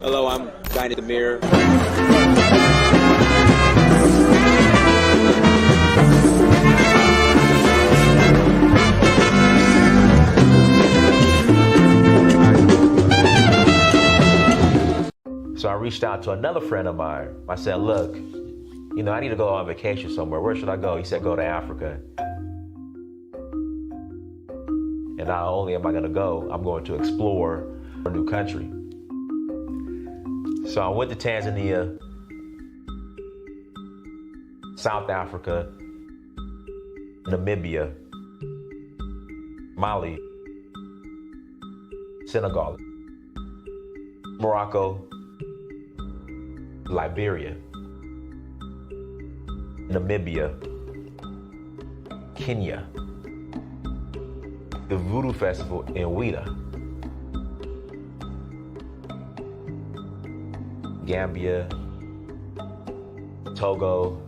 Hello, I'm Guy the Mirror. So I reached out to another friend of mine. I said, look, I need to go on vacation somewhere. Where should I go? He said, go to Africa. And not only am I going to go, I'm going to explore a new country. So I went to Tanzania, South Africa, Namibia, Mali, Senegal, Morocco, Liberia, Namibia, Kenya, the Voodoo Festival in Ouida, Gambia, Togo,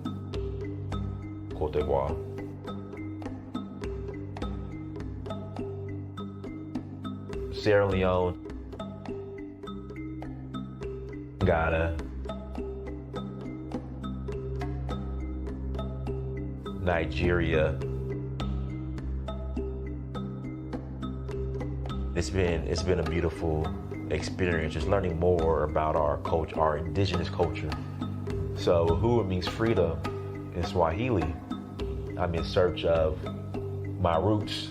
Cote d'Ivoire. Sierra Leone, Ghana, Nigeria. It's been a beautiful experience, just learning more about our culture, our indigenous culture. So Uhuru means freedom in Swahili. I'm in search of my roots.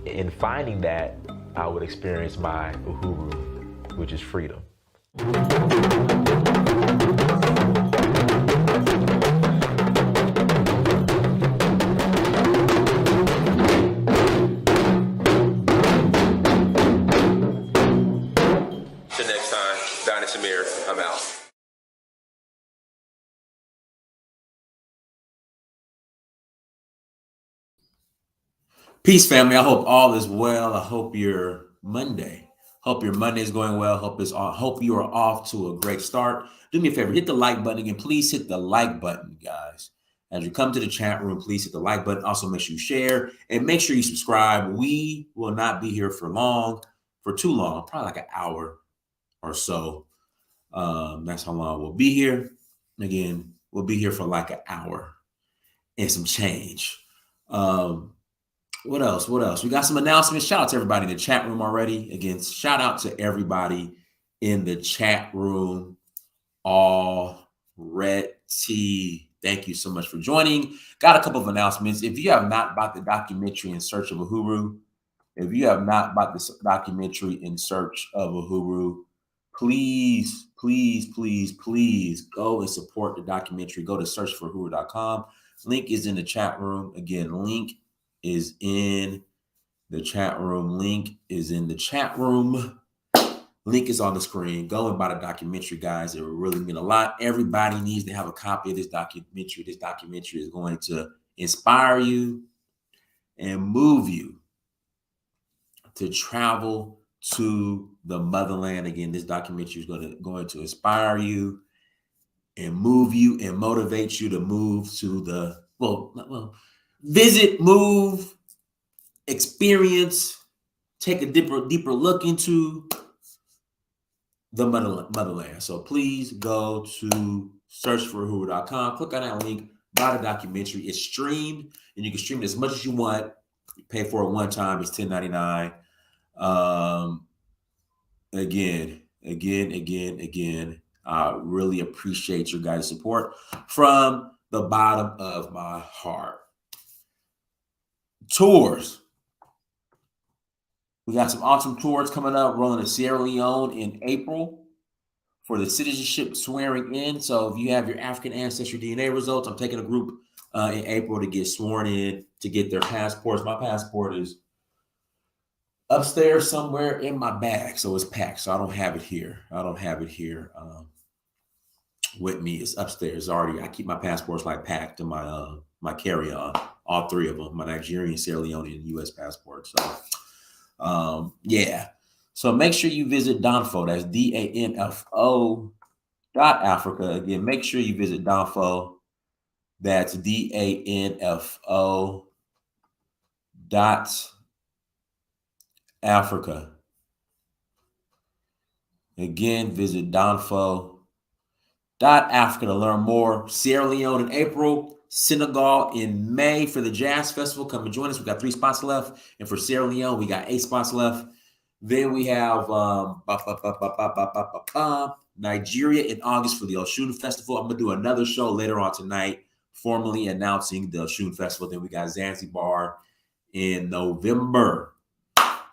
In finding that, I would experience my Uhuru, which is freedom. Till next time, Amir, I'm out. Peace, family. I hope all is well. I hope your Monday is going well. Hope you are off to a great start. Do me a favor, hit the like button again. Please hit the like button, guys. As you come to the chat room, please hit the like button. Also, make sure you share and make sure you subscribe. We will not be here for too long, probably like an hour or so. That's how long we'll be here. Again, we'll be here for like an hour and some change. What else? We got some announcements. Shout out to everybody in the chat room already. Again, shout out to everybody in the chat room already. Thank you so much for joining. Got a couple of announcements. If you have not bought the documentary In Search of Uhuru, please go and support the documentary. Go to searchforuhuru.com. Link is in the chat room. Again, link is in the chat room. Link is on the screen. Go and buy the documentary, guys. It will really mean a lot. Everybody needs to have a copy of this documentary. This documentary is going to inspire you and move you to travel to the motherland. Again, this documentary is going to inspire you and move you and motivate you to move to the visit, move, experience, take a deeper look into the motherland. So please go to searchforuhuru.com, click on that link, buy the documentary. It's streamed, and you can stream it as much as you want. You pay for it one time. It's $10.99. Again. I really appreciate your guys' support from the bottom of my heart. Tours. We got some awesome tours coming up. Rolling to Sierra Leone in April for the citizenship swearing in. So if you have your African ancestry DNA results, I'm taking a group in April to get sworn in, to get their passports. My passport is upstairs somewhere in my bag, so it's packed. So I don't have it here. With me. It's upstairs already. I keep my passports like packed in my my carry-on, all three of them, my Nigerian, Sierra Leone, and U.S. passport. So yeah. So make sure you visit Danfo. That's DANFO .Africa. Again, make sure you visit Danfo. That's DANFO .Africa. Again, visit donfo.africa to learn more. Sierra Leone in April, Senegal in May for the Jazz Festival. Come and join us. We got 3 spots left. And for Sierra Leone, we got 8 spots left. Then we have Nigeria in August for the Oshun Festival. I'm going to do another show later on tonight, formally announcing the Oshun Festival. Then we got Zanzibar in November.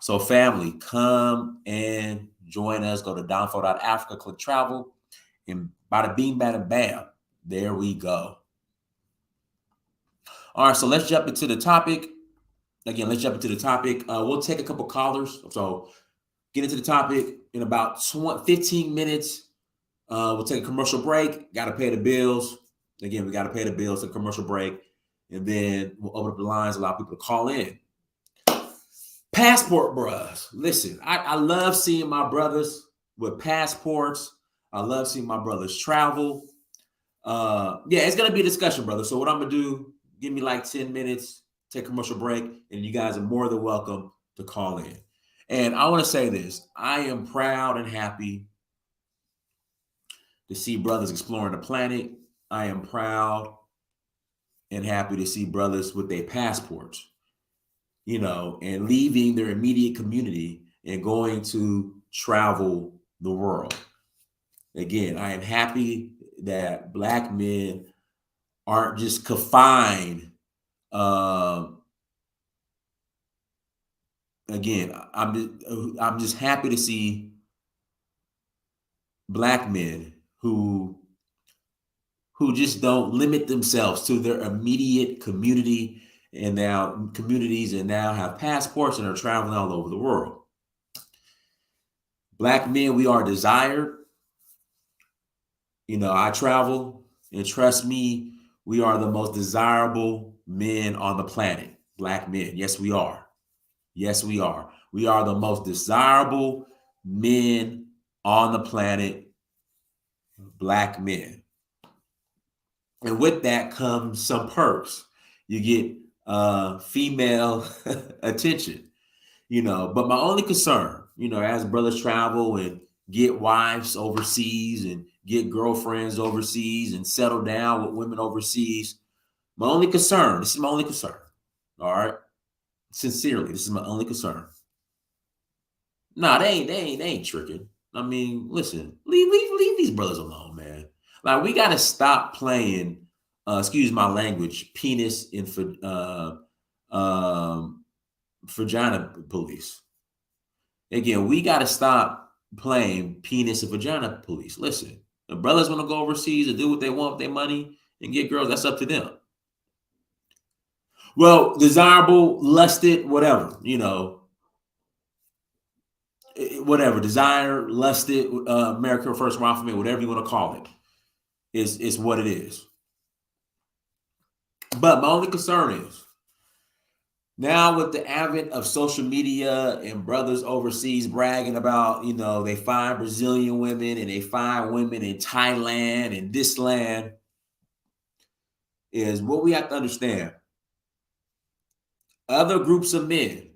So family, come and join us. Go to donfo.africa, click travel, and bada bing, bada bam, there we go. All right, so let's jump into the topic. Again, let's jump into the topic. We'll take a couple callers. So get into the topic in about 15 minutes. We'll take a commercial break. Got to pay the bills. Again, we got to pay the bills, a commercial break. And then we'll open up the lines, allow people to call in. Passport bros. Listen, I love seeing my brothers with passports. I love seeing my brothers travel. Yeah, it's going to be a discussion, brother. So what I'm going to do, give me like 10 minutes, take a commercial break, and you guys are more than welcome to call in. And I want to say this. I am proud and happy to see brothers exploring the planet. I am proud and happy to see brothers with their passports, you know, and leaving their immediate community and going to travel the world. Again, I am happy that Black men aren't just confined. Again, I'm just happy to see Black men who just don't limit themselves to their immediate community and now communities and now have passports and are traveling all over the world. Black men, we are desired. You know, I travel, and trust me, we are the most desirable men on the planet. Black men. Yes, we are. Yes, we are. We are the most desirable men on the planet. Black men. And with that comes some perks. You get female attention, you know. But my only concern, you know, as brothers travel and get wives overseas and get girlfriends overseas and settle down with women overseas, my only concern, this is my only concern, all right? Sincerely, this is my only concern. Nah, they ain't tricking. I mean, listen, leave these brothers alone, man. Like, we gotta stop playing, excuse my language, penis and vagina police. Again, we gotta stop playing penis and vagina police. Listen, the brothers want to go overseas and do what they want with their money and get girls, that's up to them. Well, desirable, lusted, whatever, you know, whatever, desire, lusted, American First Rifleman, whatever you want to call it, is what it is. But my only concern is, now with the advent of social media and brothers overseas bragging about, you know, they find Brazilian women and they find women in Thailand and this land, is what we have to understand. Other groups of men,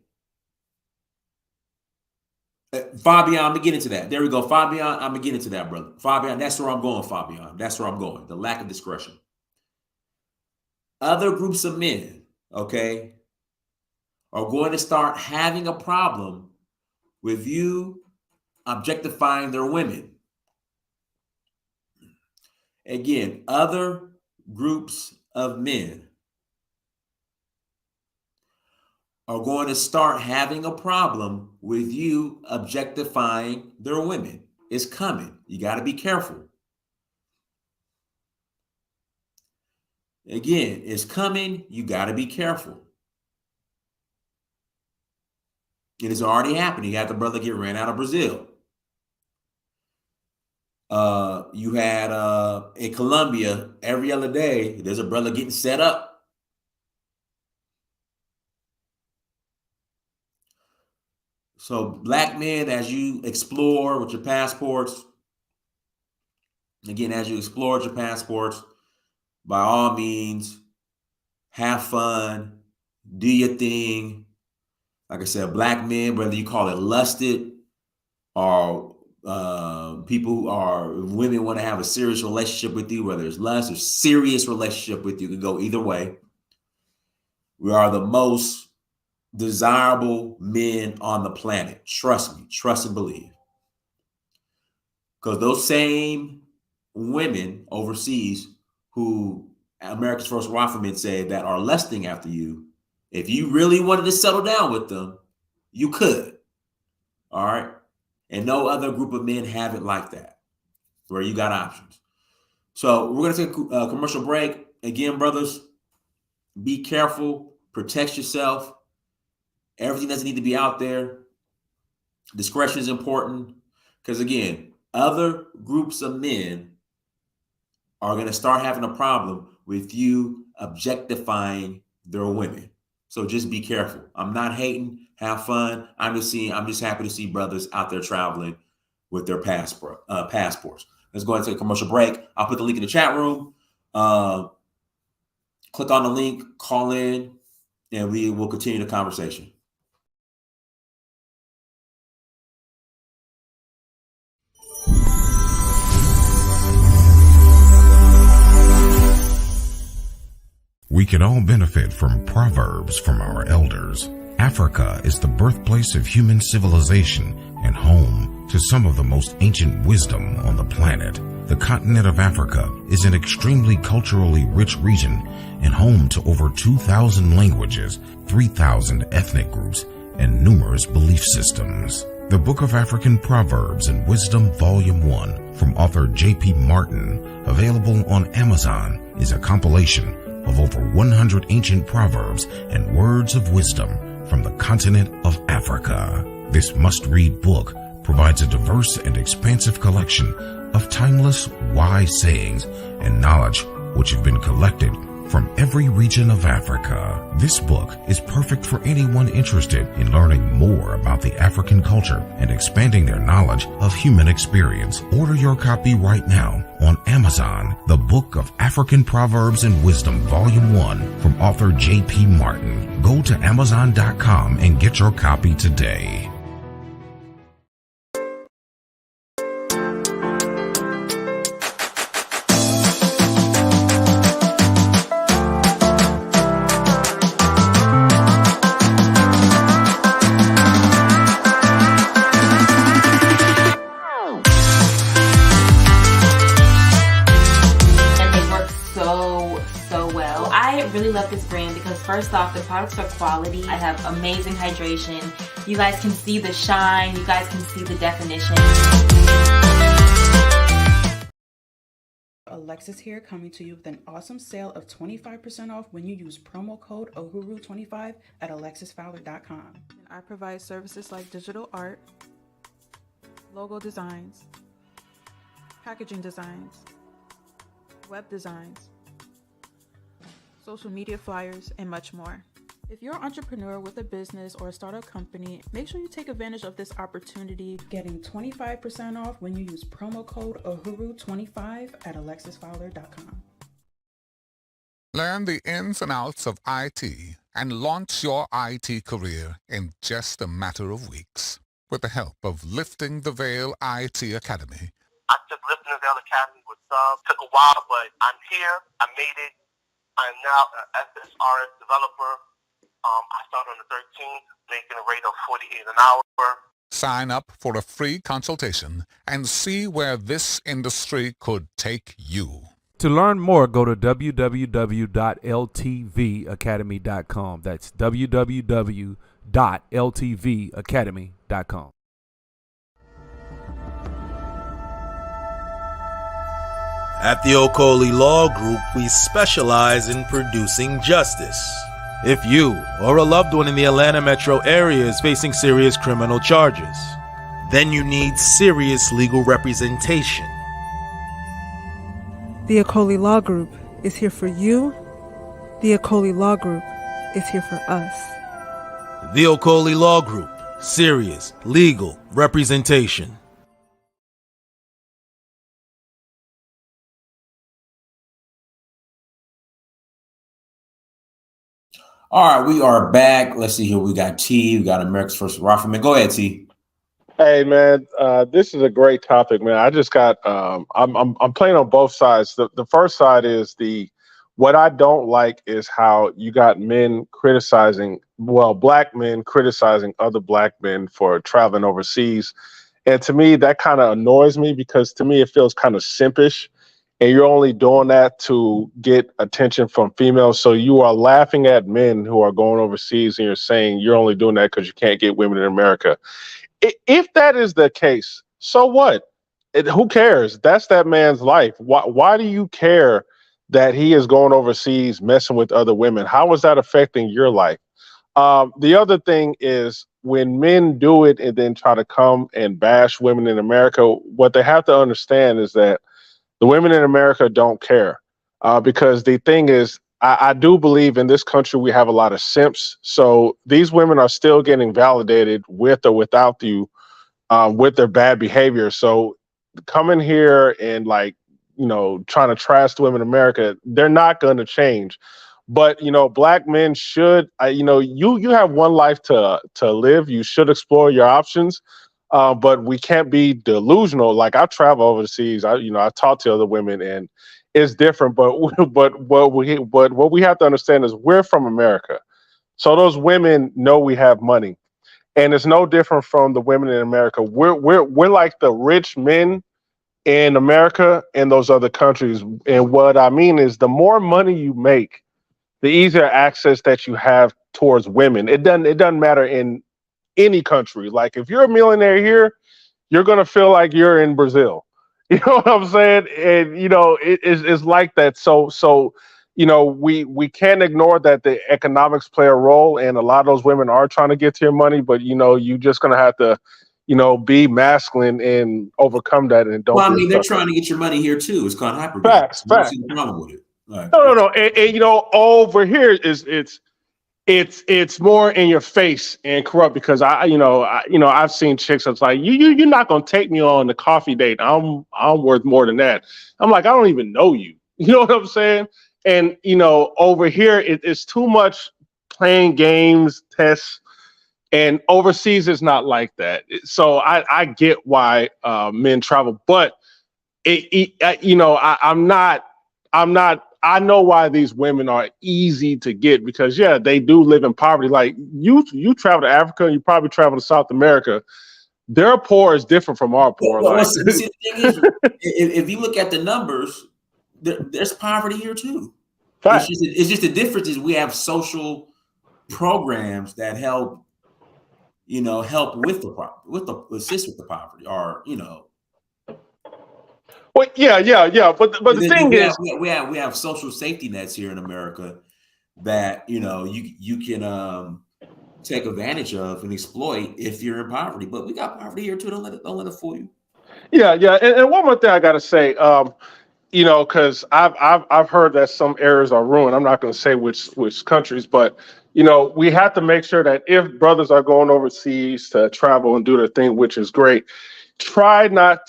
Fabian, I'm gonna get into that. There we go, Fabian. I'm gonna get into that, brother. Fabian, that's where I'm going, Fabian. That's where I'm going. The lack of discretion. Other groups of men, okay, are going to start having a problem with you objectifying their women. Again, other groups of men are going to start having a problem with you objectifying their women. It's coming. You got to be careful. Again, it's coming. You got to be careful. It is already happening. You had the brother get ran out of Brazil. You had in Colombia, every other day, there's a brother getting set up. So Black men, as you explore with your passports, again, as you explore with your passports, by all means, have fun, do your thing. Like I said, Black men, whether you call it lusted or people who are women want to have a serious relationship with you, whether it's lust or serious relationship with you, can go either way. We are the most desirable men on the planet. Trust me, trust and believe. Because those same women overseas who America's First Riflemen say that are lusting after you, if you really wanted to settle down with them, you could. All right. And no other group of men have it like that, where you got options. So we're going to take a commercial break. Again, brothers, be careful, protect yourself. Everything doesn't need to be out there. Discretion is important because, again, other groups of men are going to start having a problem with you objectifying their women. So just be careful. I'm not hating. Have fun. I'm just happy to see brothers out there traveling with their passports. Let's go ahead and take a commercial break. I'll put the link in the chat room. Click on the link, call in, and we will continue the conversation. We can all benefit from proverbs from our elders. Africa is the birthplace of human civilization and home to some of the most ancient wisdom on the planet. The continent of Africa is an extremely culturally rich region and home to over 2,000 languages, 3,000 ethnic groups, and numerous belief systems. The Book of African Proverbs and Wisdom, Volume 1, from author J.P. Martin, available on Amazon, is a compilation of over 100 ancient proverbs and words of wisdom from the continent of Africa. This must-read book provides a diverse and expansive collection of timeless, wise sayings and knowledge which have been collected from every region of Africa. This book is perfect for anyone interested in learning more about the African culture and expanding their knowledge of human experience. Order your copy right now on Amazon. The Book of African Proverbs and Wisdom, Volume 1, from author J.P. Martin. Go to Amazon.com and get your copy today. First off, the products are quality. I have amazing hydration. You guys can see the shine. You guys can see the definition. Alexis here, coming to you with an awesome sale of 25% off when you use promo code UHURU25 at alexisfowler.com. I provide services like digital art, logo designs, packaging designs, web designs, social media flyers, and much more. If you're an entrepreneur with a business or a startup company, make sure you take advantage of this opportunity, getting 25% off when you use promo code UHURU25 at alexisfowler.com. Learn the ins and outs of IT and launch your IT career in just a matter of weeks with the help of Lifting the Veil IT Academy. I took Lifting the Veil Academy with some. Took a while, but I'm here. I made it. I'm now an SSRS developer. I started on the 13th, making a rate of $48 an hour. Sign up for a free consultation and see where this industry could take you. To learn more, go to www.ltvacademy.com. That's www.ltvacademy.com. At the Okoli Law Group, we specialize in producing justice. If you or a loved one in the Atlanta metro area is facing serious criminal charges, then you need serious legal representation. The Okoli Law Group is here for you. The Okoli Law Group is here for us. The Okoli Law Group, serious legal representation. All right, we are back. Let's see here. We got T. We got America's First Rifleman. Go ahead, T. Hey man, this is a great topic, man. I just got I'm playing on both sides. The first side is what I don't like is how you got men criticizing, well, black men criticizing other black men for traveling overseas. And to me, that kind of annoys me because to me it feels kind of simpish. And you're only doing that to get attention from females. So you are laughing at men who are going overseas and you're saying you're only doing that because you can't get women in America. If that is the case, so what? Who cares? That's that man's life. Why do you care that he is going overseas messing with other women? How is that affecting your life? The other thing is when men do it and then try to come and bash women in America, what they have to understand is that the women in America don't care. Because the thing is, I do believe in this country we have a lot of simps. So these women are still getting validated with or without you with their bad behavior. So coming here and trying to trash the women in America, they're not going to change. But black men should, you have one life to live. You should explore your options. But we can't be delusional. Like I travel overseas, I talk to other women, and it's different. But what we have to understand is we're from America, so those women know we have money, and it's no different from the women in America. We're like the rich men in America and those other countries. And what I mean is, the more money you make, the easier access that you have towards women. It doesn't matter in any country. Like if you're a millionaire here, you're gonna feel like you're in Brazil. You know what I'm saying? And it's like that. So we can't ignore that the economics play a role, and a lot of those women are trying to get to your money. But you just gonna have to be masculine and overcome that. And don't. Well, I be mean, a they're sucker. trying to get your money here too. It's called hypergamy. Facts. I don't see the problem with it. Like, No. And over here it's more in your face and corrupt because I've seen chicks that's like you're not gonna take me on the coffee date. I'm worth more than that. I'm like, I don't even know you. You know what I'm saying? And over here it's too much playing games, tests, and overseas is not like that. So I get why men travel, but I'm not. I know why these women are easy to get because they do live in poverty. Like you travel to Africa, and you probably travel to South America. Their poor is different from our poor. well, see, the thing is, if you look at the numbers, there's poverty here too. It's just the difference is we have social programs that help with assist with the poverty, or Well, yeah. But the thing is, we have social safety nets here in America that you can take advantage of and exploit if you're in poverty. But we got poverty here too. Don't let it fool you. Yeah. And one more thing I gotta say, because I've heard that some areas are ruined. I'm not going to say which countries, but we have to make sure that if brothers are going overseas to travel and do their thing, which is great, try not,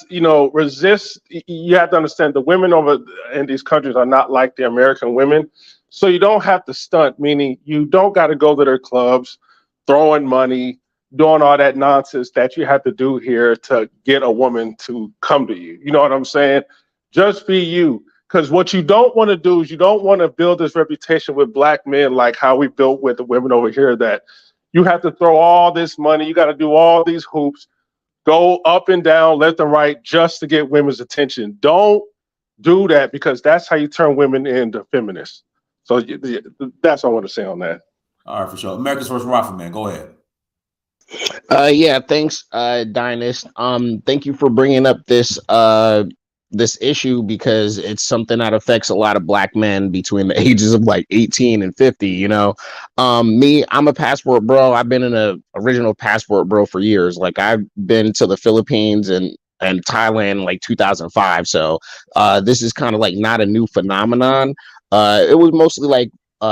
resist. You have to understand the women over in these countries are not like the American women. So you don't have to stunt, meaning you don't got to go to their clubs, throwing money, doing all that nonsense that you have to do here to get a woman to come to you. You know what I'm saying? Just be you. Because what you don't want to do is you don't want to build this reputation with black men like how we built with the women over here, that you have to throw all this money, you got to do all these hoops, go up and down, left and right, just to get women's attention. Don't do that, because that's how you turn women into feminists. So that's what I want to say on that. All right, for sure. America's First Rifle Man, go ahead. Yeah, thanks, Dynast. Thank you for bringing up this issue, because it's something that affects a lot of black men between the ages of like 18 and 50. Me, I'm a passport bro. I've been an original passport bro for years. Like I've been to the Philippines and Thailand like 2005. So this is kind of like not a new phenomenon. It was mostly like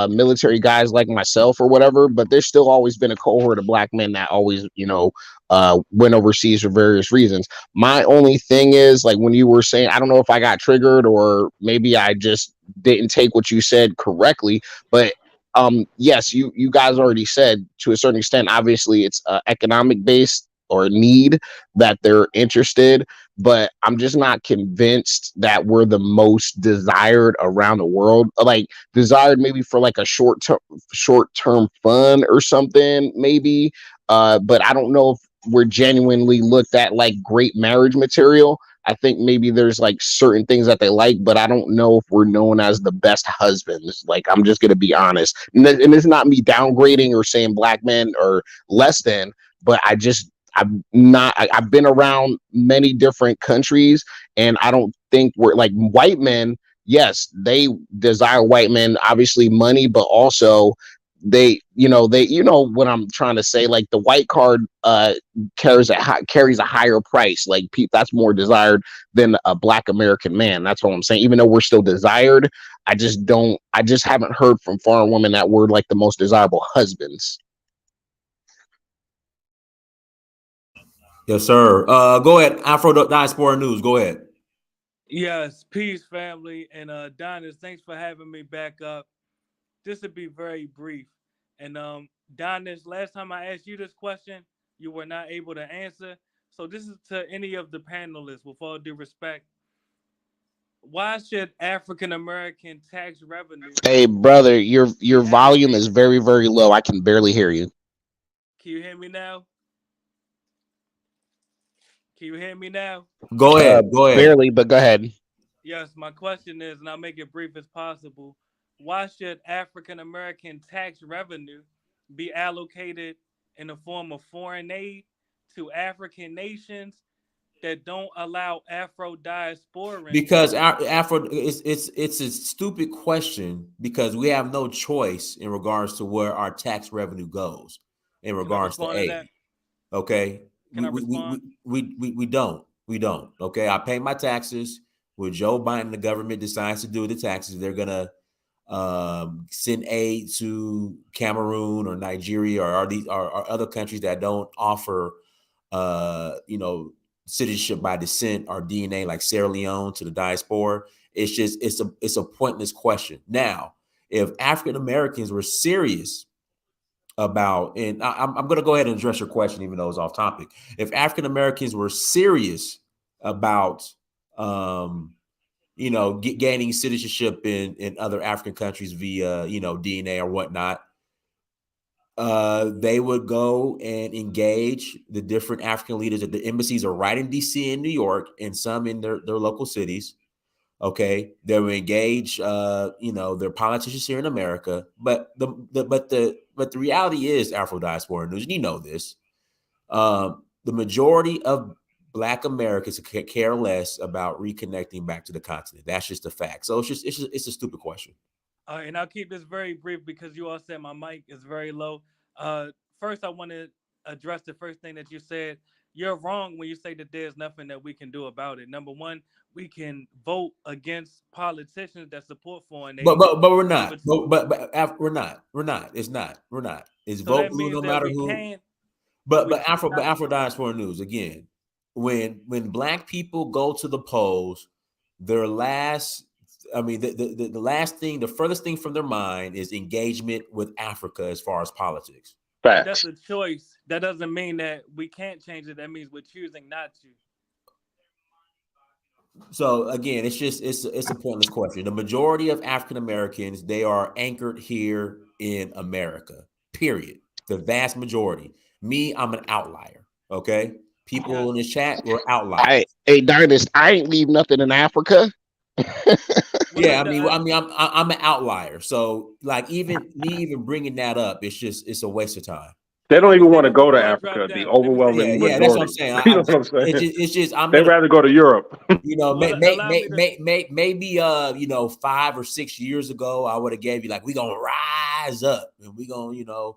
military guys like myself or whatever, but there's still always been a cohort of black men that always, went overseas for various reasons. My only thing is, like, when you were saying, I don't know if I got triggered or maybe I just didn't take what you said correctly, but yes, you guys already said to a certain extent, obviously it's economic based or need that they're interested, but I'm just not convinced that we're the most desired around the world. Like desired maybe for like a short term fun or something, maybe. But I don't know if we're genuinely looked at like great marriage material. I think maybe there's like certain things that they like, but I don't know if we're known as the best husbands. Like, I'm just gonna be honest, and it's not me downgrading or saying black men are less than, but I've been around many different countries, and I don't think we're like white men. Yes, they desire white men, obviously money, but also they what I'm trying to say, like the white card carries a higher price, like that's more desired than a black American man. That's what I'm saying. Even though we're still desired, I just haven't heard from foreign women that we're like the most desirable husbands. Yes, sir. Go ahead. Afro Diaspora News. Go ahead. Yes, peace, family. And Donis, thanks for having me back up. This will be very brief. And Donis, last time I asked you this question, you were not able to answer. So this is to any of the panelists, with all due respect. Why should African American tax revenue? Hey, brother, your volume is very, very low. I can barely hear you. Can you hear me now? Can you hear me now? Go ahead. Go ahead. Barely, but go ahead. Yes, my question is, and I'll make it brief as possible. Why should African American tax revenue be allocated in the form of foreign aid to African nations that don't allow Afro diasporans? Because Afro, it's a stupid question, because we have no choice in regards to where our tax revenue goes in regards to aid. Okay, we don't. Okay, I pay my taxes. When Joe Biden, the government decides to do the taxes, they're gonna send aid to Cameroon or Nigeria or these or other countries that don't offer citizenship by descent or DNA, like Sierra Leone, to the diaspora. It's a pointless question. Now, if African Americans were serious about, and I'm going to go ahead and address your question, even though it's off topic. If African Americans were serious about, gaining citizenship in other African countries via, DNA or whatnot, they would go and engage the different African leaders. That the embassies are right in DC and New York, and some in their local cities. Okay, they will engage, their politicians here in America. But the reality is, Afro Diaspora News, and you know this, the majority of Black Americans care less about reconnecting back to the continent. That's just a fact. So it's a stupid question. And I'll keep this very brief because you all said my mic is very low. First, I want to address the first thing that you said. You're wrong when you say that there's nothing that we can do about it. Number one, we can vote against politicians that support foreign aid. But we're not. But we're not. We're not. It's not. We're not. It's so vote blue no matter who. But Afro Diaspora News, again, when Black people go to the polls, their last, the last thing, the furthest thing from their mind is engagement with Africa as far as politics. That's a choice. That doesn't mean that we can't change it. That means we're choosing not to. So again, it's a pointless question. The majority of African Americans, they are anchored here in America. Period. The vast majority. Me, I'm an outlier. Okay. People in the chat were outliers. Hey, Dynast, I ain't leave nothing in Africa. Yeah, I'm an outlier. So like even bringing that up, it's a waste of time. They don't even want to go to Africa. The overwhelming majority. Yeah, that's what I'm saying. You know what I'm saying? It's just they'd rather go to Europe. Maybe 5 or 6 years ago, I would have gave you like, we gonna rise up and we gonna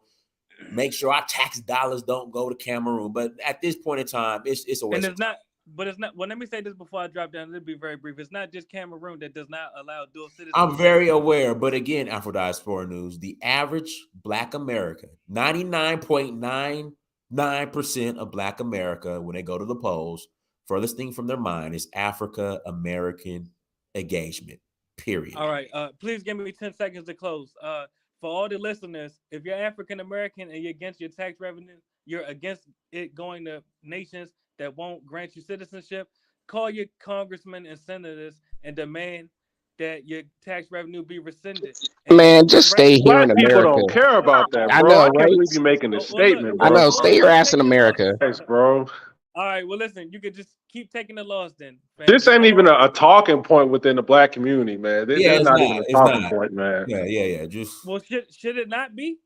make sure our tax dollars don't go to Cameroon. But at this point in time, it's a waste. And it's not. But it's not. Well, let me say this before I drop down. It'll be very brief. It's not just Cameroon that does not allow dual citizenship. I'm very aware, but again, Afro Diaspora News, the average Black American, 99.99% of Black America, when they go to the polls, furthest thing from their mind is Africa American engagement. Period. All right. Please give me 10 seconds to close. For all the listeners, if you're African American and you're against your tax revenue, you're against it going to nations that won't grant you citizenship, call your congressmen and senators and demand that your tax revenue be rescinded. Man, just stay here in Black people America. don't care about that, I bro. know, I can't right? believe you making this statement, I bro. know. Stay your ass in America. Thanks, bro. All right, well, listen, you could just keep taking the loss then. This ain't even a talking point within the black community, man. This Yeah, is it's not not. even a It's talking not. point, man. Yeah. Just. Well, should it not be?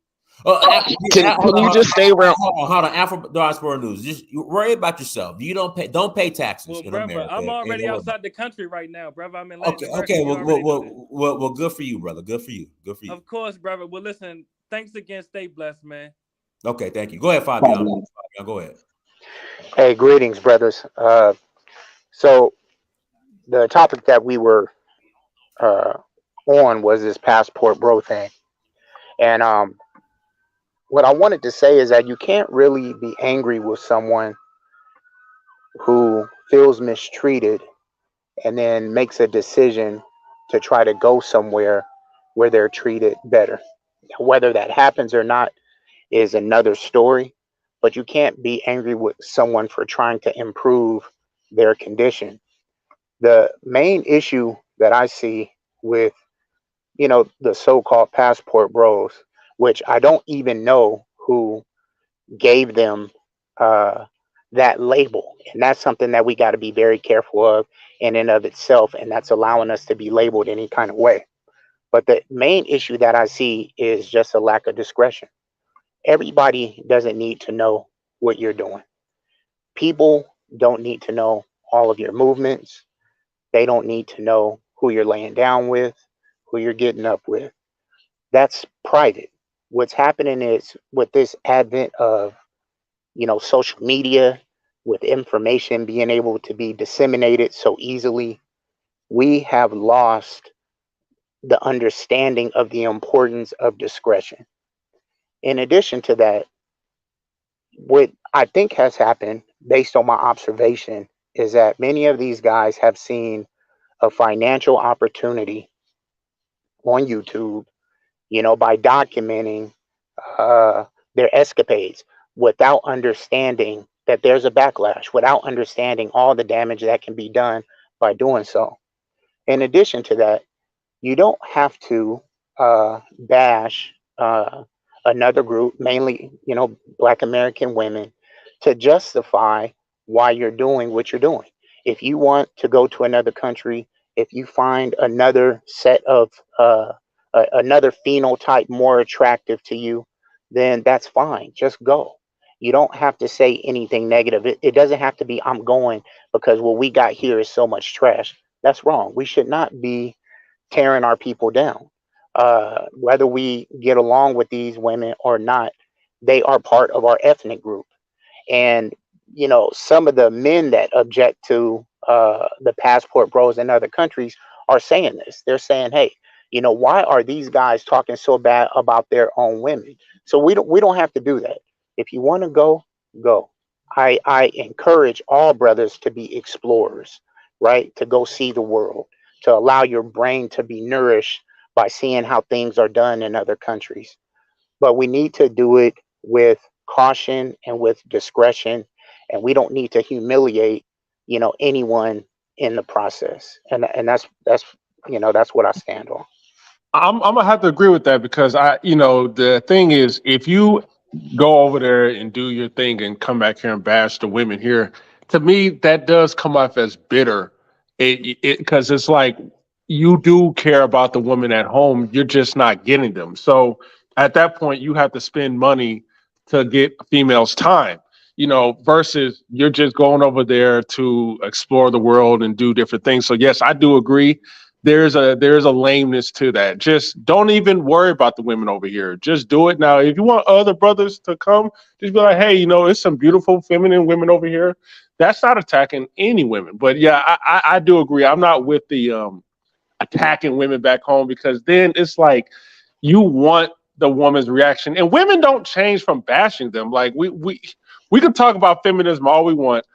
Can you just stay around? Hold on. Afro diaspora news. Just worry about yourself. You don't pay taxes Well, in brother, America. I'm already outside the country right now, brother. I'm in Latin America. Okay. You already know that. Well, good for you, brother. Good for you. Of course, brother. Well, listen, thanks again. Stay blessed, man. Okay, thank you. Go ahead, Fabian. Go ahead. Hey, greetings, brothers. So the topic that we were on was this passport bro thing, and what I wanted to say is that you can't really be angry with someone who feels mistreated and then makes a decision to try to go somewhere where they're treated better. Whether that happens or not is another story, but you can't be angry with someone for trying to improve their condition. The main issue that I see with, the so-called passport bros, which I don't even know who gave them that label, and that's something that we got to be very careful of in and of itself, and that's allowing us to be labeled any kind of way. But the main issue that I see is just a lack of discretion. Everybody doesn't need to know what you're doing. People don't need to know all of your movements. They don't need to know who you're laying down with, who you're getting up with. That's private. What's happening is with this advent of, social media, with information being able to be disseminated so easily, we have lost the understanding of the importance of discretion. In addition to that, what I think has happened, based on my observation, is that many of these guys have seen a financial opportunity on YouTube, by documenting their escapades without understanding that there's a backlash, without understanding all the damage that can be done by doing so. In addition to that, you don't have to bash another group, mainly, Black American women, to justify why you're doing what you're doing. If you want to go to another country, if you find another set of another phenotype more attractive to you, then that's fine. Just go. You don't have to say anything negative. It doesn't have to be, I'm going because what we got here is so much trash. That's wrong. We should not be tearing our people down. Whether we get along with these women or not, they are part of our ethnic group. And, some of the men that object to the passport bros in other countries are saying this. They're saying, hey, why are these guys talking so bad about their own women? So we don't have to do that. If you want to go, go. I encourage all brothers to be explorers, right? To go see the world, to allow your brain to be nourished by seeing how things are done in other countries. But we need to do it with caution and with discretion, and we don't need to humiliate, anyone in the process. And that's that's what I stand on. I'm gonna have to agree with that because the thing is, if you go over there and do your thing and come back here and bash the women here, to me that does come off as bitter. Because it's like you do care about the women at home, you're just not getting them. So at that point, you have to spend money to get females time. Versus you're just going over there to explore the world and do different things. So yes, I do agree. There's a lameness to that. Just don't even worry about the women over here. Just do it. Now, if you want other brothers to come, just be like, hey, it's some beautiful feminine women over here. That's not attacking any women. But yeah, I do agree. I'm not with the attacking women back home, because then it's like you want the woman's reaction, and women don't change from bashing them. Like we can talk about feminism all we want.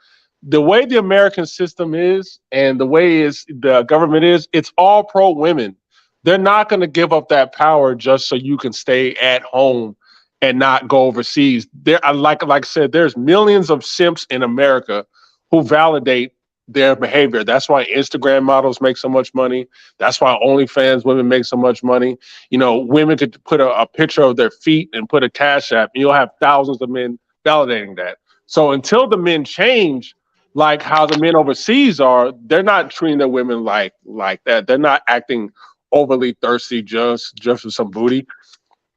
The way the American system is and the way the government is, it's all pro women. They're not going to give up that power just so you can stay at home and not go overseas. There, like I said, there's millions of simps in America who validate their behavior. That's why Instagram models make so much money. That's why OnlyFans women make so much money. You know, women could put a picture of their feet and put a cash app, and you'll have thousands of men validating that. So until the men change, like how the men overseas are, they're not treating their women like that. They're not acting overly thirsty just for some booty.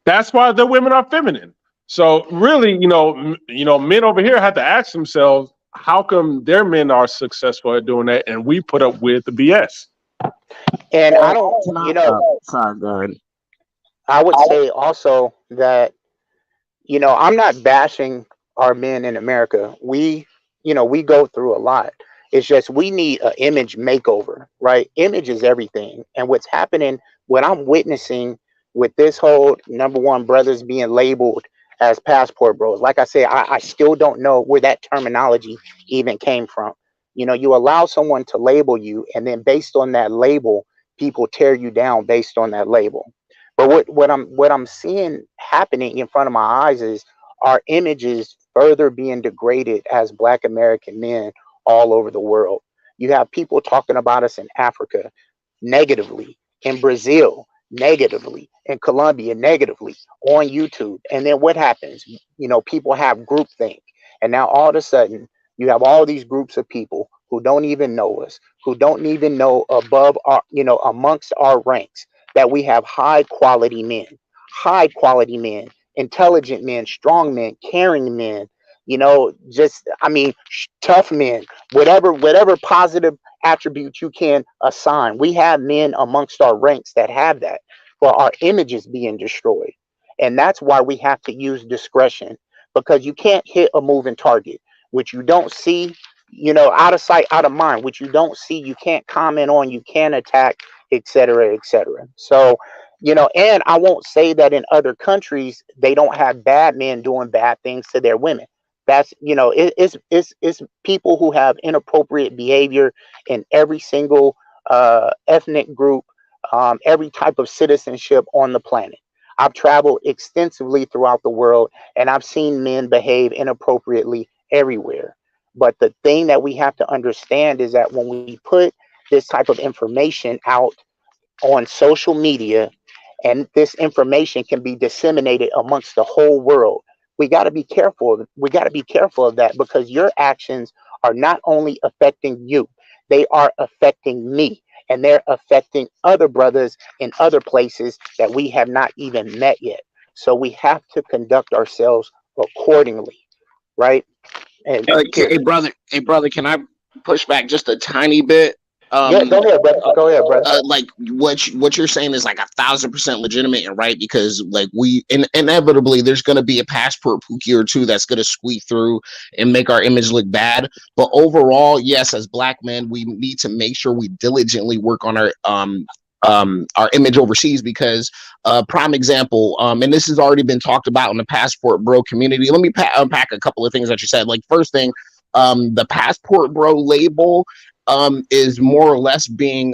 That's why the women are feminine. So really, men over here have to ask themselves, how come their men are successful at doing that, and we put up with the BS? And I don't, sorry, go ahead. I would say also that, I'm not bashing our men in America. We go through a lot. It's just we need an image makeover, right? Image is everything. And what's happening, what I'm witnessing with this whole number one brothers being labeled as passport bros. Like I said, I still don't know where that terminology even came from. You allow someone to label you, and then based on that label, people tear you down based on that label. But what I'm seeing happening in front of my eyes is our images further being degraded as Black American men all over the world. You have people talking about us in Africa negatively, in Brazil negatively, in Colombia negatively, on YouTube. And then what happens? People have groupthink. And now all of a sudden, you have all these groups of people who don't even know us, who don't even know above our, amongst our ranks, that we have high quality men, intelligent men, strong men, caring men, tough men, whatever positive attributes you can assign. We have men amongst our ranks that have that, for our images being destroyed. And that's why we have to use discretion, because you can't hit a moving target, which you don't see, out of sight, out of mind, which you don't see, you can't comment on, you can't attack, etc., etc. So, and I won't say that in other countries they don't have bad men doing bad things to their women. That's, it's people who have inappropriate behavior in every single ethnic group, every type of citizenship on the planet. I've traveled extensively throughout the world, and I've seen men behave inappropriately everywhere. But the thing that we have to understand is that when we put this type of information out on social media, and this information can be disseminated amongst the whole world, we got to be careful. We got to be careful of that, because your actions are not only affecting you, they are affecting me, and they're affecting other brothers in other places that we have not even met yet. So we have to conduct ourselves accordingly, right? And hey brother, can I push back just a tiny bit? Yeah, go ahead, brother. Like what you're saying is like 1,000% legitimate and right, because like we inevitably there's going to be a passport pookie or two that's going to squeak through and make our image look bad. But overall, yes, as Black men, we need to make sure we diligently work on our image overseas, because prime example, and this has already been talked about in the passport bro community. Let me unpack a couple of things that you said. Like, first thing, the passport bro label is more or less being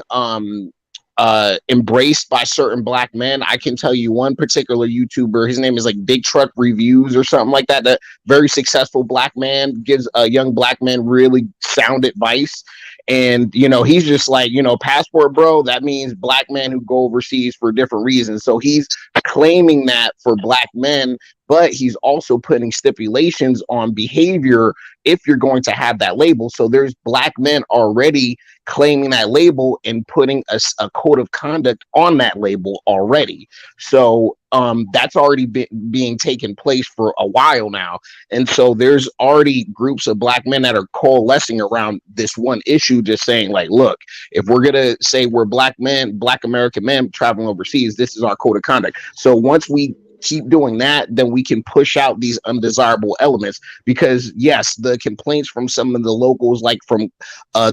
embraced by certain Black men. I can tell you one particular YouTuber, his name is like Big Truck Reviews or something like that. That very successful Black man, gives young Black men really sound advice. And, he's just like, passport bro, that means Black men who go overseas for different reasons. So he's claiming that for Black men, but he's also putting stipulations on behavior if you're going to have that label. So there's Black men already claiming that label and putting a code of conduct on that label already. So that's already being taken place for a while now. And so there's already groups of Black men that are coalescing around this one issue, just saying like, look, if we're going to say we're Black men, Black American men traveling overseas, this is our code of conduct. So once we keep doing that, then we can push out these undesirable elements. Because yes, the complaints from some of the locals, like from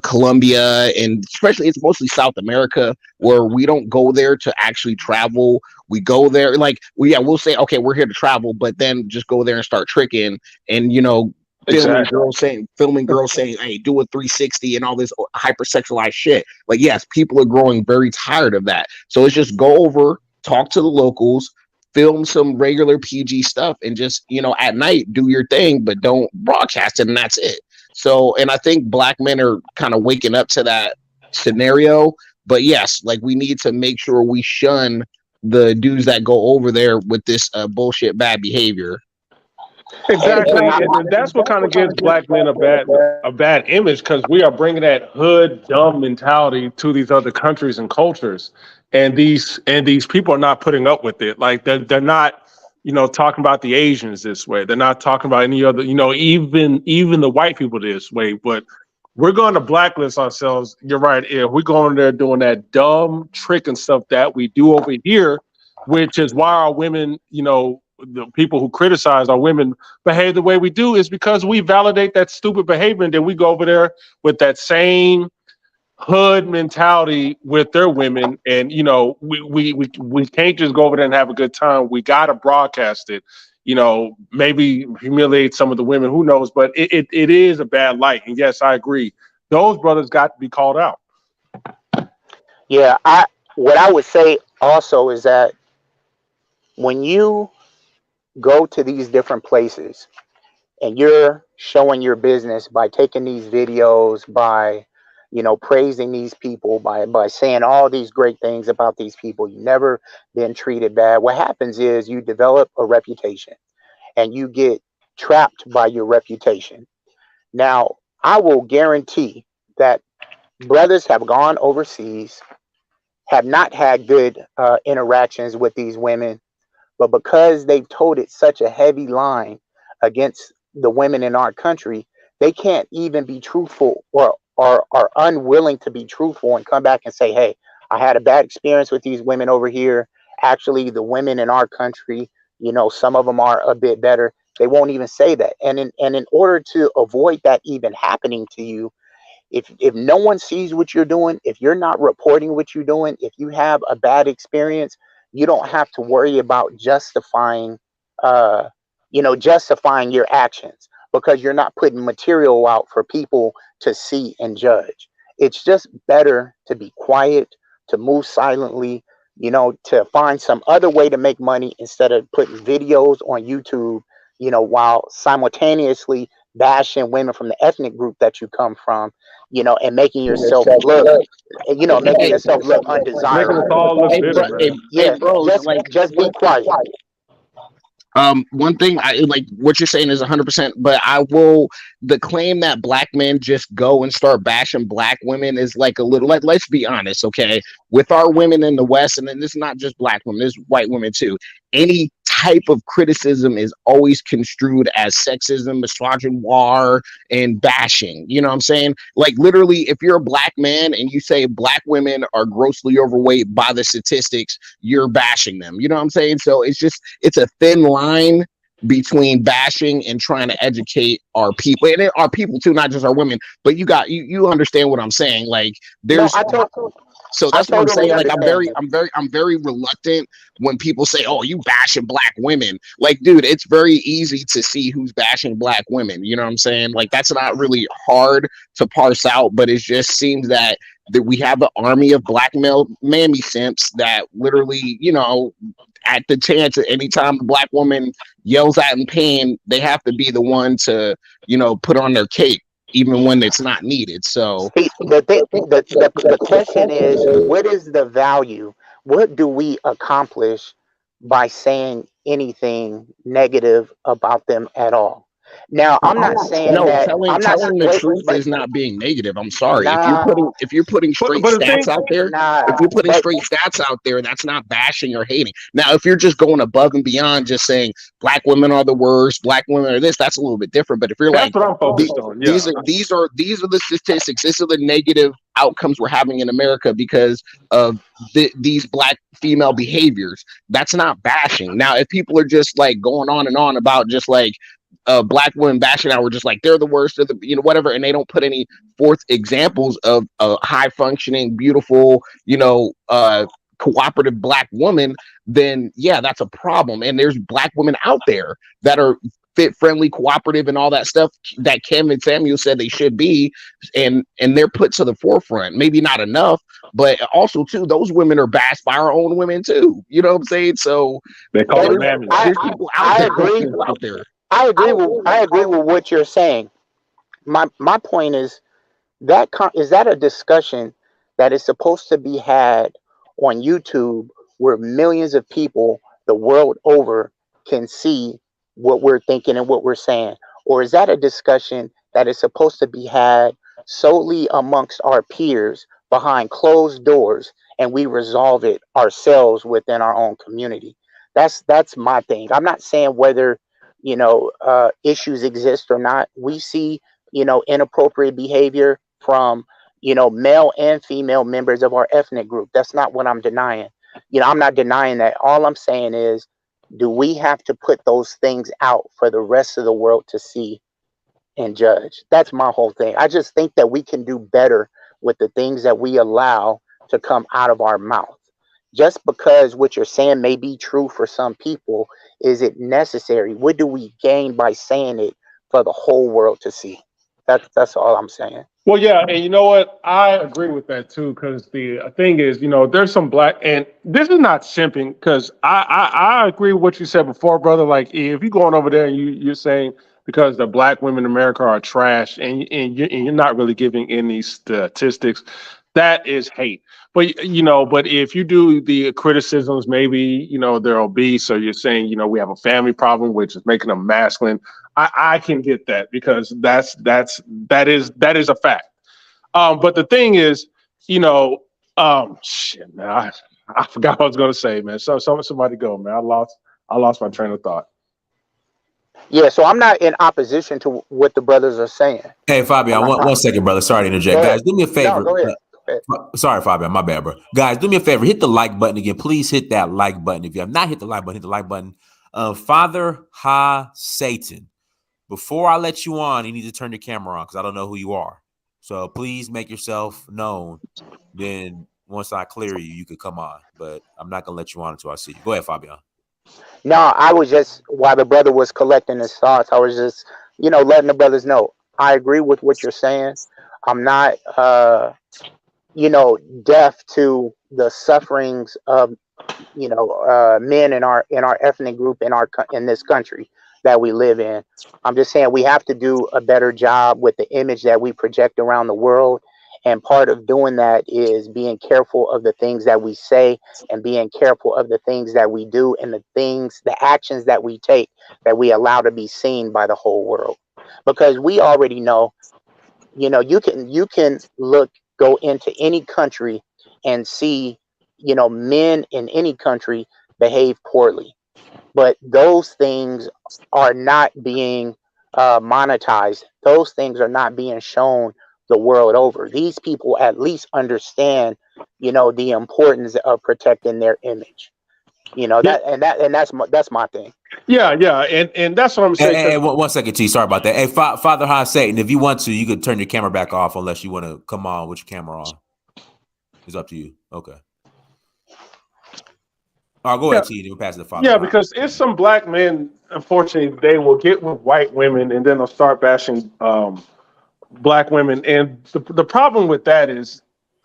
Colombia, and especially it's mostly South America, where we don't go there to actually travel. We go there like we'll say, okay, we're here to travel, but then just go there and start tricking, and filming girls saying, hey, do a 360 and all this hypersexualized shit. Like, yes, people are growing very tired of that. So it's just go over, talk to the locals, film some regular PG stuff and just, you know, at night do your thing, but don't broadcast it, and that's it. So, and I think black men are kind of waking up to that scenario. But yes, like we need to make sure we shun the dudes that go over there with this bullshit bad behavior. Exactly, and that's what kind of gives black men a bad image, because we are bringing that hood dumb mentality to these other countries and cultures, and these people are not putting up with it. Like they're not, you know, talking about the Asians this way. They're not talking about any other, you know, even the white people this way. But we're going to blacklist ourselves. You're right. If we're going there doing that dumb trick and stuff that we do over here, which is why our women, you know, the people who criticize our women behave the way we do, is because we validate that stupid behavior, and then we go over there with that same hood mentality with their women. And you know, we can't just go over there and have a good time. We got to broadcast it, you know, maybe humiliate some of the women, who knows, but it is a bad light. And yes, I agree, those brothers got to be called out. Yeah, what I would say also is that when you go to these different places and you're showing your business by taking these videos, by, you know, praising these people, by saying all these great things about these people, you've never been treated bad, what happens is you develop a reputation and you get trapped by your reputation. Now, I will guarantee that brothers have gone overseas, have not had good interactions with these women, but because they've toted such a heavy line against the women in our country, they can't even be truthful, or are unwilling to be truthful and come back and say, hey, I had a bad experience with these women over here. Actually, the women in our country, you know, some of them are a bit better. They won't even say that. And in order to avoid that even happening to you, if no one sees what you're doing, if you're not reporting what you're doing, if you have a bad experience, you don't have to worry about justifying your actions, because you're not putting material out for people to see and judge. It's just better to be quiet, to move silently, you know, to find some other way to make money instead of putting videos on YouTube, you know, while simultaneously bashing women from the ethnic group that you come from, you know, and making yourself look, you know, making yourself look undesirable. Making us all look bitter, yeah, just be quiet. One thing I like what you're saying is 100%, but the claim that black men just go and start bashing black women is like a little, like, let's be honest, okay, with our women in the West, and then this is not just black women, this is white women too. Any type of criticism is always construed as sexism, misogynoir, and bashing. You know what I'm saying? Like literally, if you're a black man and you say black women are grossly overweight by the statistics, you're bashing them. You know what I'm saying? So it's a thin line between bashing and trying to educate our people, and our people too, not just our women. But you understand what I'm saying? Like there's. So that's what I'm saying. Like I'm very reluctant when people say, "Oh, you bashing black women." Like, dude, it's very easy to see who's bashing black women. You know what I'm saying? Like that's not really hard to parse out, but it just seems that we have an army of black male mammy simps that literally, you know, at the chance at any time a black woman yells out in pain, they have to be the one to, you know, put on their cape, even when it's not needed. So the question is, what is the value? What do we accomplish by saying anything negative about them at all? Now, I'm not saying that telling the truth is not being negative. I'm sorry. If you're putting straight stats out there, if you're putting straight stats out there, that's not bashing or hating. Now, if you're just going above and beyond, just saying black women are the worst, black women are this, that's a little bit different. But if you're that's what I'm focused on. Yeah. These are the statistics. These are the negative outcomes we're having in America because of these black female behaviors. That's not bashing. Now, if people are just like going on and on about just like black women bashing out, we're just like they're the worst, or the, you know, whatever, and they don't put any forth examples of a high functioning, beautiful, you know, cooperative black woman, then yeah, that's a problem. And there's black women out there that are fit, friendly, cooperative, and all that stuff that Kim and Samuel said they should be, and they're put to the forefront. Maybe not enough, but also too, those women are bashed by our own women too. You know what I'm saying? So they call them mammies. I agree. Out there. I agree with what you're saying. My point is that is that a discussion that is supposed to be had on YouTube where millions of people the world over can see what we're thinking and what we're saying? Or is that a discussion that is supposed to be had solely amongst our peers behind closed doors, and we resolve it ourselves within our own community? That's my thing. I'm not saying whether issues exist or not. We see inappropriate behavior from male and female members of our ethnic group. That's not what I'm denying. I'm not denying that. All I'm saying is, do we have to put those things out for the rest of the world to see and judge? That's my whole thing. I just think that we can do better with the things that we allow to come out of our mouth. Just because what you're saying may be true for some people, is it necessary? What do we gain by saying it for the whole world to see? That's all I'm saying. Well, yeah, and you know what? I agree with that too, because the thing is, there's some black, and this is not simping, because I agree with what you said before, brother. Like, if you're going over there and you're saying because the black women in America are trash, and you're not really giving any statistics, that is hate. But but if you do the criticisms, maybe they're obese, or you're saying we have a family problem, which is making them masculine. I can get that, because that is a fact. But the thing is, shit, man, I forgot what I was gonna say, man. So somebody go, man. I lost my train of thought. Yeah, so I'm not in opposition to what the brothers are saying. Hey, Fabian, one second, brother. Sorry to interject. Guys, do me a favor. No, go ahead. Sorry, Fabian, my bad, bro. Guys, do me a favor. Hit the like button again. Please hit that like button. If you have not hit the like button, hit the like button. Father Ha Satan. Before I let you on, you need to turn your camera on, because I don't know who you are. So please make yourself known. Then once I clear you, you could come on. But I'm not going to let you on until I see you. Go ahead, Fabian. No, I was just, while the brother was collecting his thoughts, I was just, letting the brothers know. I agree with what you're saying. I'm not, deaf to the sufferings of, men in our ethnic group in this country that we live in. I'm just saying we have to do a better job with the image that we project around the world. And part of doing that is being careful of the things that we say, and being careful of the things that we do, and the actions that we take, that we allow to be seen by the whole world. Because we already know, you can go into any country and see, men in any country behave poorly. But those things are not being monetized. Those things are not being shown the world over. These people at least understand, the importance of protecting their image. That's my thing. Yeah, and that's what I'm saying. Hey, 1 second, T. Sorry about that. Hey, Father Ha Satan, if you want to, you could turn your camera back off, unless you want to come on with your camera on. It's up to you. Okay. All right, go ahead, T. We'll pass it to Father. Yeah, because it's some black men, unfortunately, they will get with white women, and then they'll start bashing black women. And the problem with that is,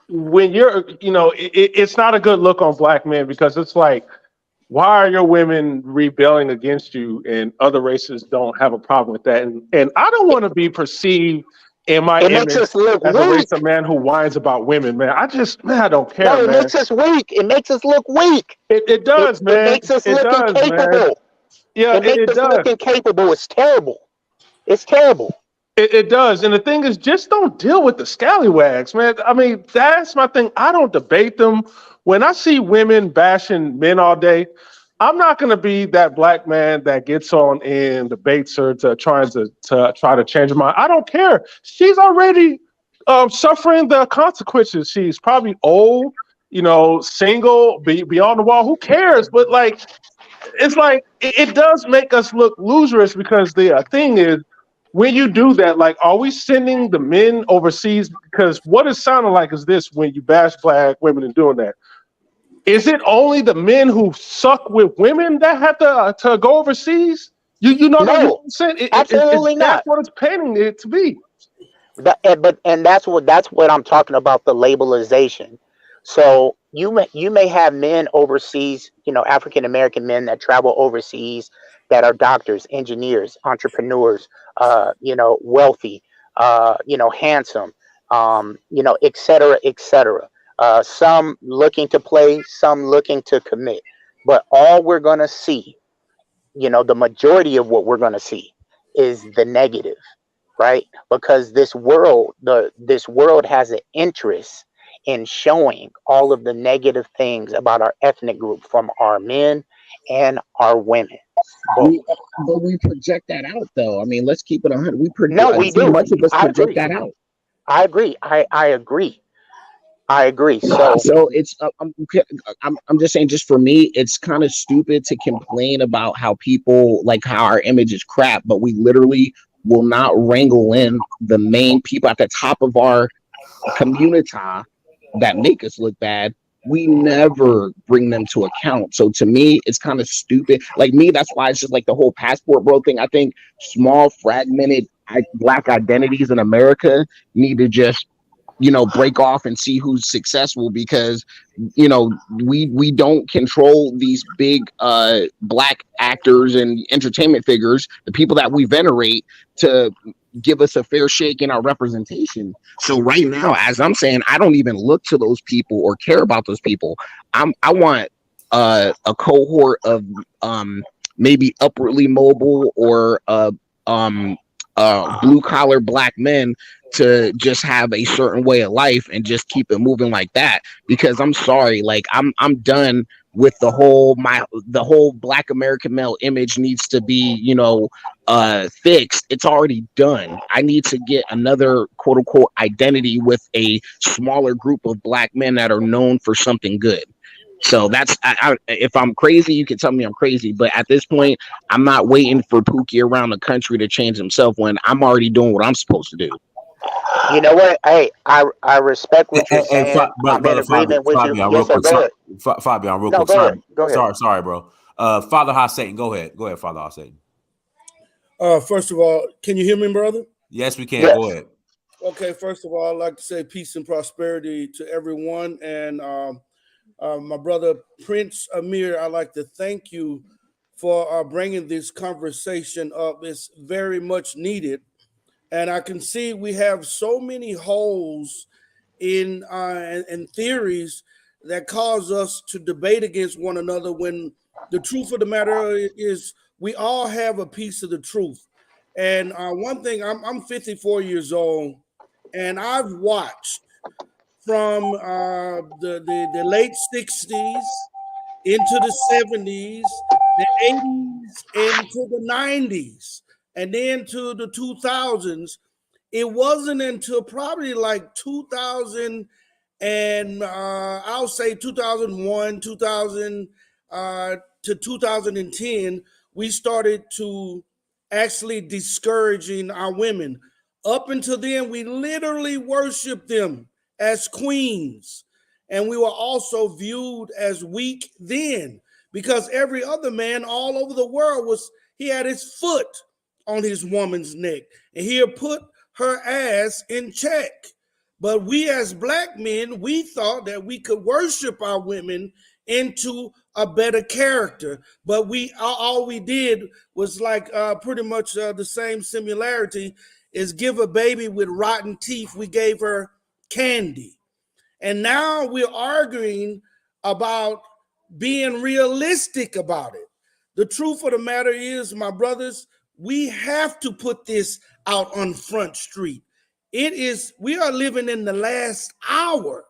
when you're, it's not a good look on black men, because it's like, why are your women rebelling against you, and other races don't have a problem with that? And I don't want to be perceived in my image as a race of man who whines about women, man. I don't care, no, it man. makes us weak. It makes us look weak. It does, man. It makes us look incapable. Man. Yeah, it makes us look incapable. It's terrible. It's terrible. It does. And the thing is, just don't deal with the scallywags, man. I mean, that's my thing. I don't debate them. When I see women bashing men all day, I'm not going to be that black man that gets on and debates her to try to change her mind. I don't care. She's already suffering the consequences. She's probably old, single, beyond the wall. Who cares? But it's like it does make us look losers, because the thing is, when you do that, are we sending the men overseas? Because what it sounded like is this: when you bash black women and doing that, is it only the men who suck with women that have to go overseas? You know that No, 100%. absolutely That's not. what it's painting it to be. And that's what I'm talking about, the labelization. So you may have men overseas, African American men that travel overseas that are doctors, engineers, entrepreneurs, wealthy, handsome, et cetera, et cetera. Some looking to play, some looking to commit. But all we're gonna see, the majority of what we're gonna see is the negative, right? Because this world has an interest in showing all of the negative things about our ethnic group, from our men and our women, both. But we project that out, though. I mean, let's keep it 100. We No, we too do. much of us I project agree. that out. I agree. I agree. I agree. So So it's I'm just saying, just for me, it's kind of stupid to complain about how people like how our image is crap, but we literally will not wrangle in the main people at the top of our community that make us look bad. We never bring them to account. So to me, it's kind of stupid. Like me, that's why it's just like the whole passport bro thing. I think small fragmented black identities in America need to just break off and see who's successful, because we don't control these big black actors and entertainment figures, the people that we venerate, to give us a fair shake in our representation. So right now, as I'm saying, I don't even look to those people or care about those people. I want a cohort of maybe upwardly mobile or blue collar black men to just have a certain way of life and just keep it moving like that. Because I'm sorry, like I'm done with the whole black American male image needs to be fixed. It's already done. I need to get another quote unquote identity with a smaller group of black men that are known for something good. So that's if I'm crazy, you can tell me I'm crazy. But at this point, I'm not waiting for Pookie around the country to change himself when I'm already doing what I'm supposed to do. you know what? Hey, I respect what you're saying. I'm in Brother agreement with you. Fabian, real Yes, sir. quick. Go ahead. Fabian, real No, quick. go ahead. Go ahead. Sorry, bro. Father Ha Satan, go ahead, Father Ha Satan. First of all, can you hear me, brother? Yes, we can. Yes. Go ahead. Okay, first of all, I'd like to say peace and prosperity to everyone. And my brother Prince Amir, I'd like to thank you for bringing this conversation up. It's very much needed. And I can see we have so many holes in theories that cause us to debate against one another, when the truth of the matter is we all have a piece of the truth. And one thing, I'm 54 years old, and I've watched from the late 60s into the 70s, the 80s, into the 90s, and then to the 2000s. It wasn't until probably like 2000 and I'll say 2001, 2000 to 2010, we started to actually discouraging our women. Up until then, we literally worshiped them as queens. And we were also viewed as weak then, because every other man all over the world he had his foot on his woman's neck, and he had put her ass in check. But we as black men, we thought that we could worship our women into a better character. But all we did was like pretty much the same similarity is give a baby with rotten teeth. We gave her candy. And now we're arguing about being realistic about it. The truth of the matter is, my brothers, we have to put this out on Front Street. We are living in the last hour,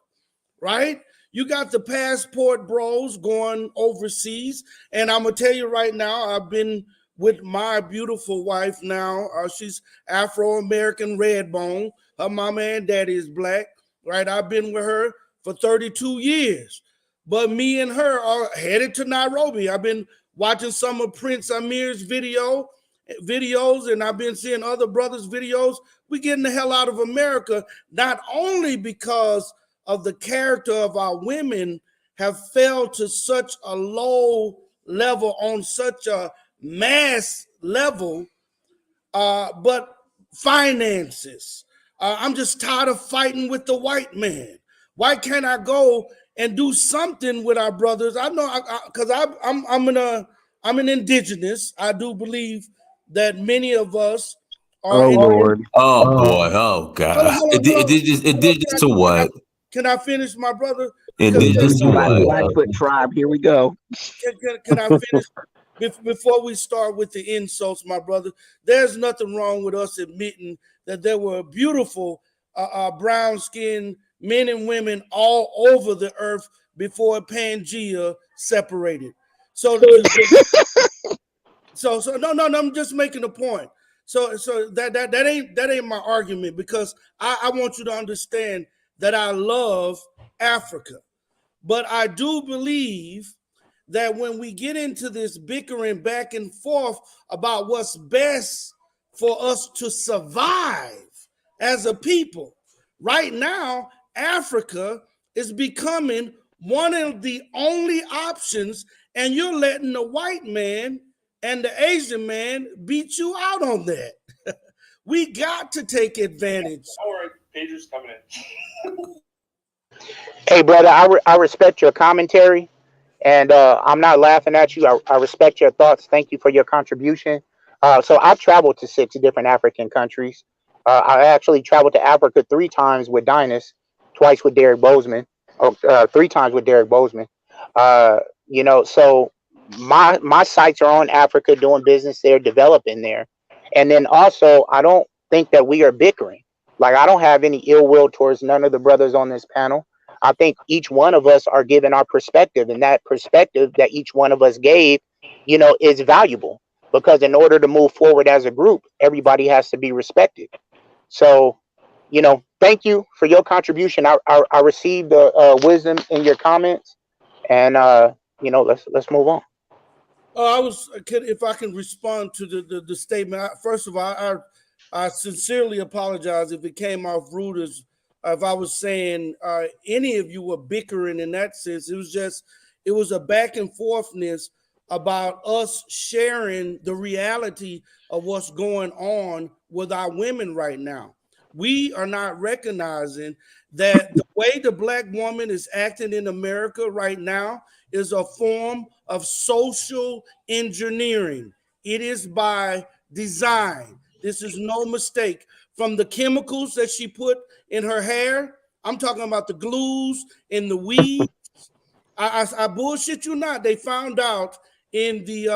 right? You got the passport bros going overseas. And I'm going to tell you right now, I've been with my beautiful wife now. She's Afro-American red bone. Her mama and daddy is black, right? I've been with her for 32 years. But me and her are headed to Nairobi. I've been watching some of Prince Amir's videos, and I've been seeing other brothers' videos. We're getting the hell out of America, not only because of the character of our women have fell to such a low level on such a mass level, but finances. I'm just tired of fighting with the white man. Why can't I go and do something with our brothers? I know, because I'm an indigenous. I do believe that many of us are. Oh Lord. Oh boy. Oh God. Indigenous to what? Can I finish, my brother? Indigenous to what? Blackfoot tribe. Here we go. Can I finish before we start with the insults, my brother? There's nothing wrong with us admitting that there were beautiful brown-skinned men and women all over the earth before Pangea separated. So no, I'm just making a point. So that ain't my argument, because I want you to understand that I love Africa. But I do believe that when we get into this bickering back and forth about what's best for us to survive as a people, right now, Africa is becoming one of the only options, and you're letting the white man and the Asian man beat you out on that. We got to take advantage. All right, Pedro's coming in. Hey, brother, I respect your commentary, and I'm not laughing at you. I respect your thoughts. Thank you for your contribution. So I've traveled to 6 different African countries. I actually traveled to Africa 3 times with Dynast, twice with Derek Bozeman, 3 times with Derek Bozeman. So my sites are on Africa, doing business there, developing there. And then also, I don't think that we are bickering. Like, I don't have any ill will towards none of the brothers on this panel. I think each one of us are giving our perspective, and that perspective that each one of us gave, is valuable, because in order to move forward as a group, everybody has to be respected. So, thank you for your contribution. I received the wisdom in your comments, and let's move on. If I can respond to the statement. First of all, I sincerely apologize if it came off rude, as if I was saying any of you were bickering in that sense. It was a back and forthness about us sharing the reality of what's going on with our women right now. We are not recognizing that the way the Black woman is acting in America right now is a form of social engineering. It is by design. This is no mistake. From the chemicals that she put in her hair, I'm talking about the glues and the weeds. I bullshit you not. They found out in the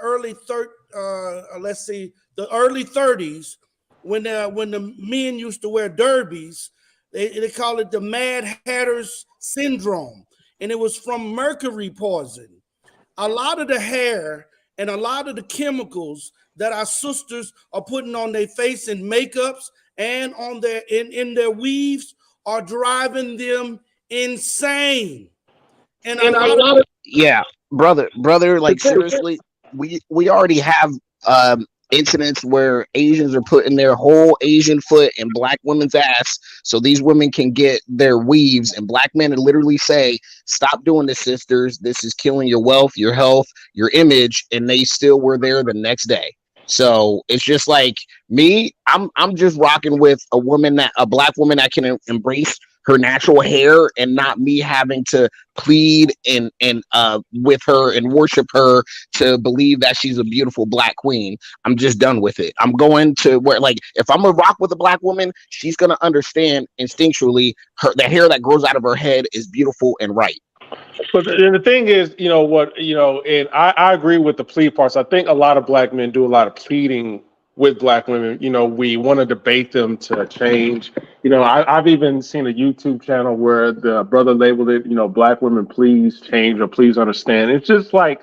early 30s, when the men used to wear derbies. They call it the Mad Hatter's syndrome, and it was from mercury poison. A lot of the hair and a lot of the chemicals that our sisters are putting on their face in makeups and on their in their weaves are driving them insane. And a lot of brother, like seriously, we already have incidents where Asians are putting their whole Asian foot in Black women's ass so these women can get their weaves, and Black men literally say, stop doing this, sisters, this is killing your wealth, your health, your image, and they still were there the next day. So it's just like me, I'm just rocking with a Black woman that can embrace her natural hair, and not me having to plead and with her and worship her to believe that she's a beautiful Black queen. I'm just done with it. I'm going to where, like, if I'm gonna rock with a Black woman, she's gonna understand instinctually the hair that grows out of her head is beautiful and right. But the thing is, and I agree with the plead parts. I think a lot of Black men do a lot of pleading with Black women. We want to debate them to change. I've even seen a YouTube channel where the brother labeled it, Black women, please change, or please understand. It's just like,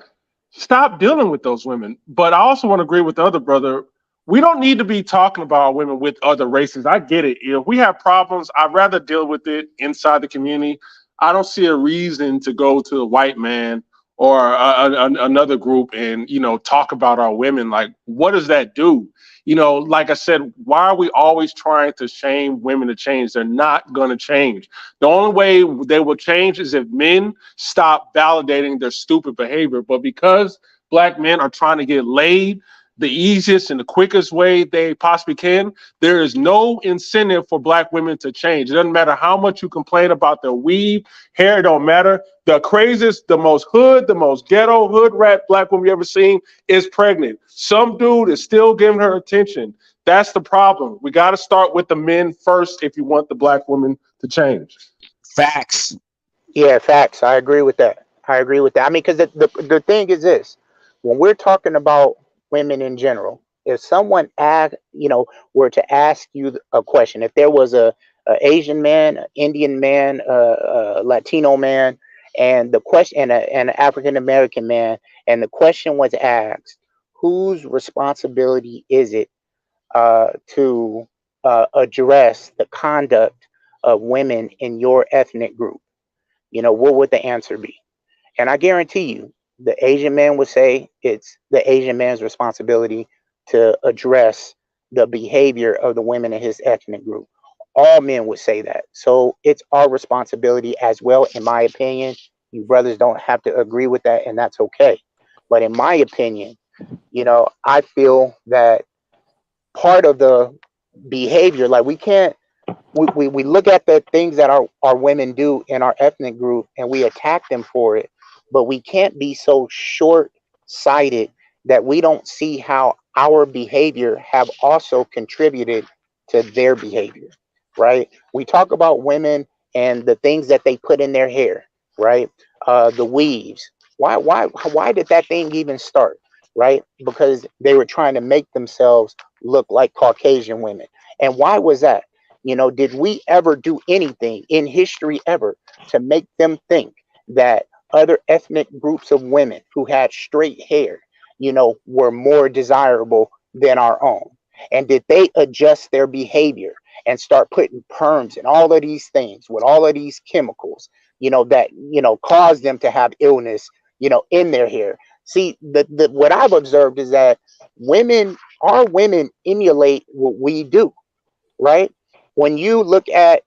stop dealing with those women. But I also want to agree with the other brother. We don't need to be talking about women with other races. I get it. If we have problems, I'd rather deal with it inside the community. I don't see a reason to go to a white man or another group and, talk about our women. Like, what does that do? Like I said, why are we always trying to shame women to change? They're not going to change. The only way they will change is if men stop validating their stupid behavior. But because black men are trying to get laid the easiest and the quickest way they possibly can, there is no incentive for black women to change. It doesn't matter how much you complain about their weave, hair, it don't matter. The craziest, the most hood, the most ghetto hood rat black woman you ever seen is pregnant. Some dude is still giving her attention. That's the problem. We got to start with the men first if you want the black woman to change. Facts. Yeah, facts. I agree with that. I agree with that. I mean, because the thing is this: when we're talking about women in general, if someone were to ask you a question, if there was a Asian man, an Indian man, a Latino man, and the question, and an African American man, and the question was asked, whose responsibility is it to address the conduct of women in your ethnic group? What would the answer be? And I guarantee you, the Asian man would say it's the Asian man's responsibility to address the behavior of the women in his ethnic group. All men would say that. So it's our responsibility as well, in my opinion. You brothers don't have to agree with that, and that's okay. But in my opinion, I feel that part of the behavior, like we look at the things that our women do in our ethnic group and we attack them for it, but we can't be so short-sighted that we don't see how our behavior have also contributed to their behavior, right? We talk about women and the things that they put in their hair, right? The weaves. Why did that thing even start, right? Because they were trying to make themselves look like Caucasian women. And why was that? Did we ever do anything in history ever to make them think that other ethnic groups of women who had straight hair, were more desirable than our own? And did they adjust their behavior and start putting perms and all of these things with all of these chemicals, that, cause them to have illness, in their hair? See, what I've observed is that our women emulate what we do, right? When you look at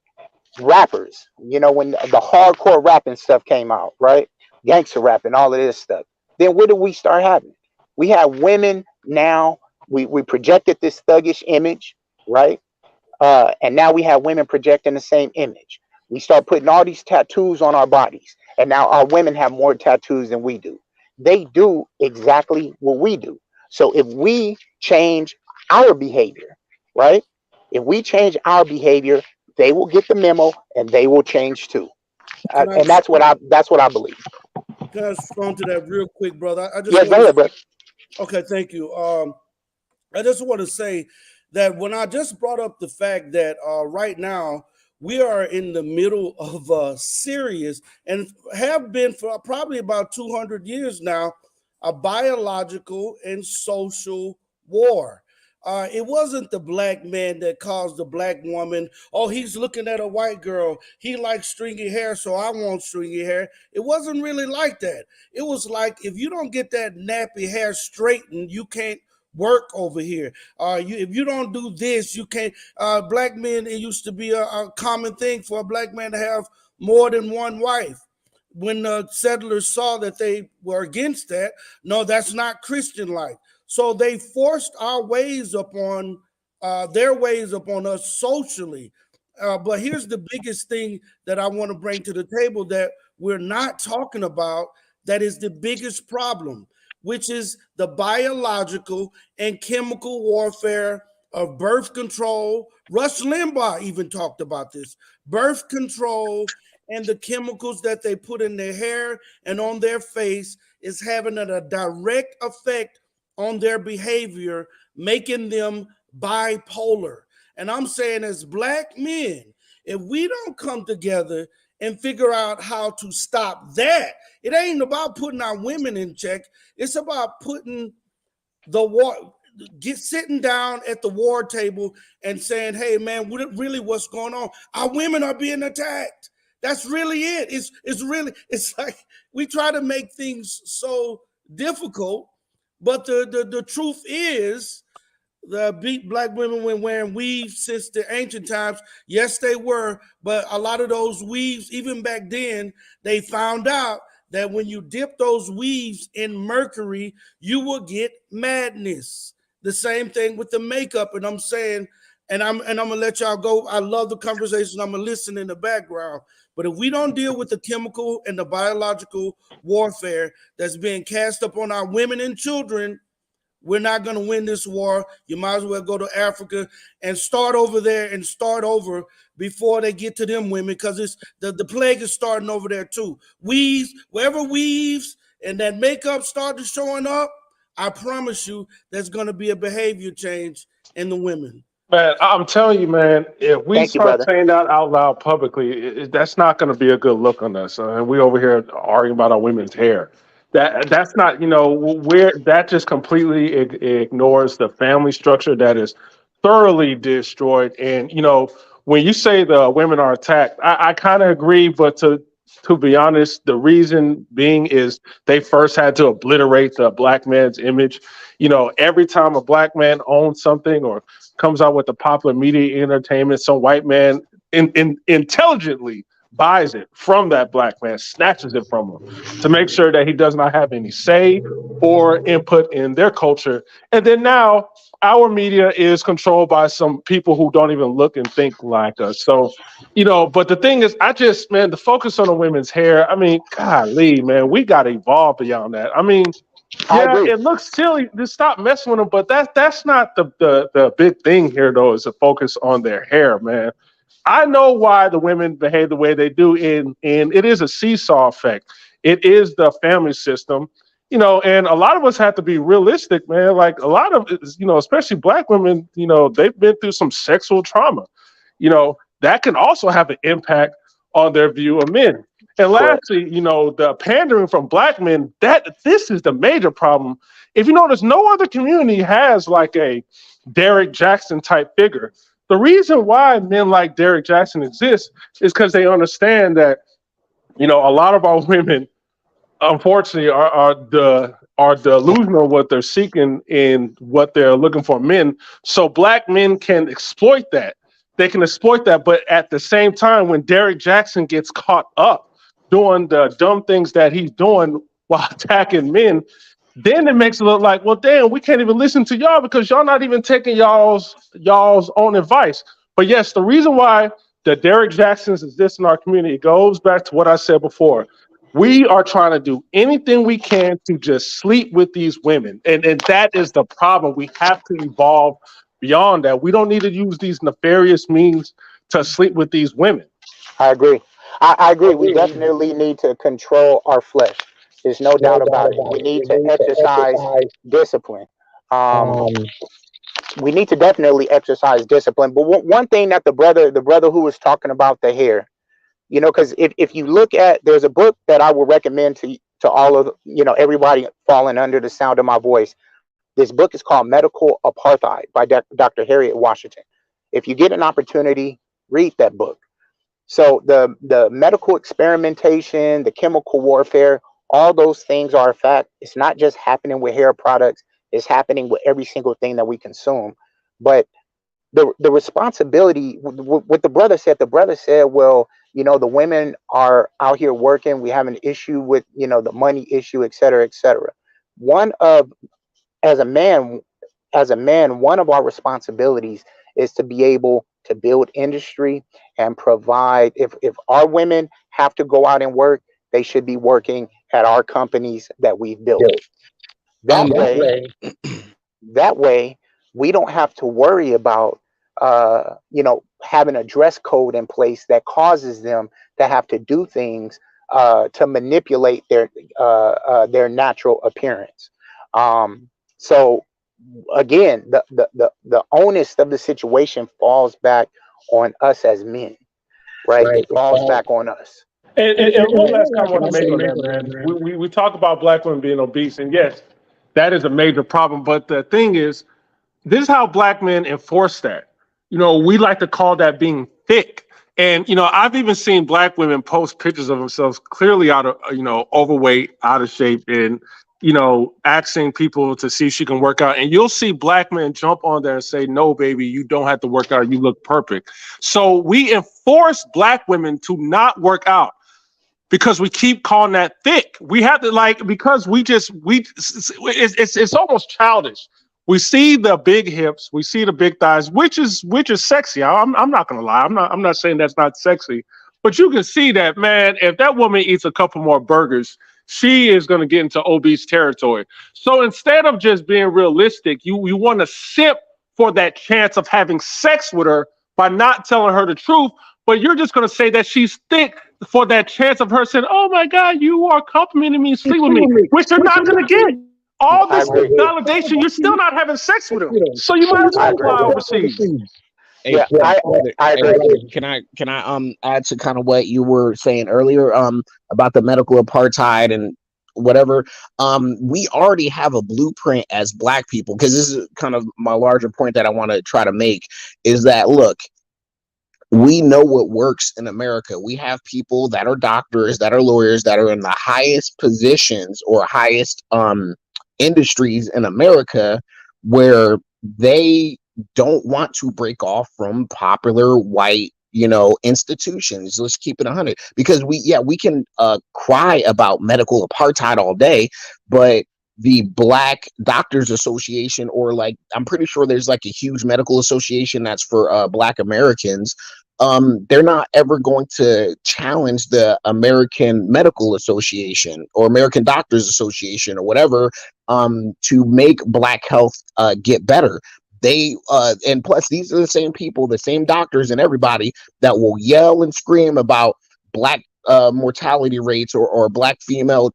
rappers, when the hardcore rapping stuff came out, right? Gangster rap and all of this stuff. Then what did we start having? We have women now. We projected this thuggish image, right? And now we have women projecting the same image. We start putting all these tattoos on our bodies, and now our women have more tattoos than we do. They do exactly what we do. So if we change our behavior, right? If we change our behavior, they will get the memo and they will change too. And that's what I believe. Can I respond to that real quick, brother? Go ahead, brother. Okay, thank you. I just want to say that when I just brought up the fact that right now we are in the middle of a serious, and have been for probably about 200 years now, a biological and social war. It wasn't the black man that caused the black woman, oh, he's looking at a white girl, he likes stringy hair, so I want stringy hair. It wasn't really like that. It was like, if you don't get that nappy hair straightened, you can't work over here. If you don't do this, you can't. Black men, it used to be a common thing for a black man to have more than one wife. When the settlers saw that they were against that, no, that's not Christian-like. So they forced our ways upon their ways upon us socially. But here's the biggest thing that I want to bring to the table that we're not talking about, that is the biggest problem, which is the biological and chemical warfare of birth control. Rush Limbaugh even talked about this. Birth control and the chemicals that they put in their hair and on their face is having a direct effect on their behavior, making them bipolar. And I'm saying, as black men, if we don't come together and figure out how to stop that, it ain't about putting our women in check. It's about putting sitting down at the war table and saying, hey man, really what's going on? Our women are being attacked. That's really it. It's like we try to make things so difficult. But the truth is, the black women were wearing weaves since the ancient times. Yes, they were. But a lot of those weaves, even back then, they found out that when you dip those weaves in mercury, you will get madness. The same thing with the makeup. And I'm saying, and I'm gonna let y'all go. I love the conversation. I'm gonna listen in the background. But if we don't deal with the chemical and the biological warfare that's being cast upon our women and children, we're not going to win this war. You might as well go to Africa and start over there and start over before they get to them women, because it's the plague is starting over there too. Weaves, wherever weaves and that makeup started showing up, I promise you there's going to be a behavior change in the women. Man, I'm telling you, man, if we Thank you, start brother. saying that out loud publicly, that's not going to be a good look on us. And we over here arguing about our women's hair. That's not, that just completely ignores the family structure that is thoroughly destroyed. And, when you say the women are attacked, I kind of agree, but to be honest, the reason being is they first had to obliterate the black man's image. Every time a black man owns something or comes out with the popular media entertainment, some white man intelligently buys it from that black man, snatches it from him to make sure that he does not have any say or input in their culture. And then now our media is controlled by some people who don't even look and think like us. So, but the thing is, the focus on the women's hair, golly, man, we got to evolve beyond that. It looks silly to stop messing with them, but that's not the big thing here, though, is to focus on their hair, man. I know why the women behave the way they do, and it is a seesaw effect. It is the family system, and a lot of us have to be realistic, man. Like a lot of, especially black women, they've been through some sexual trauma, that can also have an impact on their view of men. And lastly, the pandering from black men, this is the major problem. If you notice, no other community has like a Derek Jackson type figure. The reason why men like Derek Jackson exist is because they understand that, a lot of our women, unfortunately, are delusional of what they're seeking and what they're looking for men. So black men can exploit that. They can exploit that. But at the same time, when Derek Jackson gets caught up doing the dumb things that he's doing while attacking men, then it makes it look like, well, damn, we can't even listen to y'all because y'all not even taking y'all's own advice. But yes, the reason why the Derek Jacksons exist in our community goes back to what I said before. We are trying to do anything we can to just sleep with these women. And that is the problem. We have to evolve beyond that. We don't need to use these nefarious means to sleep with these women. I agree. I agree. We definitely need to control our flesh. There's no doubt about it. We need to exercise discipline. We need to definitely exercise discipline. But one thing that the brother who was talking about the hair, because if you look at, there's a book that I would recommend to all of, everybody falling under the sound of my voice. This book is called Medical Apartheid by Dr. Harriet Washington. If you get an opportunity, read that book. So the medical experimentation, the chemical warfare, all those things are a fact. It's not just happening with hair products. It's happening with every single thing that we consume. But the responsibility, what the brother said, well, the women are out here working. We have an issue with, the money issue, et cetera, et cetera. As a man, one of our responsibilities is to be able to build industry and provide. If our women have to go out and work, they should be working at our companies that we've built. That way, we don't have to worry about, having a dress code in place that causes them to have to do things to manipulate their natural appearance. So again, the onus of the situation falls back on us as men, right? It falls back on us. And one last comment to make on that, man. We talk about black women being obese, and yes, that is a major problem. But the thing is, this is how black men enforce that. We like to call that being thick. And, I've even seen black women post pictures of themselves clearly out of, overweight, out of shape, and, asking people to see if she can work out. And you'll see black men jump on there and say, no, baby, you don't have to work out. You look perfect. So we enforce black women to not work out. because we keep calling that thick. We have to because it's almost childish. We see the big hips, we see the big thighs, which is sexy. I'm not gonna lie. I'm not saying that's not sexy, but you can see that, man. If that woman eats a couple more burgers, she is gonna get into obese territory. So instead of just being realistic, you want to simp for that chance of having sex with her by not telling her the truth, but you're just gonna say that she's thick for that chance of her saying, "Oh my God, you are complimenting me, sleep with me," which you're not gonna get. All this validation, you're still not having sex with him. So you might as well fly overseas. Hey, Yeah, I agree. Can I add to kind of what you were saying earlier about the medical apartheid and whatever? We already have a blueprint as Black people, because this is kind of my larger point that I want to try to make, is that, look, we know what works in America. We have people that are doctors, that are lawyers, that are in the highest positions or highest industries in America, where they don't want to break off from popular white, institutions. Let's keep it 100, because we can cry about medical apartheid all day, but the Black Doctors Association, or I'm pretty sure there's a huge medical association that's for Black Americans. They're not ever going to challenge the American Medical Association or American Doctors Association or whatever to make Black health get better. They and plus, these are the same people, the same doctors and everybody that will yell and scream about Black mortality rates or Black female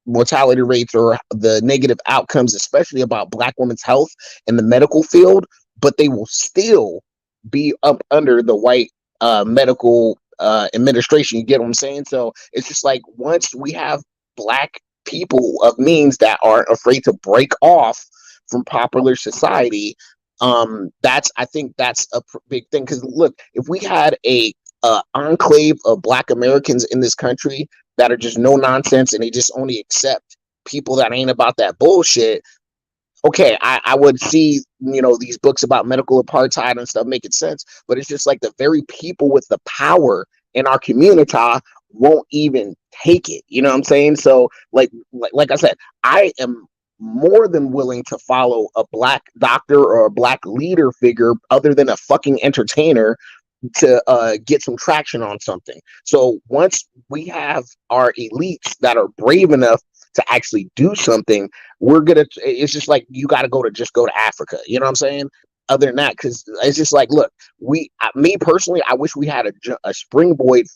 mortality rates or the negative outcomes, especially about Black women's health in the medical field, but they will still be up under the white medical administration. You get what I'm saying? So it's just once we have Black people of means that aren't afraid to break off from popular society, I think that's a big thing. Because look, if we had a enclave of Black Americans in this country that are just no nonsense and they just only accept people that ain't about that bullshit, okay, I would see, these books about medical apartheid and stuff making sense, but it's just the very people with the power in our community won't even take it. You know what I'm saying? So like I said, I am more than willing to follow a Black doctor or a Black leader figure other than a fucking entertainer to get some traction on something. So once we have our elites that are brave enough to actually do something, it's just you got to go to Africa. You know what I'm saying? Other than that, because it's just look, me personally, I wish we had a springboard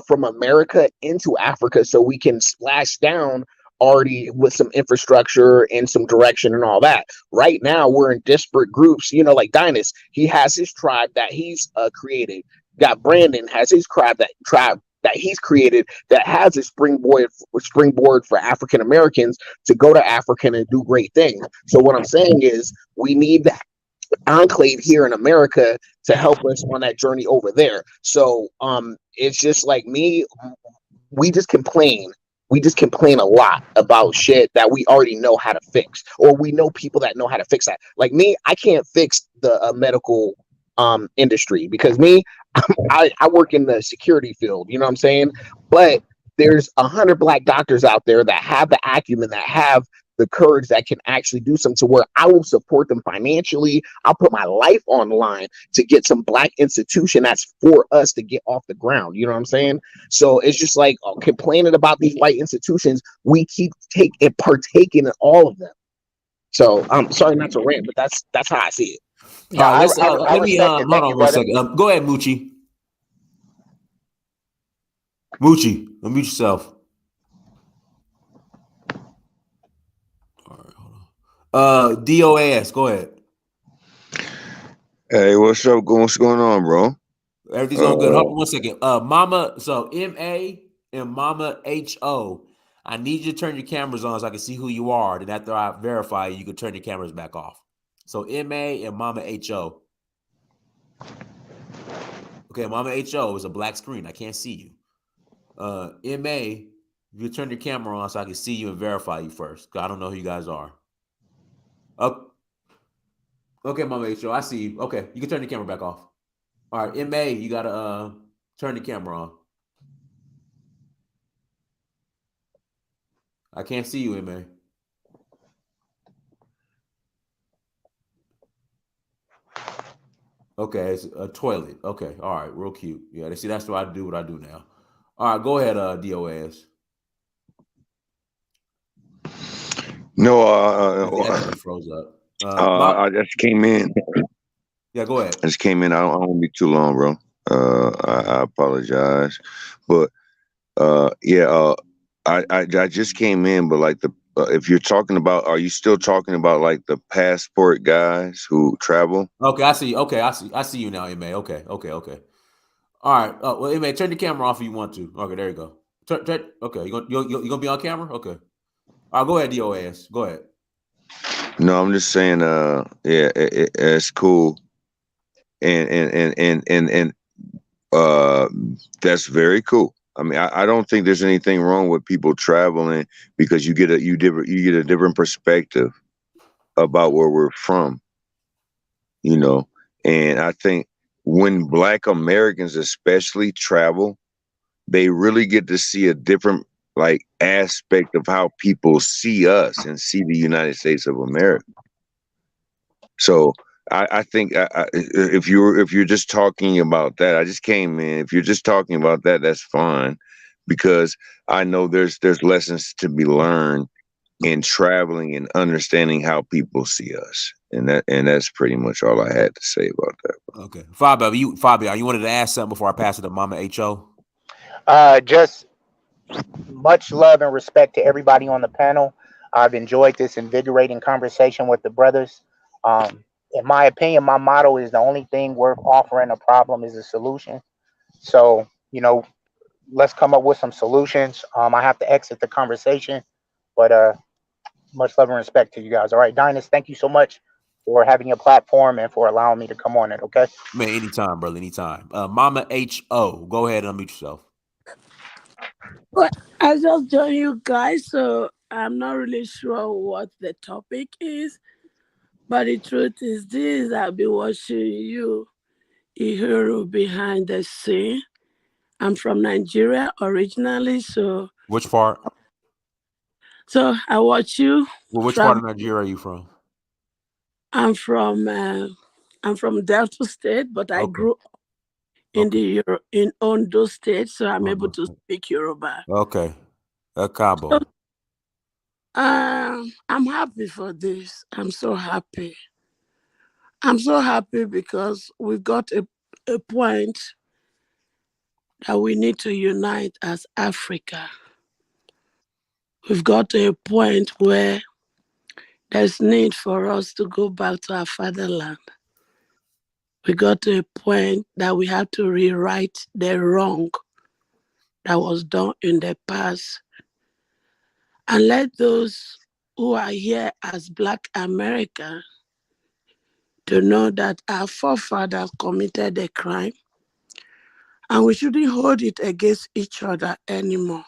from America into Africa so we can splash down already with some infrastructure and some direction and all that. Right now, we're in disparate groups, like Dynast. He has his tribe that he's created. Got Brandon has his tribe that he's created that has a springboard for African Americans to go to Africa and do great things. So what I'm saying is we need that enclave here in America to help us on that journey over there. So it's just we just complain a lot about shit that we already know how to fix, or we know people that know how to fix that. Like me, I can't fix the medical industry because I work in the security field, you know what I'm saying? But there's 100 Black doctors out there that have the acumen, that have the courage, that can actually do something to where I will support them financially. I'll put my life on the line to get some Black institution that's for us to get off the ground. You know what I'm saying? So it's just complaining about these white institutions. We keep partaking in all of them. So I'm sorry not to rant, but that's how I see it. Yeah, let me hold on one second. Go ahead, Moochie. Moochie, unmute yourself. All right, hold on. DOAS, go ahead. Hey, what's up? What's going on, bro? Everything's going good. Hold on one second. Mama, so MA and Mama HO. I need you to turn your cameras on so I can see who you are. Then after I verify you can turn your cameras back off. So MA and Mama HO. Okay, Mama HO is a black screen. I can't see you. MA, you turn your camera on so I can see you and verify you first. Cause I don't know who you guys are. Okay, Mama HO, I see you. Okay, you can turn the camera back off. All right, MA, you gotta turn the camera on. I can't see you, MA. Okay, it's a toilet. Okay, all right, real cute. Yeah, see, that's why I do what I do now. All right, go ahead, DOS. No, He froze up. I just came in. Yeah, go ahead. I just came in. I don't want to be too long, bro. I apologize, but I just came in, but like if you're talking about, are you still talking about like the passport guys who travel? Okay, I see. Okay, I see you now, MA. Okay. All right. Well, MA, turn the camera off if you want to. Okay, there you go. Okay, you gonna be on camera? Okay. All right, go ahead, DOS. Go ahead. No, I'm just saying. It's cool, and that's very cool. I mean, I don't think there's anything wrong with people traveling because you get a different perspective about where we're from, you know. And I think when Black Americans especially travel, they really get to see a different like aspect of how people see us and see the United States of America. So I think if you're just talking about that, I just came in. If you're just talking about that, that's fine, because I know there's lessons to be learned in traveling and understanding how people see us, and that's pretty much all I had to say about that. Okay, Fabio, you wanted to ask something before I pass it to Mama Ho? Just much love and respect to everybody on the panel. I've enjoyed this invigorating conversation with the brothers. In my opinion, my motto is the only thing worth offering a problem is a solution. So, let's come up with some solutions. I have to exit the conversation, but much love and respect to you guys. All right, Dynast, thank you so much for having a platform and for allowing me to come on it. Okay, man, anytime, brother, anytime. Mama Ho, go ahead and unmute yourself. Well, I just joined you guys, so I'm not really sure what the topic is. But the truth is this: I've been watching you, Uhuru, behind the scene. I'm from Nigeria originally, so. Which part? So I watch you. Well, which part of Nigeria are you from? I'm from Delta State, but I grew up in Ondo State, so I'm able to speak Yoruba. Okay, Cabo. I'm happy for this. I'm so happy. I'm so happy because we've got a point that we need to unite as Africa. We've got to a point where there's need for us to go back to our fatherland. We got to a point that we have to rewrite the wrong that was done in the past and let those who are here as Black Americans to know that our forefathers committed a crime and we shouldn't hold it against each other anymore.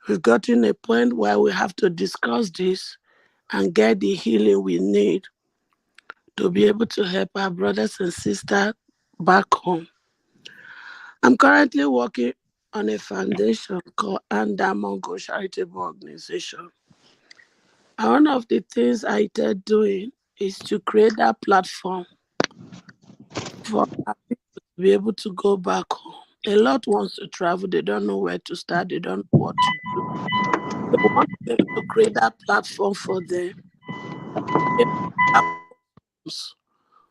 We've gotten a point where we have to discuss this and get the healing we need to be able to help our brothers and sisters back home. I'm currently working on a foundation called Andamongo Charitable Organization. And one of the things I started doing is to create that platform for our people to be able to go back home. A lot wants to travel, they don't know where to start, they don't know what to do. So we want to be able to create that platform for them.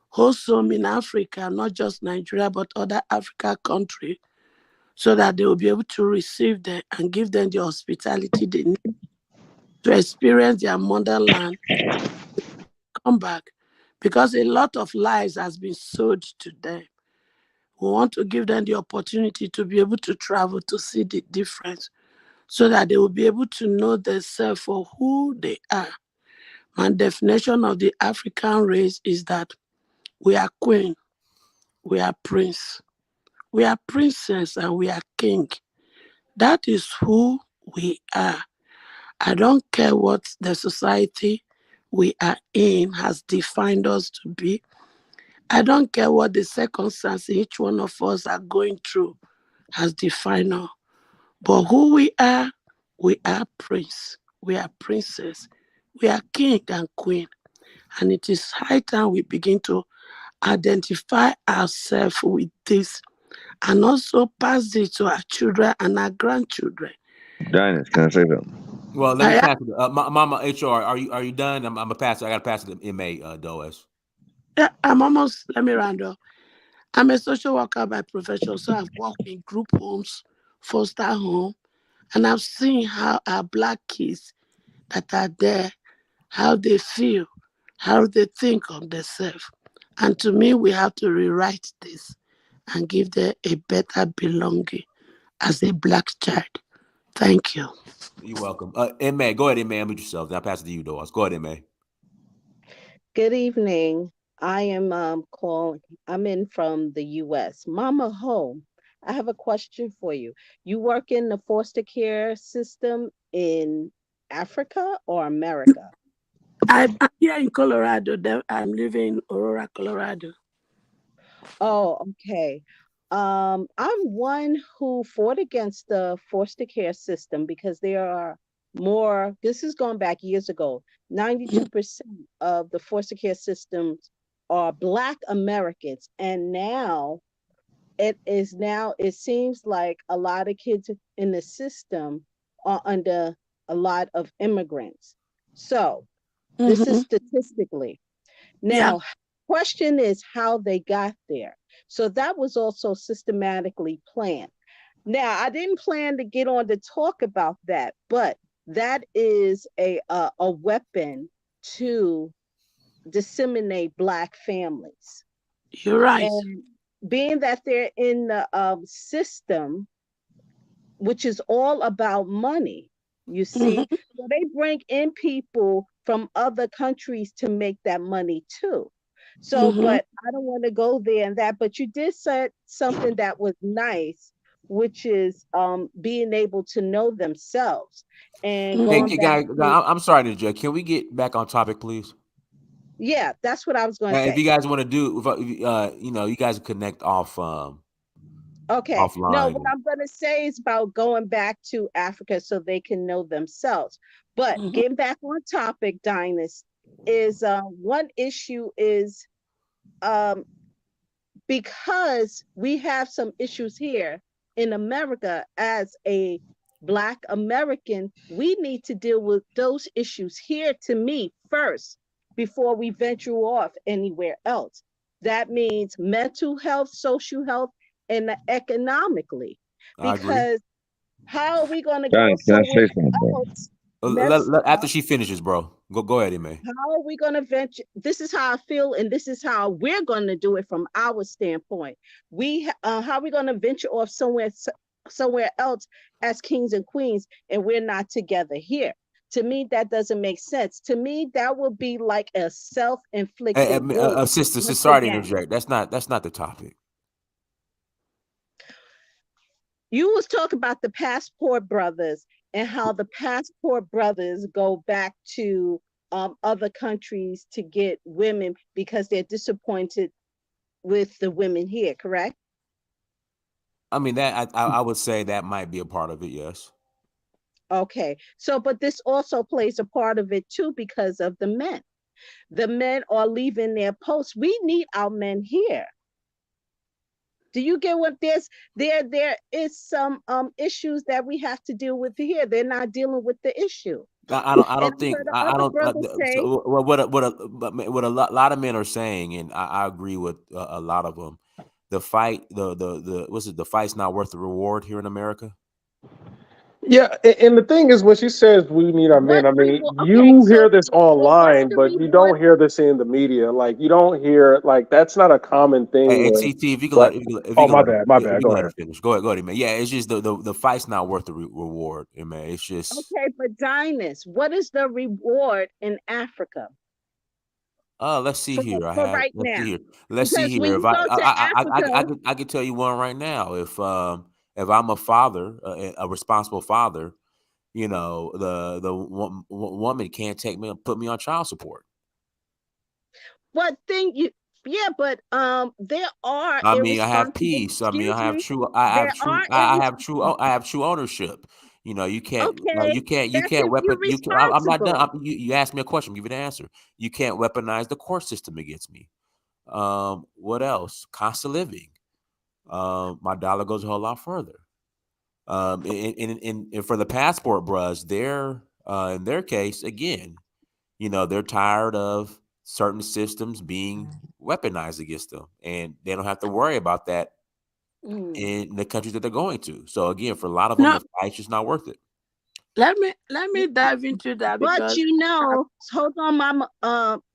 Wholesome in Africa, not just Nigeria, but other African countries, so that they will be able to receive them and give them the hospitality they need to experience their motherland, come back. Because a lot of lives has been sold to them. We want to give them the opportunity to be able to travel to see the difference so that they will be able to know themselves for who they are. My definition of the African race is that we are queen, we are prince, we are princess, and we are king. That is who we are. I don't care what the society we are in has defined us to be. I don't care what the circumstances each one of us are going through has defined us. But who we are We are prince, we are princess, we are king and queen. And it is high time we begin to identify ourselves with this and also pass it to our children and our grandchildren. Dynast, can I say something? Well, let me pass it. Mama HR, are you done? I'm a pass. I got to pass it to MA Doas. Yeah, I'm almost, let me round up. I'm a social worker by profession, so I've worked in group homes, foster home, and I've seen how our Black kids that are there, how they feel, how they think of themselves. And to me, we have to rewrite this and give them a better belonging as a Black child. Thank you. You're welcome. MA, go ahead, MA. Unmute yourself. Then I'll pass it to you, Doas. Go ahead, MA. Good evening. I am calling. I'm in from the U.S. Mama Ho, I have a question for you. You work in the foster care system in Africa or America? I'm here in Colorado. I'm living in Aurora, Colorado. Oh, okay. I'm one who fought against the foster care system because there are more, this is going back years ago, 92% of the foster care systems are Black Americans. And now it seems like a lot of kids in the system are under a lot of immigrants. So this is statistically. Now, question is how they got there. So that was also systematically planned. Now, I didn't plan to get on to talk about that, but that is a weapon to disseminate Black families. You're right. And being that they're in the system, which is all about money, you see, so they bring in people from other countries to make that money too. So, but I don't want to go there and that, but you did say something that was nice, which is being able to know themselves and going back. I'm sorry to interject. Can we get back on topic, please? Yeah, that's what I was going to say. If you guys want to do, you guys connect off. Okay. Offline. No, what I'm going to say is about going back to Africa so they can know themselves. But getting back on topic, Dynast, is one issue is because we have some issues here in America as a Black American, we need to deal with those issues here to me first before we venture off anywhere else. That means mental health, social health, and economically. Because how are we going to go somewhere else? After she finishes, bro. Go ahead, man. How are we going to venture? This is how I feel, and this is how we're going to do it from our standpoint. How are we going to venture off somewhere else as kings and queens, and we're not together here? To me, that doesn't make sense. To me, that would be like a self-inflicted wound. Sister, sorry to interject. That's not the topic. You was talking about the Passport Brothers and how the Passport Brothers go back to other countries to get women because they're disappointed with the women here, correct? I mean, that I would say that might be a part of it, yes. Okay, so but this also plays a part of it too because of the men. The men are leaving their posts. We need our men here. Do you get what there is some issues that we have to deal with here. They're not dealing with the issue. I don't think what a lot of men are saying, and I agree with a lot of them. The fight, the fight's not worth the reward here in America. Yeah, and the thing is, when she says we need our men, I mean, you hear this online, but you don't hear this in the media. Like, you don't hear, like, that's not a common thing. Hey, CT, if you can my bad. Go ahead. Finish. Go ahead, man. Yeah, it's just the fight's not worth the reward, man. It's just okay. But Dynast, what is the reward in Africa? Let's see here. Let's see here. If I can tell you one right now. If I'm a father, a responsible father, the woman can't take me and put me on child support. But there are. I mean, I have peace. I mean, I have true. I have true ownership. You know, you can't, Okay, you that's can't if you're I'm not done. responsible. You asked me a question, give you the answer. You can't weaponize the court system against me. What else? Cost of living. My dollar goes a whole lot further. And for the passport bros, they're in their case, again, you know, they're tired of certain systems being weaponized against them, and they don't have to worry about that in the countries that they're going to. So again, for a lot of them, No, the fight's just not worth it. let me dive into that But because you know, hold on, Mama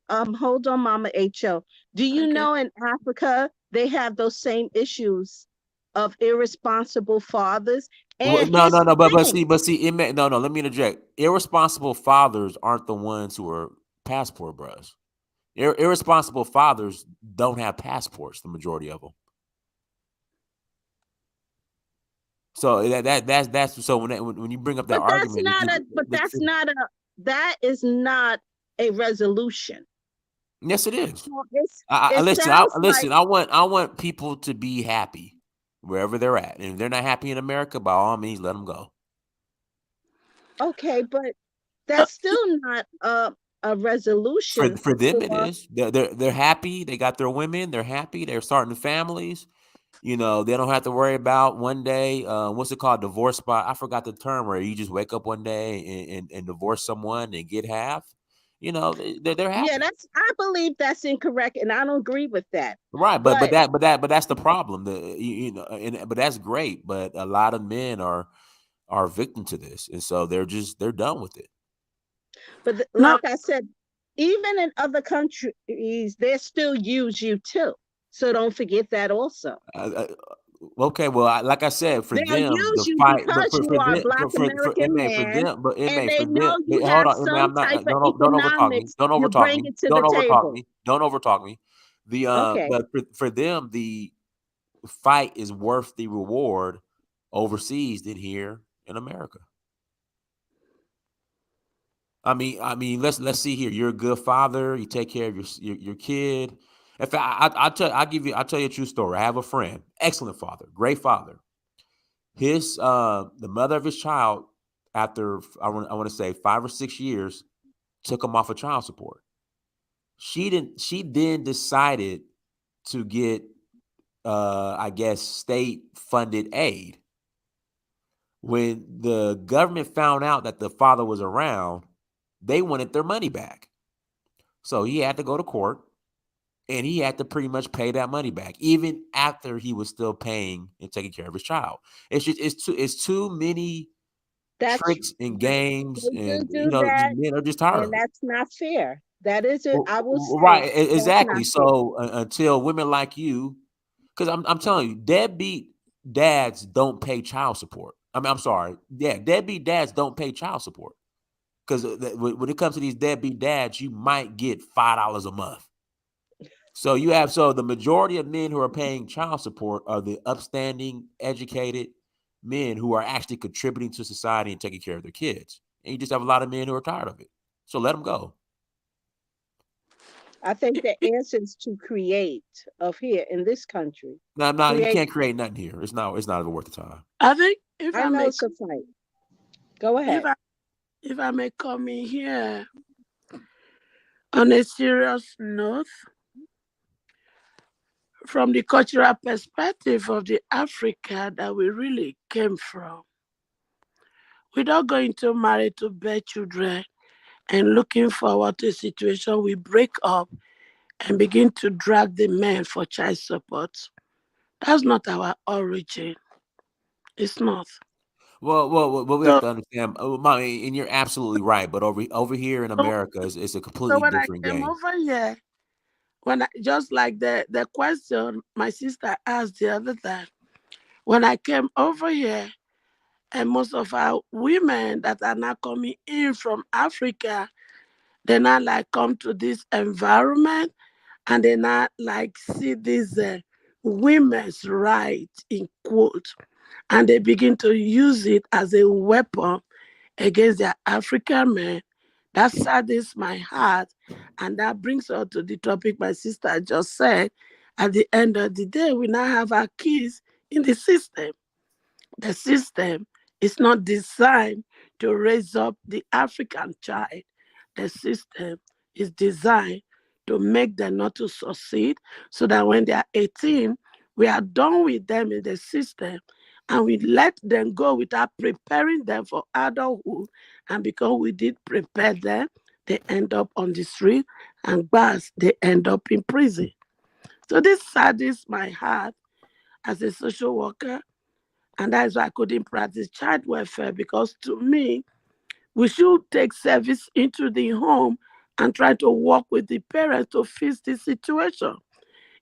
HO. Do you okay. know in Africa they have those same issues of irresponsible fathers? Well, And no, here's no, the no, thing. but see, no, no. Let me interject. Irresponsible fathers aren't the ones who are passport bros. Irresponsible fathers don't have passports. The majority of them. So that's so when you bring up that But that's argument, not a but that's not a that is not a resolution. yes, it is. So I it listen. sounds like Listen. I want people to be happy wherever they're at, and if they're not happy in America, by all means, let them go. okay, but that's still not a resolution For them, it for is. They're happy. They got their women. They're happy. They're starting families. You know, they don't have to worry about one day. What's it called? Divorce by I forgot the term where you just wake up one day and divorce someone and get half. You know, they're yeah, happy. I believe that's incorrect and I don't agree with that. Right, But but that's the problem. You know, but that's great. But a lot of men are victim to this, and so they're done with it. But No, like I said, even in other countries, they still use you too. So don't forget that also. Okay, well, like I said, for They'll them, use the you fight, but because you are a Black for American inmate, man, and inmate, they for know them. you Hold have on, inmate, some I'm not. type of Don't overtalk me. economics. Don't You overtalk bring me. it to Don't the overtalk table. me. Don't overtalk me. The Okay. but for them, the fight is worth the reward overseas than here in America. Let's see here. You're a good father. You take care of your kid. In fact, I'll tell you a true story. I have a friend, excellent father, great father. His the mother of his child, after I want to say 5 or 6 years, took him off of child support. She then decided to get I guess state funded aid. When the government found out that the father was around, they wanted their money back. So he had to go to court and he had to pretty much pay that money back, even after he was still paying and taking care of his child. It's too many That's tricks and they games, and you do know, that, men are just tired and of it. that's not fair. That is it. I will say Right, that's not exactly. fair. So until women like you, because I'm telling you, deadbeat dads don't pay child support. I'm sorry, yeah, deadbeat dads don't pay child support because when it comes to these deadbeat dads, you might get $5 a month. So the majority of men who are paying child support are the upstanding, educated men who are actually contributing to society and taking care of their kids. And you just have a lot of men who are tired of it. So let them go. I think the answer is to create of here in this country. No, you Create. can't create nothing here. It's not even worth the time. I think if I I know may it's a fight. Go if ahead. I may come in here on a serious note, from the cultural perspective of the Africa that we really came from, without going to marry to bear children and looking forward to a situation we break up and begin to drag the men for child support. That's not our origin. It's not. Well, we have So, to understand, Mommy, and you're absolutely right. But over here in so, America, it's a so completely when I different came game. over here, just like the question my sister asked the other time, when I came over here, and most of our women that are now coming in from Africa, they now like come to this environment and they not like see this women's right in quote, and they begin to use it as a weapon against their African men. That saddens my heart, and that brings us to the topic my sister just said. At the end of the day, we now have our kids in the system. The system It's not designed to raise up the African child. The system is designed to make them not to succeed so that when they are 18, we are done with them in the system and we let them go without preparing them for adulthood. And because we did prepare them, they end up on the street, and worse, they end up in prison. So this saddens my heart as a social worker, and that is why I couldn't practice child welfare, because to me, we should take service into the home and try to work with the parents to fix the situation.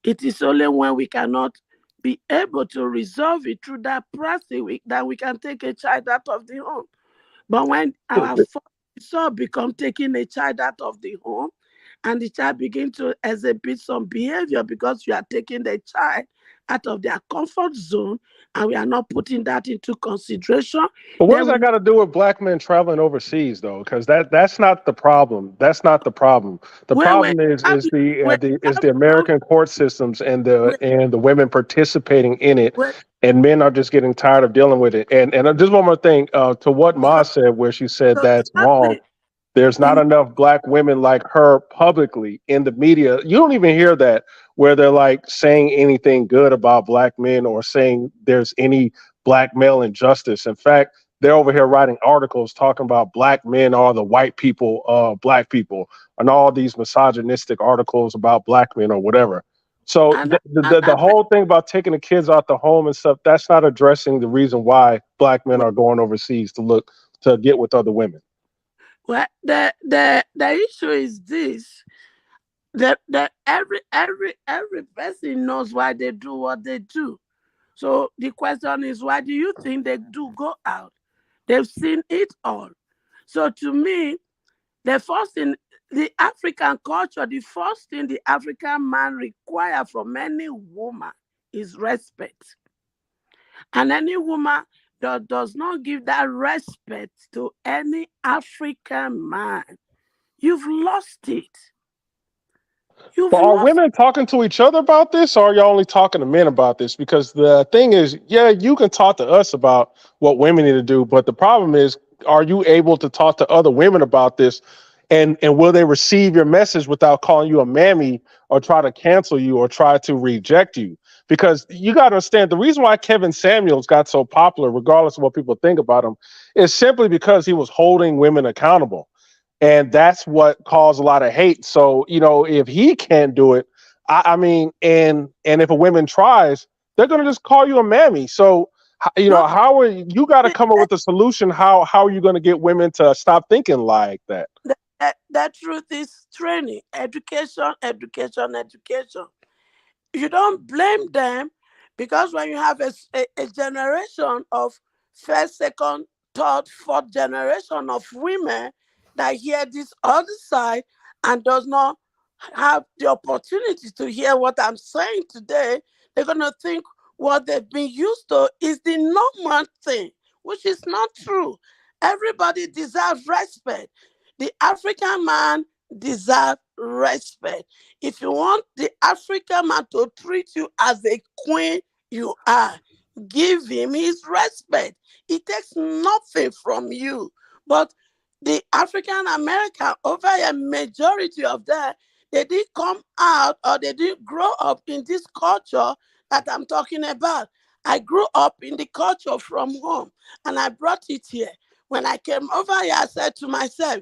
It is only when we cannot be able to resolve it through that process that we can take a child out of the home. But when our first result become taking a child out of the home, and the child begin to exhibit some behavior because you are taking the child out of their comfort zone and we are not putting that into consideration. But what does that got to do with black men traveling overseas, though? Because that's not the problem. That's not the problem. The problem is the American court systems and the women participating in it, and men are just getting tired of dealing with it. And just one more thing to what Ma said, where she said that's wrong. There's not enough black women like her publicly in the media. You don't even hear that where they're like saying anything good about black men or saying there's any black male injustice. In fact, they're over here writing articles talking about black men are the white people, black people, and all these misogynistic articles about black men or whatever. So the whole thing about taking the kids out the home and stuff, that's not addressing the reason why black men are going overseas to get with other women. Well, the issue is this: that every person knows why they do what they do. So the question is, why do you think they do go out? They've seen it all. So to me, the first thing, the African culture, the first thing the African man requires from any woman is respect. And any woman that does not give that respect to any African man, you've lost it. But are women talking to each other about this, or are y'all only talking to men about this? Because the thing is, yeah, you can talk to us about what women need to do, but the problem is, are you able to talk to other women about this? And will they receive your message without calling you a mammy or try to cancel you or try to reject you? Because you got to understand, the reason why Kevin Samuels got so popular, regardless of what people think about him, is simply because he was holding women accountable. And that's what caused a lot of hate. So, if he can't do it, I mean, and if a woman tries, they're going to just call you a mammy. So, how are you got to come up with a solution? How are you going to get women to stop thinking like that? The truth is training, education. You don't blame them, because when you have a generation of first, second, third, fourth generation of women that hear this other side and does not have the opportunity to hear what I'm saying today, they're going to think what they've been used to is the normal thing, which is not true. Everybody deserves respect. The African man deserves respect. If you want the African man to treat you as a queen you are, give him his respect. It takes nothing from you. But the African American, over a majority of them, they didn't come out or they didn't grow up in this culture that I'm talking about. I grew up in the culture from home and I brought it here. When I came over here, I said to myself,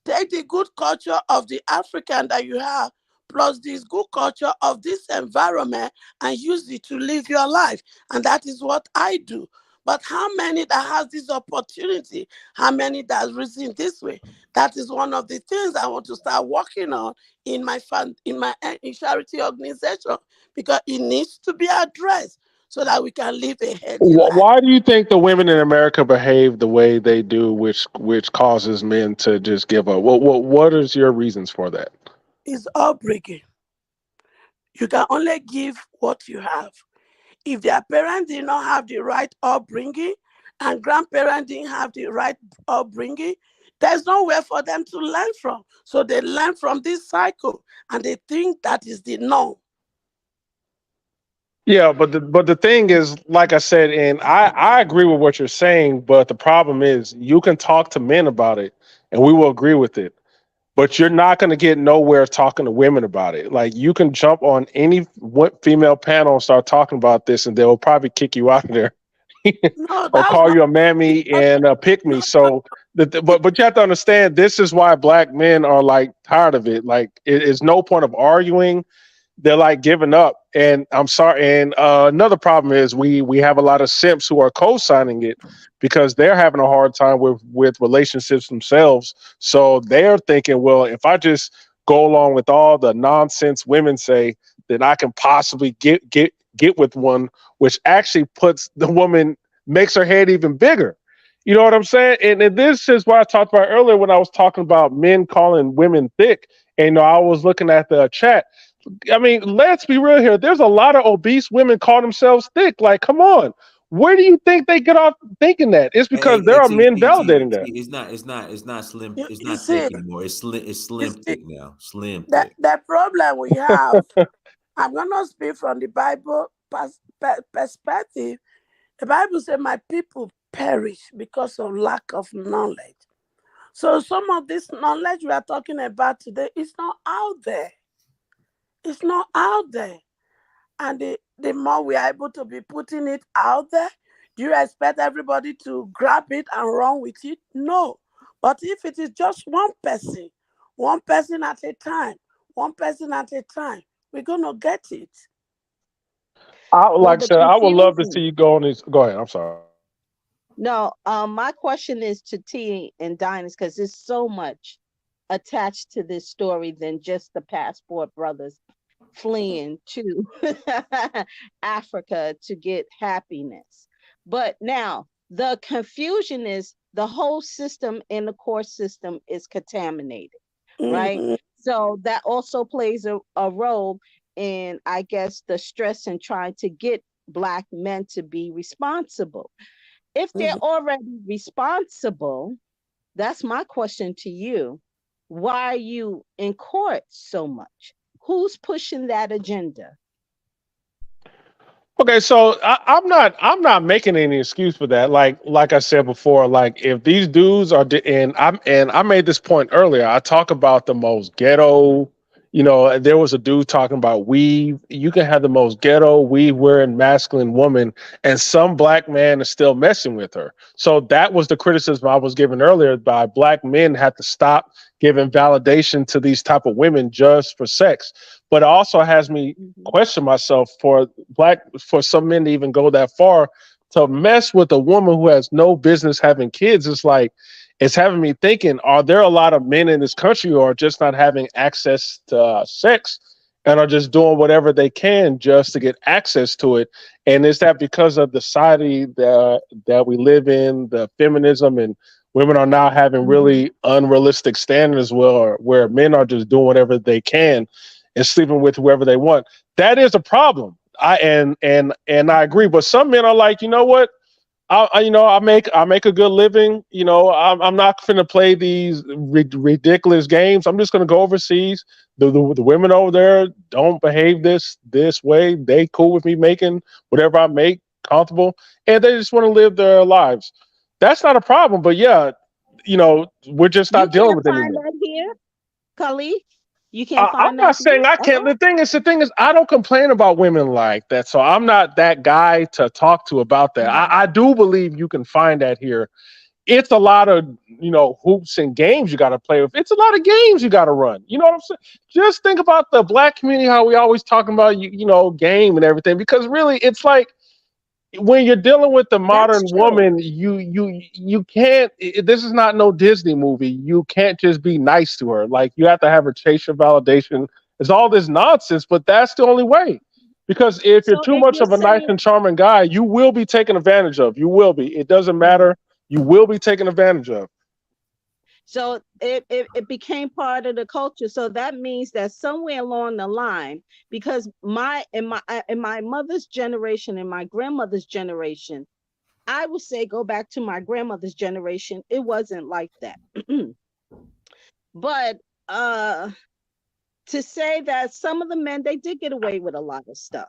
take the good culture of the African that you have, plus this good culture of this environment, and use it to live your life. And that is what I do. But how many that has this opportunity? How many that reason this way? That is one of the things I want to start working on in my charity organization, because it needs to be addressed so that we can live a healthy life. Why do you think the women in America behave the way they do, which causes men to just give up? What is your reasons for that? It's upbringing. You can only give what you have. If their parents did not have the right upbringing and grandparents didn't have the right upbringing, there's nowhere for them to learn from. So they learn from this cycle and they think that is the norm. Yeah, but the thing is, like I said, and I agree with what you're saying, but the problem is you can talk to men about it and we will agree with it. But you're not going to get nowhere talking to women about it. Like you can jump on any female panel and start talking about this, and they'll probably kick you out of there No, or that's call not. you a mammy and pick me. So, but you have to understand this is why black men are like tired of it. Like it is no point of arguing, they're like giving up. And I'm sorry. And another problem is we have a lot of simps who are co-signing it because they're having a hard time with relationships themselves. So they're thinking, well, if I just go along with all the nonsense women say, then I can possibly get with one, which actually puts the woman, makes her head even bigger. You know what I'm saying? And this is what I talked about earlier when I was talking about men calling women thick. And I was looking at the chat. I mean, let's be real here. There's a lot of obese women call themselves thick. Like, come on. Where do you think they get off thinking that? It's because there are men validating that. It's not slim. It's You not thick see, anymore. It's you slim see thick now. Slim the thick. the problem we have. I'm gonna speak from the Bible perspective. The Bible says, "My people perish because of lack of knowledge." So some of this knowledge we are talking about today is not out there. It's not out there. And the more we are able to be putting it out there, do you expect everybody to grab it and run with it? No. But if it is just one person at a time, one person at a time, we're going to get it. Like I The said, I would love to see confusion. you go on these. Go ahead. I'm sorry. No, my question is to T and Diners because there's so much attached to this story than just the passport brothers fleeing to Africa to get happiness. But now the confusion is the whole system in the court system is contaminated, right? Mhm. So that also plays a role in, I guess, the stress in trying to get Black men to be responsible. If they're Mhm. already responsible, that's my question to you. Why are you in court so much? Who's pushing that agenda? Okay, so I'm not making any excuse for that. Like I said before, like if these dudes are and I made this point earlier. I talk about the most ghetto. There was a dude talking about weave. You can have the most ghetto weave wearing masculine woman, and some black man is still messing with her. So that was the criticism I was giving earlier. By black men had to stop giving validation to these type of women just for sex. But it also has me question myself for some men to even go that far to mess with a woman who has no business having kids. It's having me thinking, are there a lot of men in this country who are just not having access to sex and are just doing whatever they can just to get access to it? And is that because of the society that we live in, the feminism, and women are now having really unrealistic standards where men are just doing whatever they can and sleeping with whoever they want? That is a problem. And I agree, but some men are like, you know what? I make a good living. I'm not going to play these ridiculous games. I'm just going to go overseas. The women over there don't behave this way. They cool with me making whatever I make comfortable, and they just want to live their lives. That's not a problem. But yeah, we're just You not dealing can't with it find anymore. that here, Khalid. You can't I'm find that not here saying I at can't. all. The thing is, I don't complain about women like that. So I'm not that guy to talk to about that. I do believe you can find that here. It's a lot of hoops and games you got to play with. It's a lot of games you got to run. You know what I'm saying? Just think about the black community, how we always talking about game and everything. Because really, it's like when you're dealing with the That's modern true. woman, you can't. This is not no Disney movie. You can't just be nice to her. Like you have to have her chase your validation. It's all this nonsense, but that's the only way. Because if you're So too if much you're of a nice saying and charming guy, you will be taken advantage of. You will be. It doesn't Mhm. matter. You will be taken advantage of. So it became part of the culture. So that means that somewhere along the line, because in my mother's generation and my grandmother's generation, I would say go back to my grandmother's generation, it wasn't like that. But to say that some of the men they did get away with a lot of stuff.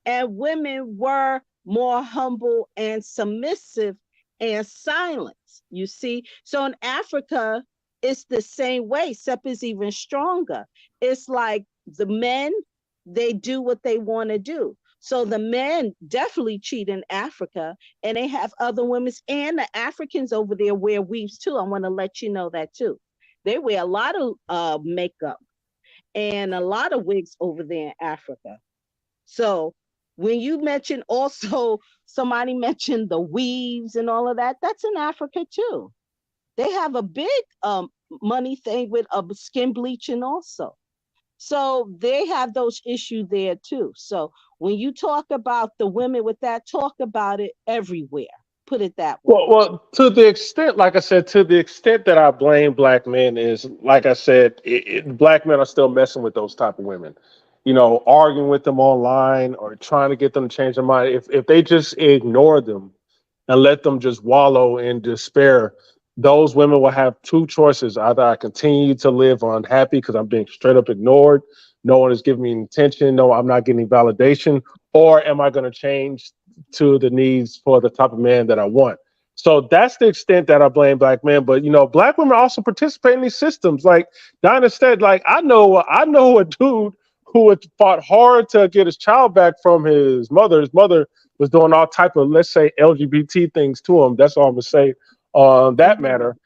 and women were more humble and submissive and silent. You see, so in Africa, it's the same way, except it's even stronger. It's like the men, they do what they want to do. So the men definitely cheat in Africa, and they have other women, and the Africans over there wear weaves too. I want to let you know that too. They wear a lot of makeup and a lot of wigs over there in Africa. So when you mention also, somebody mentioned the weaves and all of that, that's in Africa too. They have a big money thing with skin bleaching also. So they have those issues there too. So when you talk about the women with that, talk about it everywhere. Put it that way. Well, to the extent, like I said, to the extent that I blame black men is, like I said, black men are still messing with those type of women. You know, arguing with them online or trying to get them to change their mind. If they just ignore them and let them just wallow in despair, those women will have two choices. Either I continue to live unhappy because I'm being straight up ignored, no one is giving me attention, no, I'm not getting validation, or am I going to change to the needs for the type of man that I want? So that's the extent that I blame black men. But you know, black women also participate in these systems. Like Dinah said, like I know a dude who had fought hard to get his child back from his mother. His mother was doing all type of, let's say, LGBT things to him. That's all I'm gonna say on that matter.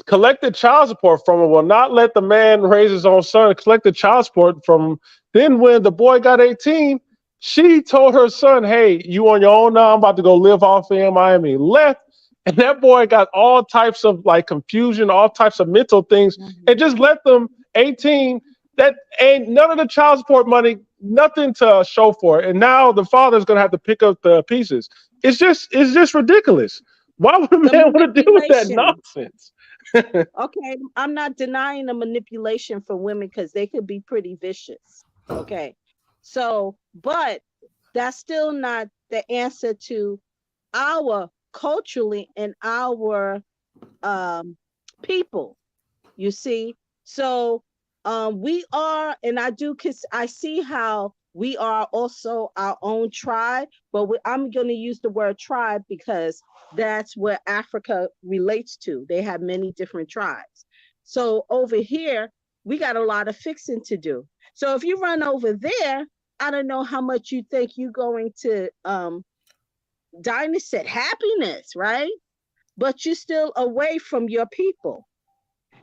Collected child support from him, will not let the man raise his own son, collected child support from him. Then when the boy got 18, she told her son, hey, you on your own now, I'm about to go live off in Miami. Left, and that boy got all types of like confusion, all types of mental things, and just let them 18, that ain't none of the child support money, nothing to show for it. And now the father's gonna have to pick up the pieces. It's just ridiculous. Why would a man want to deal with that nonsense? Okay, I'm not denying the manipulation for women because they could be pretty vicious. Okay, so, but that's still not the answer to our culturally and our people, you see. So we are, and I do, because I see how we are also our own tribe, but I'm going to use the word tribe because that's where Africa relates to. They have many different tribes. So over here, we got a lot of fixing to do. So if you run over there, I don't know how much you think you're going to, Dinah said happiness, right? But you're still away from your people.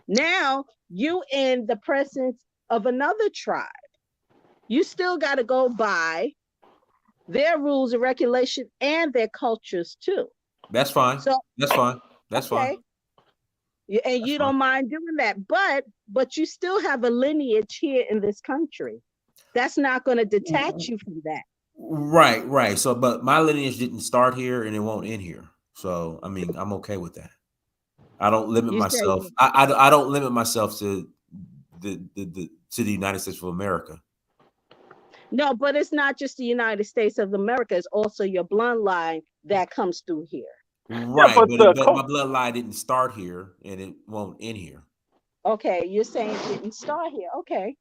Now you in the presence of another tribe. You still got to go by their rules and regulation and their cultures too. That's fine. So that's fine. That's fine. And you don't mind doing that, but you still have a lineage here in this country. That's not going to detach you from that. Right. So, but my lineage didn't start here and it won't end here. So, I mean, I'm okay with that. I don't limit myself. I don't limit myself to the United States of America. No, but it's not just the United States of America. It's also your bloodline that comes through here. Right, yeah, but my bloodline didn't start here and it won't end here. Okay, you're saying it didn't start here. Okay.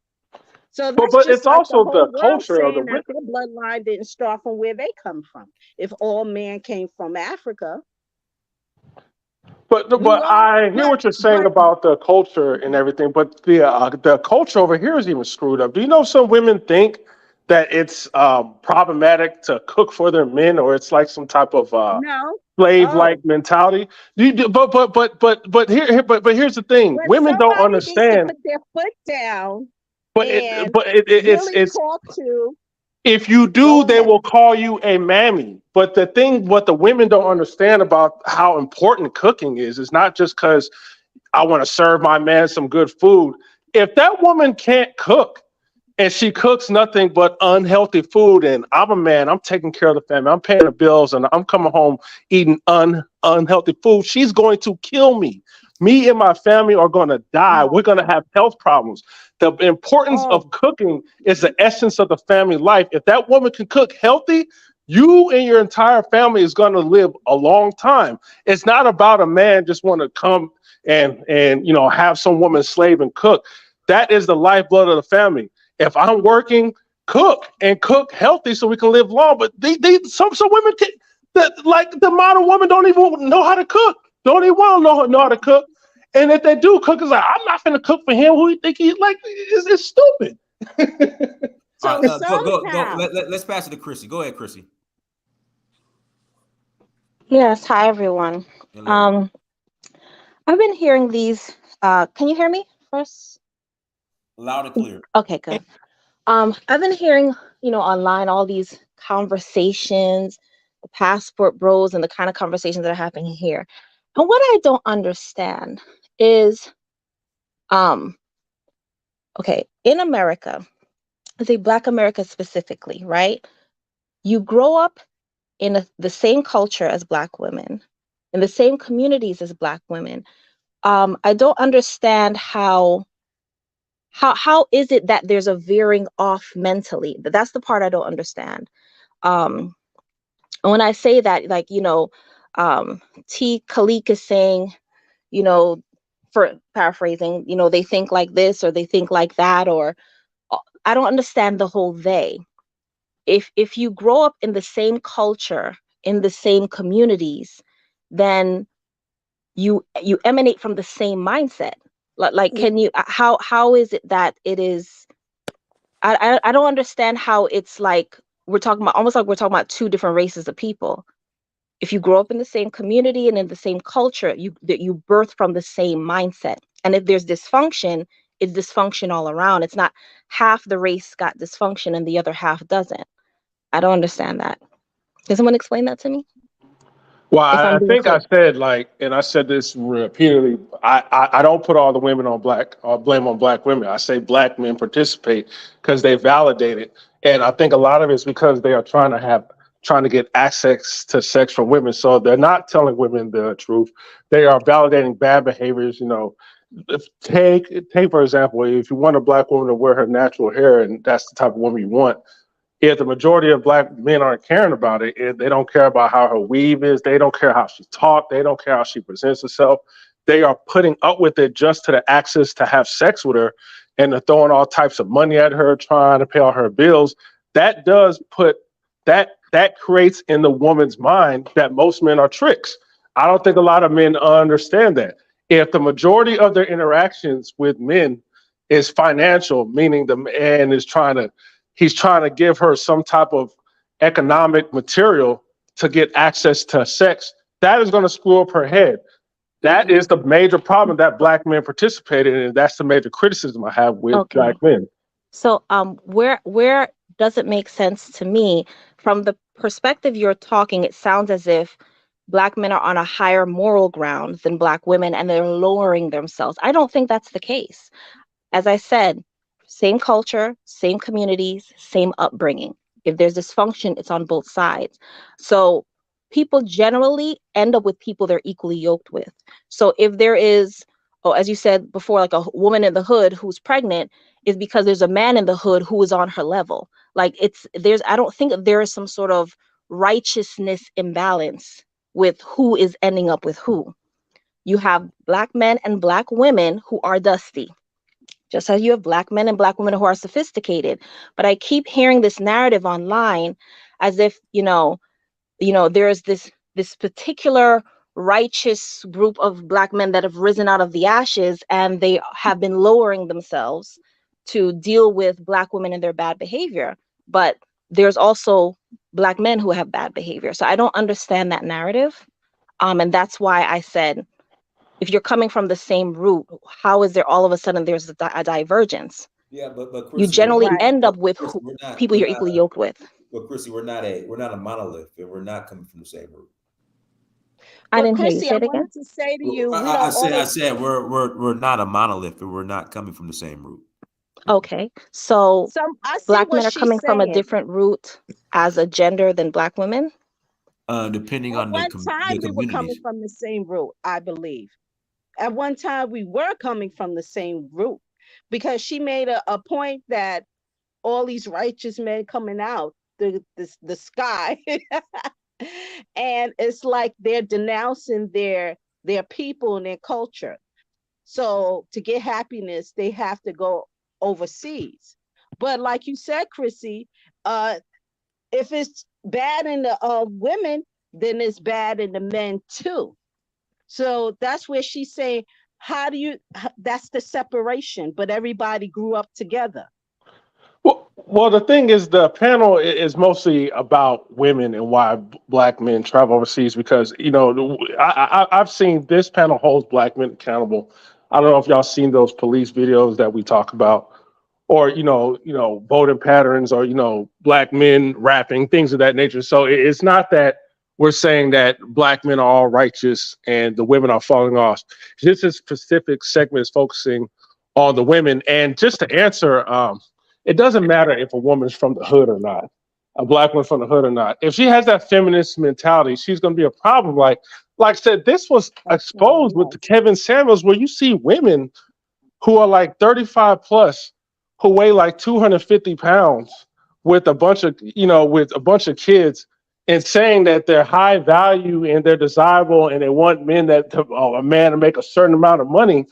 So but it's like also the culture of the that their bloodline didn't start from where they come from. If all man came from Africa. But I hear what you're saying about the culture and everything, but the culture over here is even screwed up. Do you know some women think that it's problematic to cook for their men, or it's like some type of slave-like mentality? But here's the thing: when women don't understand. Needs to put their foot down. It's talk to. If you do, they will call you a mammy. But what the women don't understand about how important cooking is not just because I want to serve my man some good food. If that woman can't cook and she cooks nothing but unhealthy food, and I'm a man, I'm taking care of the family, I'm paying the bills, and I'm coming home eating unhealthy food, she's going to kill me. Me and my family are going to die. We're going to have health problems. The importance of cooking is the essence of the family life. If that woman can cook healthy, you and your entire family is going to live a long time. It's not about a man just want to come and have some woman slave and cook. That is the lifeblood of the family. If I'm working cook and cook healthy so we can live long. But some women like the modern woman don't even know how to cook. Don't even want to know how to cook. And if they do cook, it's like, I'm not gonna cook for him. Who you think he like? It's stupid. So All right, go. somehow, Let's pass it to Chrissy. Go ahead, Chrissy. Yes, hi everyone. Hello. I've been hearing these. Can you hear me first? Loud and clear. Okay, good. I've been hearing, online all these conversations, the passport bros, and the kind of conversations that are happening here. And what I don't understand is, okay, in America, I say Black America specifically, right? You grow up in the same culture as Black women, in the same communities as Black women. I don't understand how is it that there's a veering off mentally? That's the part I don't understand. And when I say that, like, T. Khalik is saying, for paraphrasing, they think like this or they think like that, or I don't understand the whole they. If you grow up in the same culture, in the same communities, then you emanate from the same mindset. Like can you how is it that it is I don't understand how it's like we're talking about, almost like we're talking about two different races of people. If you grow up in the same community and in the same culture, you birth from the same mindset. And if there's dysfunction, it's dysfunction all around. It's not half the race got dysfunction and the other half doesn't. I don't understand that. Can someone explain that to me? Well, If I'm I being think clear. I said, like, and I said this repeatedly. I don't put all the women on black or blame on Black women. I say Black men participate because they validate it, and I think a lot of it's because they are trying to get access to sex from women. So they're not telling women the truth. They are validating bad behaviors. Take for example, if you want a Black woman to wear her natural hair, and that's the type of woman you want. If the majority of Black men aren't caring about it, if they don't care about how her weave is, they don't care how she talks, they don't care how she presents herself, they are putting up with it just to the access to have sex with her, and they're throwing all types of money at her, trying to pay all her bills. That does put that creates in the woman's mind that most men are tricks. I don't think a lot of men understand that. If the majority of their interactions with men is financial, meaning the man is he's trying to give her some type of economic material to get access to sex, that is going to screw up her head. That is the major problem that Black men participate in, and that's the major criticism I have with Black men. So where does it make sense to me from the perspective you're talking? It sounds as if Black men are on a higher moral ground than Black women and they're lowering themselves. I don't think that's the case. As I said, same culture, same communities, same upbringing. If there's dysfunction, it's on both sides. So people generally end up with people they're equally yoked with. So if there is, as you said before, like a woman in the hood who's pregnant, is because there's a man in the hood who is on her level. Like I don't think there is some sort of righteousness imbalance with who is ending up with who. You have Black men and Black women who are dusty, just as you have Black men and Black women who are sophisticated. But I keep hearing this narrative online as if, there is this particular righteous group of Black men that have risen out of the ashes and they have been lowering themselves to deal with Black women and their bad behavior. But there's also Black men who have bad behavior. So I don't understand that narrative. And that's why I said, if you're coming from the same root, how is there all of a sudden there's a divergence? Yeah, but Chrissy, You generally we're end up with people we're you're not equally yoked with. But Chrissy, we're not a monolith, and we're not coming from the same root. I didn't hear you. Chrissy, Say I it again. wanted to say to you, I said we're not a monolith, and we're not coming from the same root. Okay, so I see Black what men are she's coming from a saying. different root as a gender than Black women. Depending At on one time, the we were coming communities. from the same root, I believe. At one time, we were coming from the same root because she made a point that all these righteous men coming out the sky, and it's like they're denouncing their people and their culture. So to get happiness, they have to go overseas. But like you said, Chrissy, if it's bad in the women, then it's bad in the men too. So that's where she's saying, how do you, that's the separation, but everybody grew up together. Well, the thing is, the panel is mostly about women and why black men travel overseas. Because I've seen this panel holds black men accountable. I don't know if y'all seen those police videos that we talk about, or voting patterns, or black men rapping, things of that nature. So it's not that we're saying that black men are all righteous and the women are falling off. This is specific segment is focusing on the women. And just to answer, it doesn't matter if a woman's from the hood or not, a black woman from the hood or not. If she has that feminist mentality, she's going to be a problem. Like I said, this was exposed with the Kevin Samuels, where you see women who are like 35 plus, who weigh like 250 pounds, with a bunch of kids, and saying that they're high value and they're desirable and they want a man to make a certain amount of money.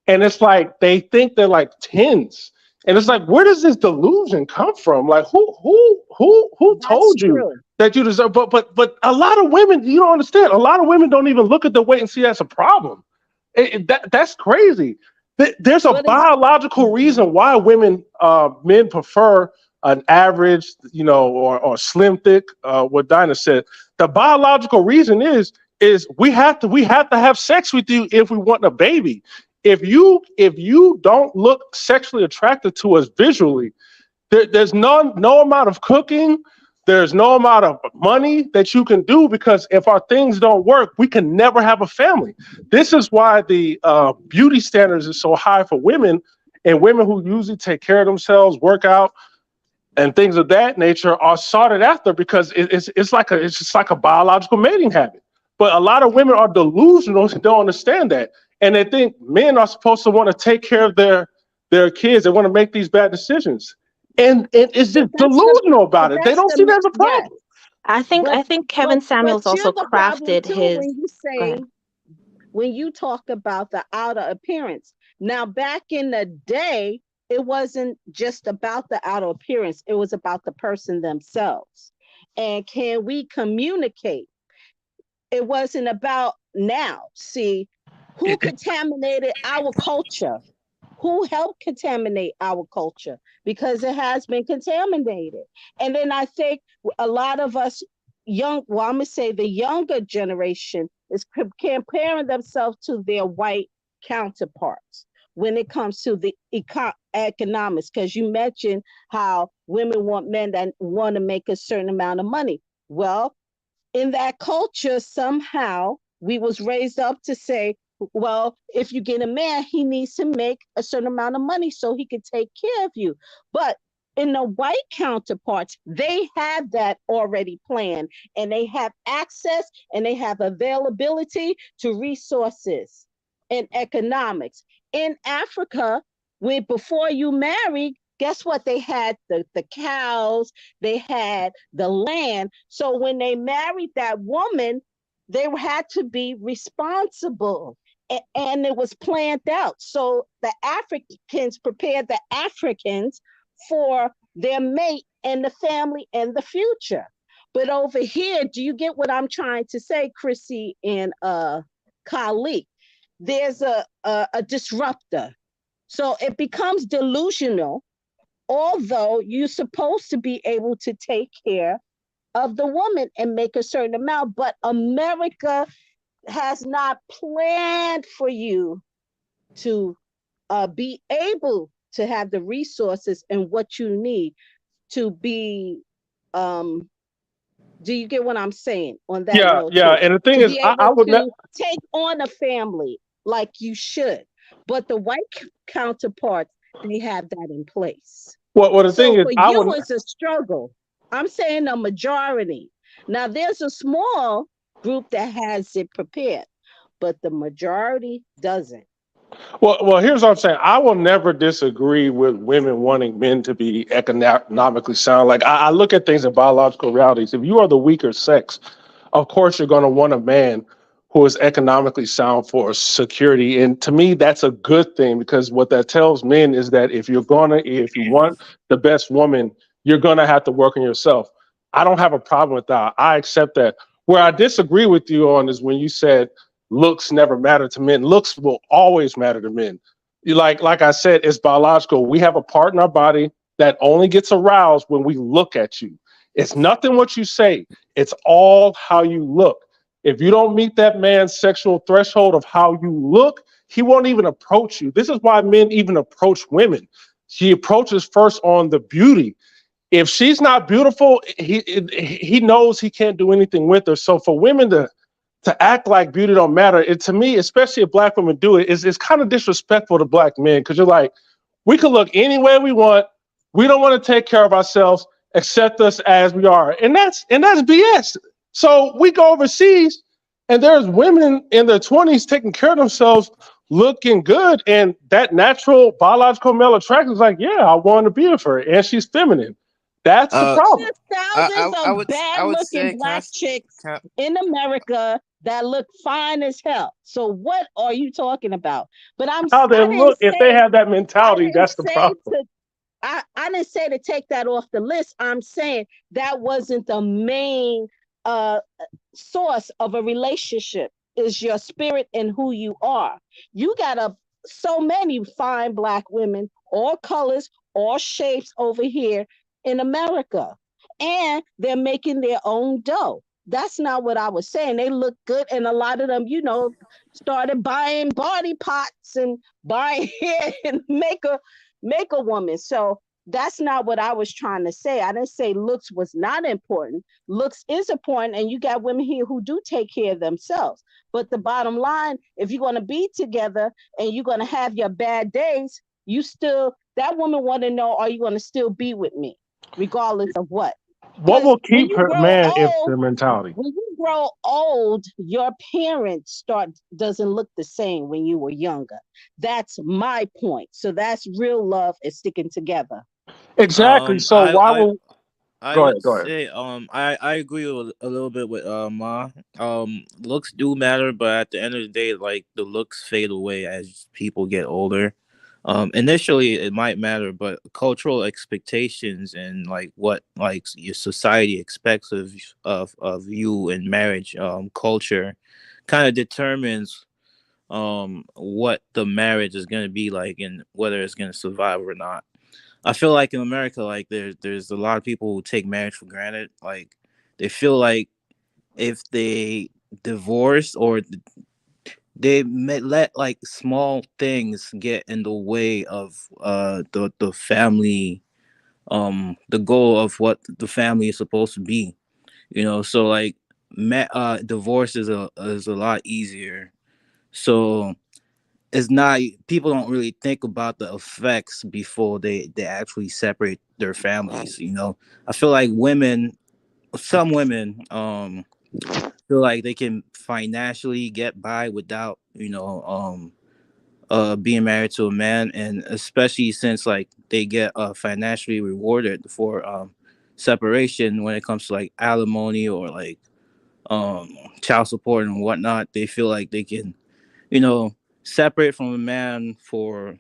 And it's like they think they're like tens. And it's like, where does this delusion come from? Like, who told you that you deserve? But a lot of women, you don't understand. A lot of women don't even look at the weight and see that's a problem. That's crazy. There's a biological reason why men prefer an average, or slim thick. What Dinah said. The biological reason is we have to have sex with you if we want a baby. If you don't look sexually attracted to us visually, there's no amount of cooking, there's no amount of money that you can do, because if our things don't work, we can never have a family. This is why the beauty standards is so high for women, and women who usually take care of themselves, work out, and things of that nature are sought after, because it's just like a biological mating habit. But a lot of women are delusional and don't understand that. And they think men are supposed to want to take care of their kids. They want to make these bad decisions. And it's just delusional about it. They don't see that as a problem. Yes. I think Kevin Samuels also crafted his. When you talk about the outer appearance. Now, back in the day, it wasn't just about the outer appearance. It was about the person themselves. And can we communicate? It wasn't about now. See, who contaminated our culture? Who helped contaminate our culture? Because it has been contaminated. And then I think a lot of us I'm going to say the younger generation is comparing themselves to their white counterparts when it comes to the economics. Because you mentioned how women want men that want to make a certain amount of money. Well, in that culture, somehow we was raised up to say, well, if you get a man, he needs to make a certain amount of money so he can take care of you. But in the white counterparts, they have that already planned, and they have access and they have availability to resources and economics. In Africa, before you married, guess what? They had the cows, they had the land. So when they married that woman, they had to be responsible, and it was planned out. So the Africans prepared the Africans for their mate and the family and the future. But over here, do you get what I'm trying to say, Chrissy and Khalid? There's a disruptor. So it becomes delusional, although you're supposed to be able to take care of the woman and make a certain amount, but America has not planned for you to be able to have the resources and what you need to be, do you get what I'm saying on that note? Yeah. And the thing is, I would take on a family like you should, but the white counterparts, they have that in place. Well, the thing is, it's a struggle. I'm saying a majority. Now, there's a small group that has it prepared, but the majority doesn't. Well, here's what I'm saying. I will never disagree with women wanting men to be economically sound. Like, I look at things in biological realities. If you are the weaker sex, of course you're going to want a man who is economically sound for security. And to me, that's a good thing, because what that tells men is that if you want the best woman, you're gonna have to work on yourself. I don't have a problem with that. I accept that. Where I disagree with you on is when you said looks never matter to men. Looks will always matter to men. Like I said, it's biological. We have a part in our body that only gets aroused when we look at you. It's nothing what you say. It's all how you look. If you don't meet that man's sexual threshold of how you look, he won't even approach you. This is why men even approach women. He approaches first on the beauty. If she's not beautiful, he knows he can't do anything with her. So for women to act like beauty don't matter, to me, especially if black women do it, it's kind of disrespectful to black men, because you're like, we can look any way we want. We don't want to take care of ourselves. Accept us as we are, and that's BS. So we go overseas, and there's women in their 20s taking care of themselves, looking good, and that natural biological male attraction is like, yeah, I want to be with her, and she's feminine. That's the problem. Thousands of bad-looking black chicks in America that look fine as hell. So what are you talking about? But how they look, if they have that mentality, that's the problem. I didn't say to take that off the list. I'm saying that wasn't the main source of a relationship, is your spirit and who you are. You got so many fine black women, all colors, all shapes over here in America, and they're making their own dough. That's not what I was saying. They look good, and a lot of them, started buying body pots and buying hair and make a woman. So that's not what I was trying to say. I didn't say looks was not important. Looks is important, and you got women here who do take care of themselves. But the bottom line, if you're going to be together and you're going to have your bad days, that woman want to know, are you going to still be with me, regardless of what? What will keep her man if their mentality? When you grow old, your parents doesn't look the same when you were younger. That's my point. So that's real love is sticking together. Exactly. So go ahead. I agree a little bit with Ma. Looks do matter, but at the end of the day, like, the looks fade away as people get older. Initially it might matter, but cultural expectations and what your society expects of you in marriage, culture kind of determines what the marriage is going to be like and whether it's going to survive or not. I feel like in America, like there's a lot of people who take marriage for granted. Like, they feel like if they divorce or they let small things get in the way of the family, the goal of what the family is supposed to be. So divorce is a lot easier. So it's not, people don't really think about the effects before they actually separate their families. I feel like some women feel like they can financially get by without being married to a man, and especially since they get financially rewarded for separation when it comes to alimony or child support and whatnot. They feel like they can separate from a man for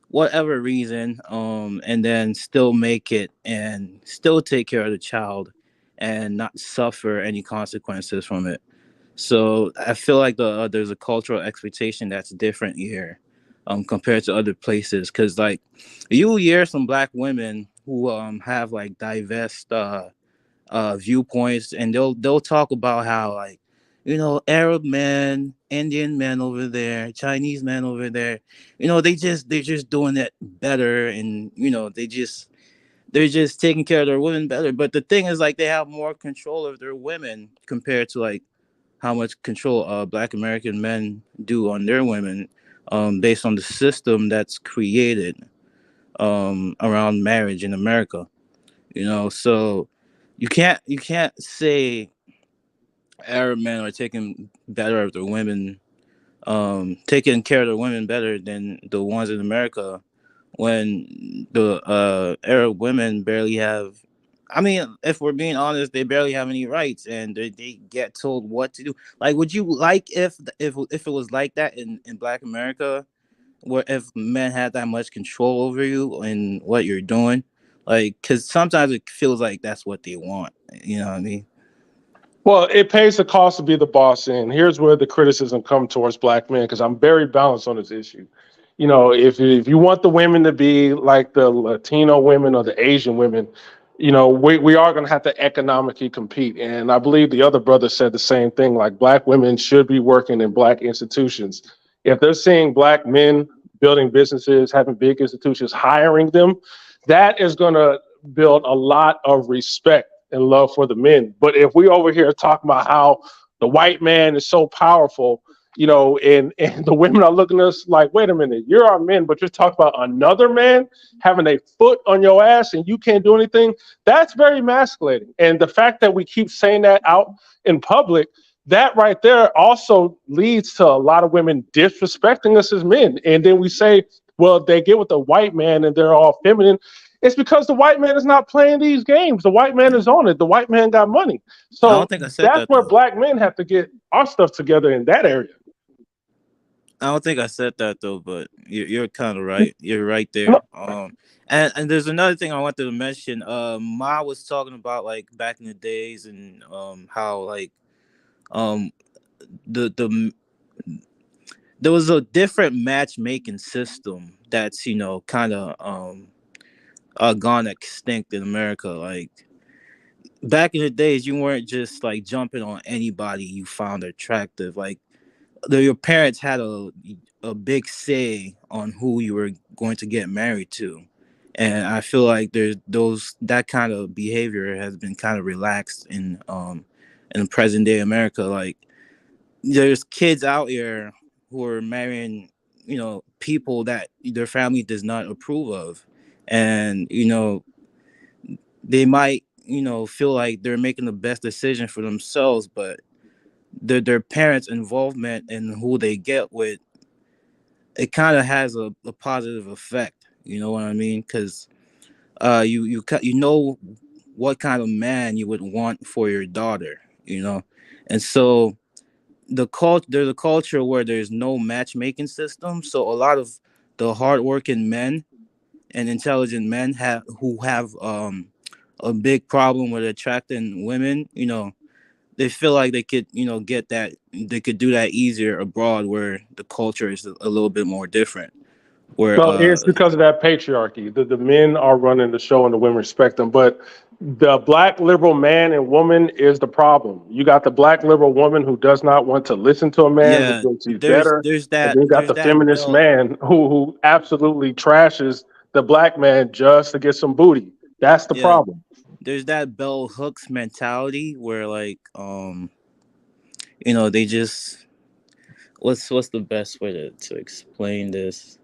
whatever reason, and then still make it and still take care of the child and not suffer any consequences from it. So I feel like there's a cultural expectation that's different here, compared to other places. Because you hear some black women who have diverse viewpoints, and they'll talk about how Arab men, Indian men over there, Chinese men over there, they're just doing it better, and they're just taking care of their women better. But the thing is, they have more control of their women compared to how much control Black American men do on their women, based on the system that's created around marriage in America. So you can't say Arab men are taking better of their women, taking care of their women better than the ones in America, when the Arab women barely have I mean, if we're being honest, they barely have any rights, and they get told what to do. Like, would you like if it was like that in Black America, where if men had that much control over you and what you're doing? Like, because sometimes it feels like that's what they want. You know what I mean? Well, it pays the cost to be the boss, and here's where the criticism comes towards black men, because I'm very balanced on this issue. You know, if you want the women to be like the Latino women or the Asian women, you know, we are going to have to economically compete. And I believe the other brother said the same thing. Like, black women should be working in black institutions. If they're seeing black men building businesses, having big institutions, hiring them, that is going to build a lot of respect and love for the men. But if we over here talking about how the white man is so powerful, you know, and the women are looking at us like, wait a minute, you're our men, but you're talking about another man having a foot on your ass and you can't do anything, that's very emasculating. And the fact that we keep saying that out in public, that right there also leads to a lot of women disrespecting us as men. And then we say, well, they get with the white man and they're all feminine. It's because the white man is not playing these games. The white man is on it. The white man got money. I don't So think I said that's that where though. black men have to get our stuff together in that area. I don't think I said that though, but you're kind of right. You're right there. And there's another thing I wanted to mention. Ma was talking about like back in the days and how like um the there was a different matchmaking system that's kind of gone extinct in America. Like back in the days, you weren't just like jumping on anybody you found attractive. Like your parents had a big say on who you were going to get married to, and I feel like there's that kind of behavior has been kind of relaxed in present day America. Like there's kids out here who are marrying people that their family does not approve of, and they might feel like they're making the best decision for themselves, but their parents' involvement in who they get with, it kind of has a positive effect. You know what I mean? Because you know what kind of man you would want for your daughter. And so there's a culture where there's no matchmaking system. So a lot of the hardworking men and intelligent men who have a big problem with attracting women, they feel like they could, get that, they could do that easier abroad where the culture is a little bit more different. Where So it's because of that patriarchy. The men are running the show and the women respect them. But the black liberal man and woman is the problem. You got the black liberal woman who does not want to listen to a man who yeah, thinks he's there's better. there's And that then you got there's the that feminist bell man who absolutely trashes the black man just to get some booty. That's the yeah problem. there's that bell hooks mentality where like they just what's the best way to explain this.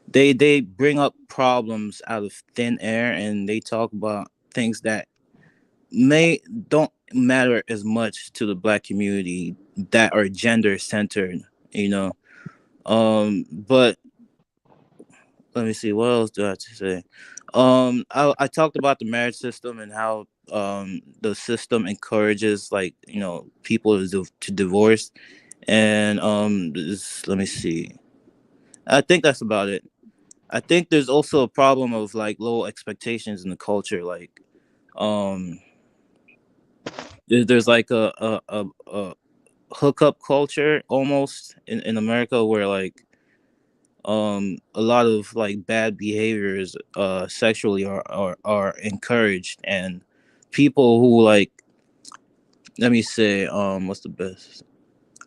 They bring up problems out of thin air, and they talk about things that may don't matter as much to the black community that are gender centered. But let me see, what else do I have to say. I talked about the marriage system and how the system encourages like people to divorce, and let me see, I think that's about it. I think there's also a problem of like low expectations in the culture. Like, um, there's like a hookup culture almost in America where like a lot of like bad behaviors sexually are encouraged, and people who like, let me say, what's the best?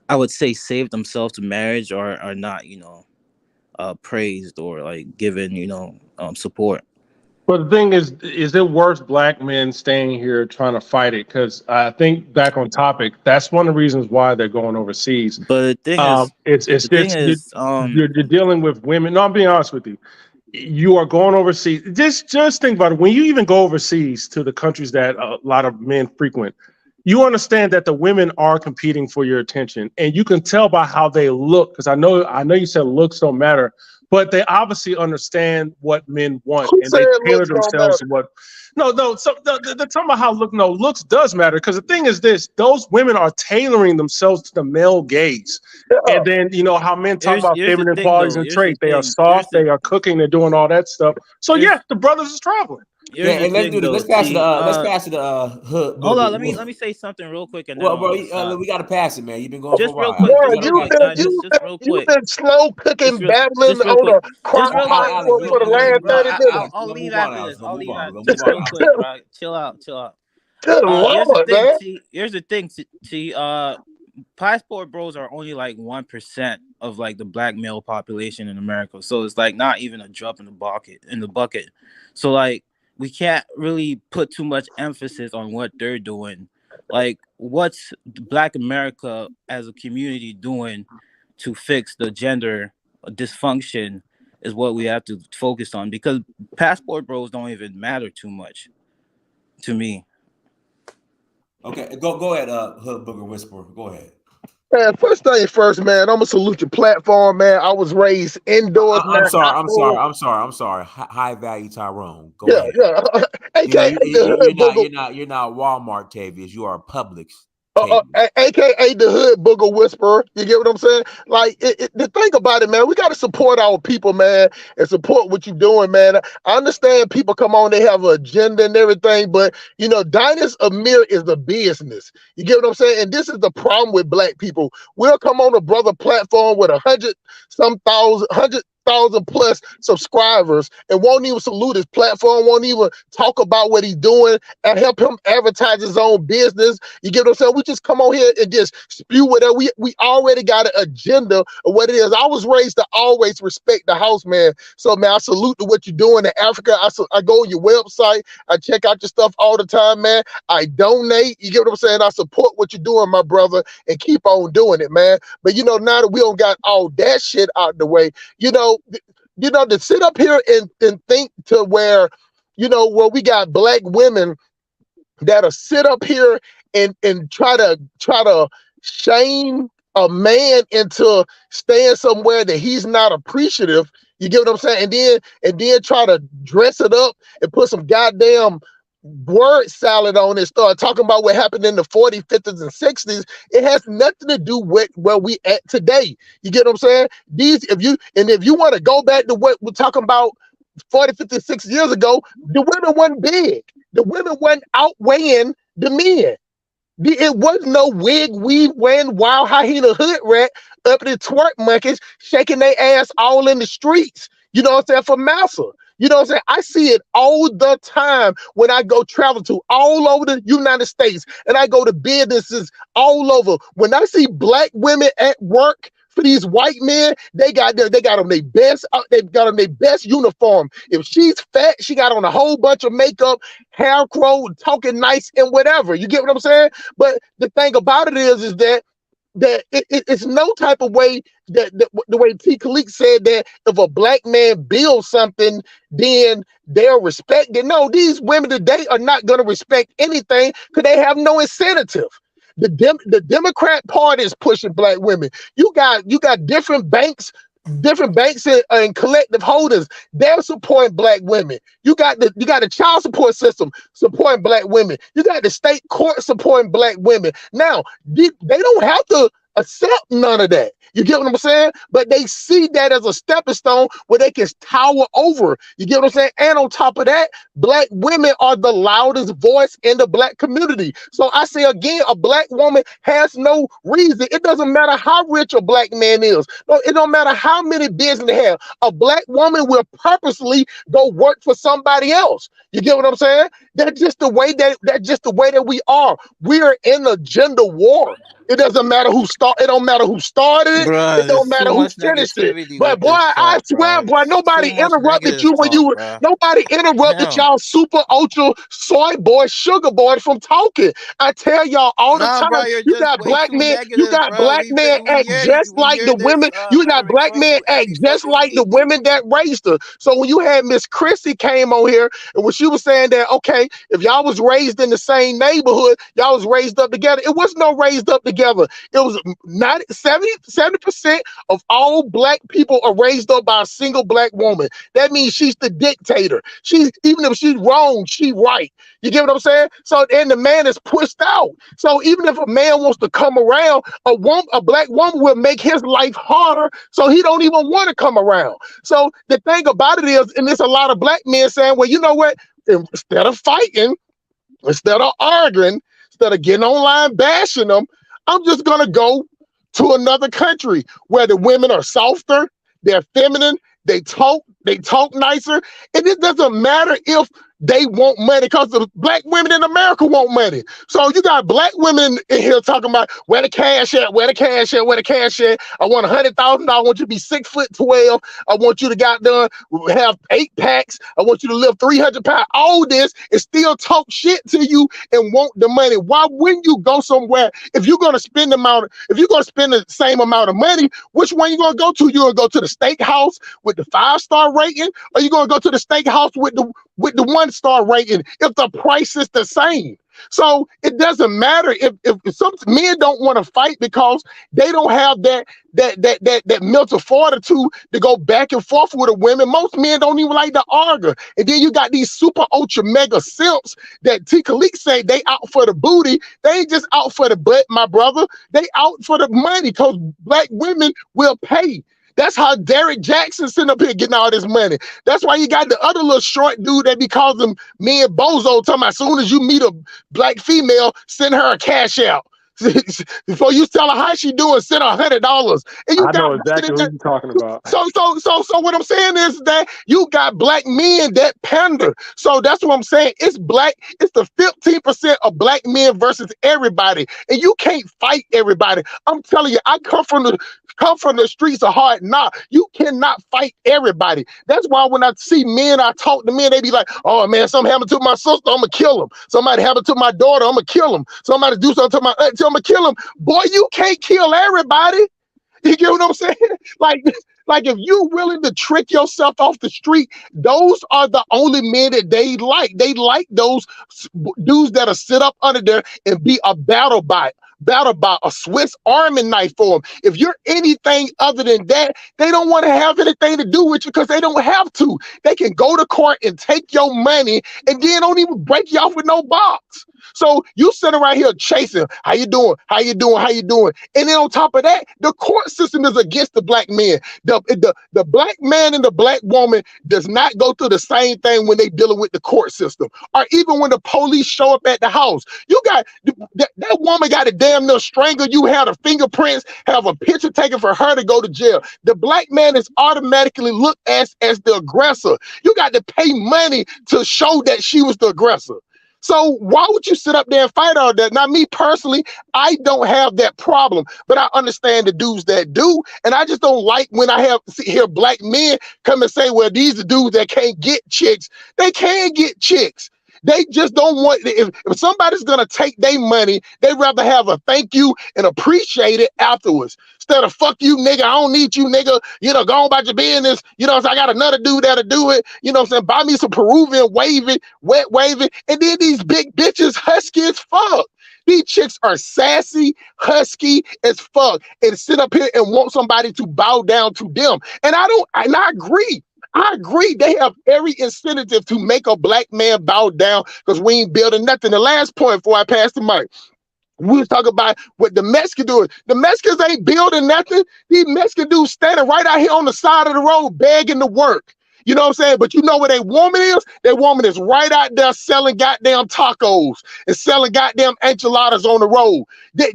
I would say save themselves to marriage are not praised or like given support. But the thing is it worth black men staying here trying to fight it? Because I think back on topic, that's one of the reasons why they're going overseas. But the thing is, It's the thing this is, you're dealing with women. No, I'm being honest with you. You are going overseas. Just think about it. When you even go overseas to the countries that a lot of men frequent, you understand that the women are competing for your attention, and you can tell by how they look. Because I know you said looks don't matter, but they obviously understand what men want, Who and they said tailor looks don't matter? themselves to what. No. So they're talking about how looks does matter, because the thing is this: those women are tailoring themselves to the male gaze, and then how men talk about Here's the feminine thing, qualities though. and Here's the traits. They are thing. Here's soft, the they are cooking, they're doing all that stuff. So here's yeah, the brothers is traveling. Yeah, here's the and let's thing, do this. though. Let's pass it to Hood Hold on. Booger. Let me say something real quick, and then Well, bro, I'm stop. we got to pass it, man. You've been going for a Just real while. quick. Bro, Just real quick. Just real you've quick. been slow cooking, babbling Just real on quick. a crock pot Alex, for the last Bro, 30 minutes. I'll we're gonna leave move on, after Alex. this. We're I'll gonna move leave on. after. We're gonna move Just on, real Alex. quick, bro. Chill out. Good Here's the Lord, thing. man. Here's the thing. Passport bros are only like 1% of like the black male population in America. So it's like not even a drop in the bucket. So like we can't really put too much emphasis on what they're doing. Like what's Black America as a community doing to fix the gender dysfunction is what we have to focus on, because passport bros don't even matter too much to me. Okay, go ahead, Hood Booger Whisperer. Go ahead. Man, first thing first, man, I'm gonna salute your platform, man. I was raised indoors, I'm not sorry. outdoors. I'm sorry. High value Tyrone. Go Yeah, ahead. yeah. AKA the hood booger. You're not Walmart, Tavius. You are Publix. AKA the hood booger whisperer. You get what I'm saying? Like the thing about it, man, we got to support our people, man, and support what you're doing, man. I understand people come on, they have an agenda and everything, but Dynast Amir is a business. You get what I'm saying? And this is the problem with black people. We'll come on a brother platform with 100,000 plus subscribers and won't even salute his platform, won't even talk about what he's doing and help him advertise his own business. You get what I'm saying? We just come on here and just spew whatever. We already got an agenda of what it is. I was raised to always respect the house, man. So, man, I salute to what you're doing in Africa. I go on your website. I check out your stuff all the time, man. I donate. You get what I'm saying? I support what you're doing, my brother, and keep on doing it, man. But, now that we don't got all that shit out the way, to sit up here and think to where we got black women that'll sit up here and try to shame a man into staying somewhere that he's not appreciative. You get what I'm saying? And then try to dress it up and put some goddamn word salad on it, start talking about what happened in the 40s, 50s, and 60s. It has nothing to do with where we at today. You get what I'm saying? If you want to go back to what we're talking about 40, 50, 60 years ago, the women wasn't big. The women wasn't outweighing the men. It wasn't no wig, weave, wearing wild hyena hood rat up in the twerk monkeys shaking their ass all in the streets. You know what I'm saying? For massa. You know what I'm saying? I see it all the time when I go travel to all over the United States and I go to businesses all over. When I see black women at work for these white men, they got on their best, uniform. If she's fat, she got on a whole bunch of makeup, hair curl, talking nice and whatever. You get what I'm saying? But the thing about it is that it's no type of way that the way T. Khalik said that if a black man builds something, then they'll respect it. No, these women today are not going to respect anything because they have no incentive. The Democrat Party is pushing black women. You got different banks and collective holders. They're supporting black women. You got the child support system supporting black women. You got the state court supporting black women. Now, they don't have to accept none of that. You get what I'm saying? But they see that as a stepping stone where they can tower over. You get what I'm saying? And on top of that, black women are the loudest voice in the black community. So I say again, a black woman has no reason. It doesn't matter how rich a black man is. No, it don't matter how many business they have. A black woman will purposely go work for somebody else. You get what I'm saying? That's just the way that we are. We are in a gender war. It doesn't matter who started. It don't matter who started it. Bruh, It don't there's too matter who much finished it. negativity But with boy, this I talk, swear, bro. boy, nobody Too much interrupted you negative when you talk, were. bro. Nobody interrupted Damn. y'all super ultra soy boy, sugar boy from talking. I tell y'all all the Nah, time. bro, you're You just got way black too men. You negative, got bro. black men act just We like hear the this women. You got rhetoric black from men you act every just fucking like the week. women that raised her. So when you had Miss Chrissy came on here and when she was saying that, okay, if y'all was raised in the same neighborhood, y'all was raised up together. It was no raised up together. together. It was 70% of all black people are raised up by a single black woman. That means she's the dictator. Even if she's wrong, she right. You get what I'm saying? So then the man is pushed out. So even if a man wants to come around, a black woman will make his life harder, so he don't even want to come around. So the thing about it is, and there's a lot of black men saying, well, you know what? Instead of fighting, instead of arguing, instead of getting online bashing them, I'm just gonna go to another country where the women are softer, they're feminine, they talk nicer, and it doesn't matter if they want money, because the black women in America want money. So you got black women in here talking about where the cash at, where the cash at, where the cash at. I want $100,000. I want you to be 6'12". I want you to have 8 packs. I want you to lift 300 pounds. All this is still talk shit to you and want the money. Why wouldn't you go somewhere if you're gonna spend the same amount of money? Which one you gonna go to? You gonna go to the steakhouse with the 5-star rating, or you gonna go to the steakhouse with the 1-star rating if the price is the same? So it doesn't matter if some men don't want to fight because they don't have that mental fortitude to go back and forth with a woman. Most men don't even like to argue. And then you got these super ultra mega simps that T. Khalik say they out for the booty. They ain't just out for the butt, my brother. They out for the money, because black women will pay. That's how Derek Jackson sitting up here getting all this money. That's why you got the other little short dude that be calling me and Bozo, talking about as soon as you meet a black female, send her a cash out. Before you tell her how she doing, send her $100. And you I know exactly what you're talking about. So what I'm saying is that you got black men that pander. So that's what I'm saying. It's the 15% of black men versus everybody. And you can't fight everybody. I'm telling you, I come from the streets of hard knock. You cannot fight everybody. That's why when I see men, I talk to men, they be like, oh man, something happened to my sister, I'm gonna kill him. Somebody happened to my daughter, I'm gonna kill him. Somebody do something to my auntie, I'm gonna kill him. Boy, you can't kill everybody. You get what I'm saying? Like if you're willing to trick yourself off the street, those are the only men that they like. They like those dudes that'll sit up under there and be a battle bot, a Swiss Army knife for them. If you're anything other than that, they don't want to have anything to do with you because they don't have to. They can go to court and take your money and then don't even break you off with no box. So you sit around here chasing, how you doing? How you doing? How you doing? And then on top of that, the court system is against the black men. The black man and the black woman does not go through the same thing when they dealing with the court system. Or even when the police show up at the house. You got that woman got a damn near strangle you, have the fingerprints, have a picture taken for her to go to jail. The black man is automatically looked as the aggressor. You got to pay money to show that she was the aggressor. So why would you sit up there and fight all that? Now, me personally, I don't have that problem, but I understand the dudes that do. And I just don't like when I hear black men come and say, well, these are dudes that can't get chicks. They can get chicks. They just don't want, if somebody's going to take their money, they'd rather have a thank you and appreciate it afterwards. Instead of fuck you, nigga, I don't need you, nigga, go on about your business. I got another dude that'll do it. I'm saying? Buy me some Peruvian wet waving. And then these big bitches husky as fuck. These chicks are sassy, husky as fuck, and sit up here and want somebody to bow down to them. And I agree. I agree. They have every incentive to make a black man bow down because we ain't building nothing. The last point before I pass the mic, we was talking about what the Mexicans doing. The Mexicans ain't building nothing. These Mexican dudes standing right out here on the side of the road begging to work. You know what I'm saying? But you know what their woman is? Their woman is right out there selling goddamn tacos and selling goddamn enchiladas on the road. They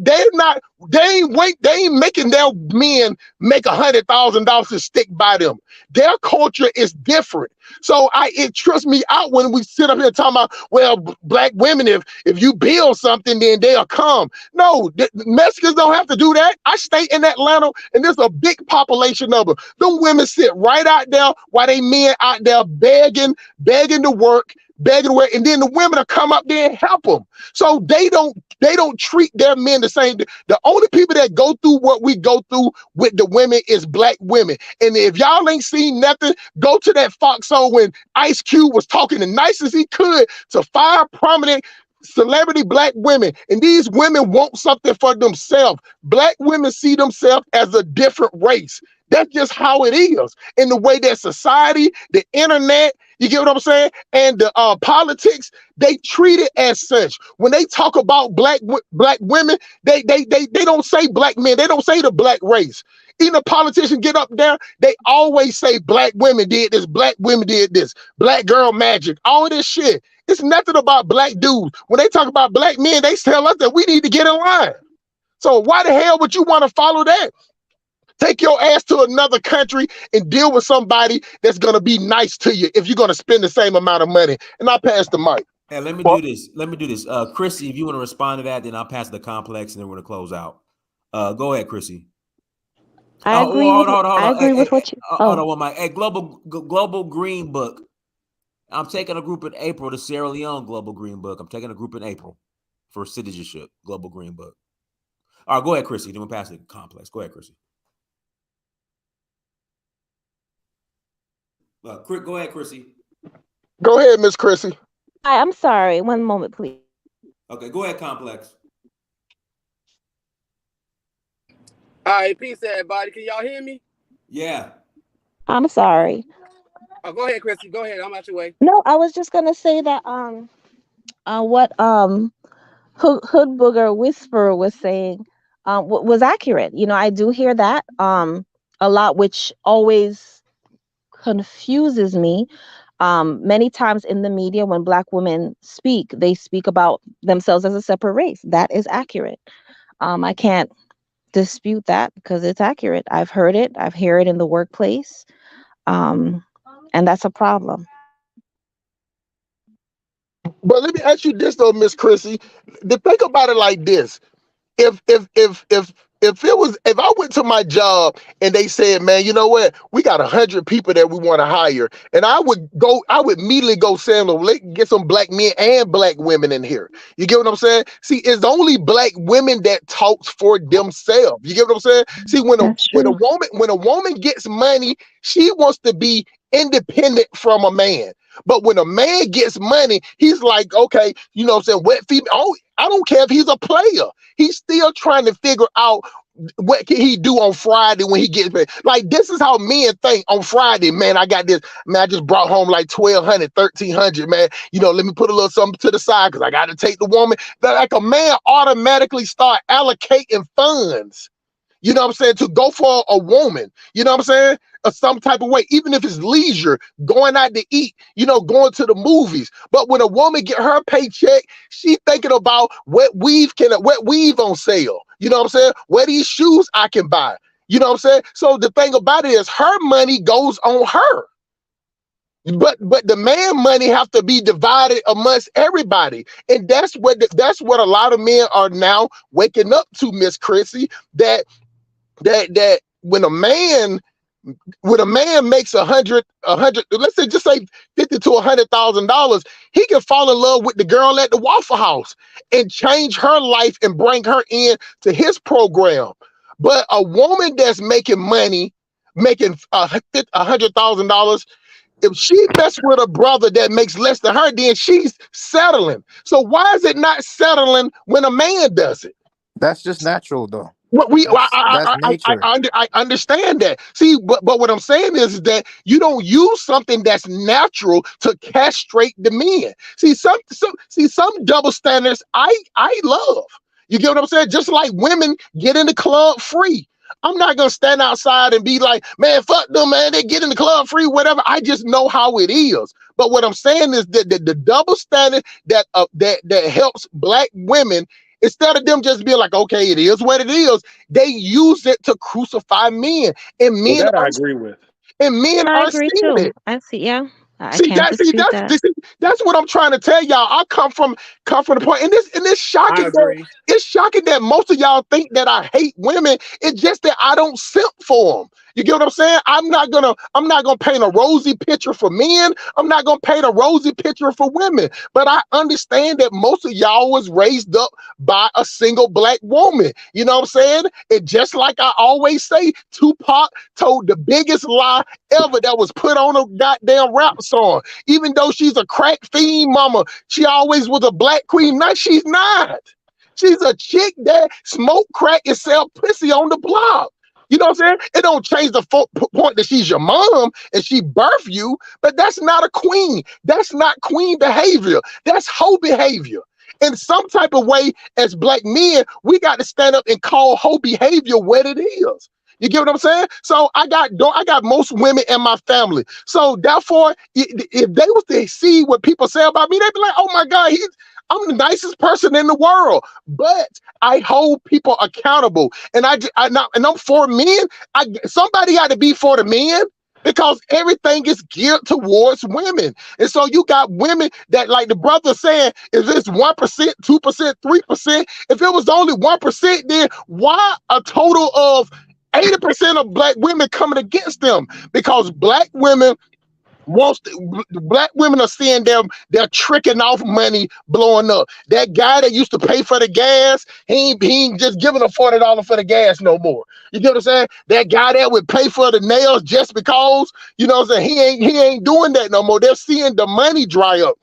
ain't making their men make $100,000 to stick by them. Their culture is different. So it trips me out when we sit up here talking about, well, black women, if you build something, then they'll come. No, the Mexicans don't have to do that. I stay in Atlanta, and there's a big population of them. Them women sit right out there while they men out there begging to work, and then the women will come up there and help them. So they don't treat their men the same. The only people that go through what we go through with the women is black women. And if y'all ain't seen nothing, go to that foxhole when Ice Cube was talking the nicest he could to 5 prominent celebrity black women, and these women want something for themselves. Black women see themselves as a different race. That's just how it is. In the way that society, the internet, you get what I'm saying, and the politics, they treat it as such. When they talk about black women, they don't say black men. They don't say the black race. Even a politician get up there, they always say black women did this, black women did this, black girl magic, all of this shit. It's nothing about black dudes. When they talk about black men, they tell us that we need to get in line. So why the hell would you want to follow that? Take your ass to another country and deal with somebody that's going to be nice to you if you're going to spend the same amount of money. And I pass the mic. Hey, let me do this. Chrissy, if you want to respond to that, then I'll pass the complex and then we're going to close out. Go ahead, Chrissy. I agree with what you. Hold on, my Global Green Book. I'm taking a group in April, the Sierra Leone Global Green Book. I'm taking a group in April for citizenship, Global Green Book. All right, go ahead, Chrissy. Then we'll pass the complex. Go ahead, Chrissy. Go ahead, Chrissy. Go ahead, Miss Chrissy. Hi, I'm sorry. One moment, please. Okay, go ahead, complex. All right, peace, everybody. Can y'all hear me? Yeah. I'm sorry. Oh, go ahead, Chrissy. Go ahead. I'm out your way. No, I was just gonna say that what Hood Booger Whisperer was saying was accurate. You know, I do hear that a lot, which always confuses me. Many times in the media, when Black women speak, they speak about themselves as a separate race. That is accurate. I can't dispute that because it's accurate. I've heard it. I've heard it in the workplace. And that's a problem. But let me ask you this though, Miss Chrissy. To think about it like this. If I went to my job and they said, man, you know what, we got 100 people that we want to hire, and I would immediately go say, let's get some black men and black women in here. You get what I'm saying? See, it's only black women that talks for themselves. You get what I'm saying? See, when a woman gets money, she wants to be independent from a man. But when a man gets money, he's like, okay, you know what I'm saying? Wet female. Oh, I don't care if he's a player. He's still trying to figure out what can he do on Friday when he gets paid. Like, this is how men think on Friday, man. I got this, man, I just brought home like 1,200, 1,300, man. You know, let me put a little something to the side because I got to take the woman. Like, a man automatically start allocating funds, you know what I'm saying, to go for a woman, you know what I'm saying? Some type of way, even if it's leisure, going out to eat, you know, going to the movies. But when a woman get her paycheck, she thinking about what weave on sale. You know what I'm saying? Where these shoes I can buy. You know what I'm saying? So the thing about it is her money goes on her. But the man money have to be divided amongst everybody. And that's what a lot of men are now waking up to, Miss Chrissy, that when a man makes 100, let's say, just say $50,000 to $100,000, he can fall in love with the girl at the Waffle House and change her life and bring her in to his program. But a woman that's making money, making $100,000, if she mess with a brother that makes less than her, then she's settling. So why is it not settling when a man does it? That's just natural, though. What That's nature. I understand that. See, but what I'm saying is that you don't use something that's natural to castrate the men. See, some double standards I love. You get what I'm saying? Just like women get in the club free. I'm not gonna stand outside and be like, man, fuck them, man. They get in the club free, whatever. I just know how it is. But what I'm saying is that the double standard that helps black women, instead of them just being like, okay, it is what it is, they use it to crucify men. And men that I agree with. And men I are agree seeing too. it. I see, yeah. I See, can't dispute that. that's what I'm trying to tell y'all. I come from the point, and it's shocking that most of y'all think that I hate women. It's just that I don't simp for them. You get what I'm saying? I'm not gonna paint a rosy picture for men. I'm not gonna paint a rosy picture for women. But I understand that most of y'all was raised up by a single black woman. You know what I'm saying? And just like I always say, Tupac told the biggest lie ever that was put on a goddamn rap sports on. Even though she's a crack fiend mama, she always was a black queen. No, she's not. She's a chick that smoke crack and sell pussy on the block. You know what I'm saying? It don't change the point that she's your mom and she birthed you, but that's not a queen. That's not queen behavior. That's hoe behavior. In some type of way, as black men, we got to stand up and call hoe behavior what it is. You get what I'm saying? So I got most women in my family. So therefore, if they was to see what people say about me, they'd be like, "Oh my God, I'm the nicest person in the world." But I hold people accountable, and I'm for men. Somebody got to be for the men, because everything is geared towards women. And so you got women that, like the brother saying, is this 1%, 2%, 3%? If it was only 1%, then why a total of 80% of black women coming against them? Because black women black women are seeing them, they're tricking off money blowing up. That guy that used to pay for the gas, he ain't just giving a $40 for the gas no more. You get what I'm saying? That guy that would pay for the nails just because, you know what I'm saying, he ain't doing that no more. They're seeing the money dry up.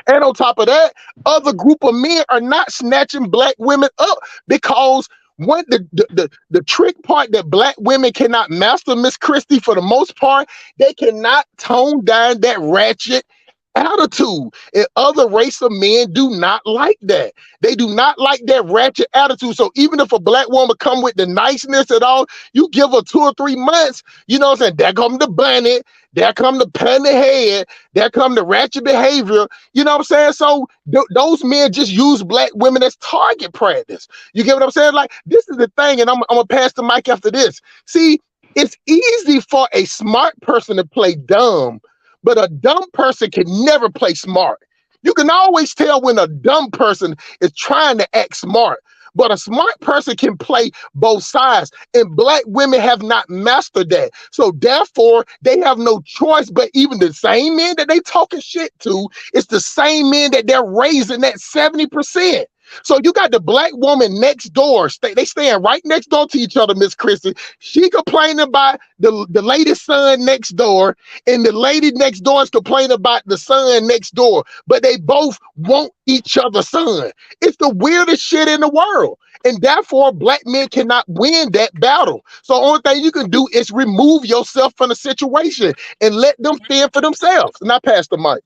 And on top of that, other group of men are not snatching black women up, because the trick part that black women cannot master, Miss Christie, for the most part, they cannot tone down that ratchet attitude. And other race of men do not like that. They do not like that ratchet attitude. So even if a black woman come with the niceness at all, you give her 2 or 3 months, you know what I'm saying, there come the bunny, there come the pan the head, there come the ratchet behavior, you know what I'm saying? So those men just use black women as target practice. You get what I'm saying? Like, this is the thing, and I'm gonna pass the mic after this. See, it's easy for a smart person to play dumb, but a dumb person can never play smart. You can always tell when a dumb person is trying to act smart, but a smart person can play both sides. And black women have not mastered that. So therefore, they have no choice. But even the same men that they talking shit to, it's the same men that they're raising that 70%. So you got the black woman next door. They stand right next door to each other, Miss Christie. She complaining about the lady's son next door, and the lady next door is complaining about the son next door. But they both want each other's son. It's the weirdest shit in the world. And therefore, black men cannot win that battle. So the only thing you can do is remove yourself from the situation and let them fend for themselves. And I pass the mic.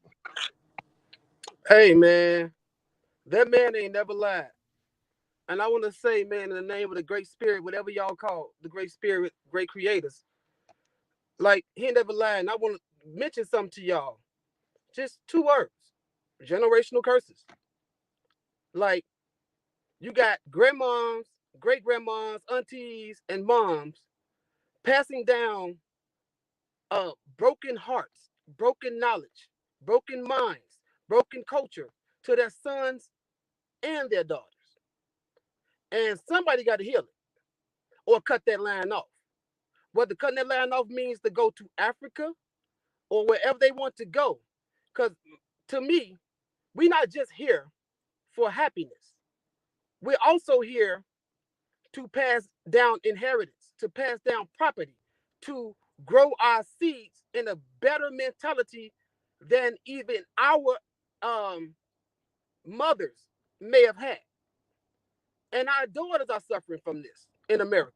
Hey, man. That man ain't never lied. And I want to say, man, in the name of the Great Spirit, whatever y'all call the Great Spirit, great creators, like, he ain't never lied. And I want to mention something to y'all. Just 2 words. Generational curses. Like, you got grandmoms, great-grandmas, aunties, and moms passing down broken hearts, broken knowledge, broken minds, broken culture to their sons and their daughters. And somebody got to heal it or cut that line off. Whether cutting that line off means to go to Africa or wherever they want to go. Because to me, we're not just here for happiness. We're also here to pass down inheritance, to pass down property, to grow our seeds in a better mentality than even our mothers may have had. And our daughters are suffering from this in America.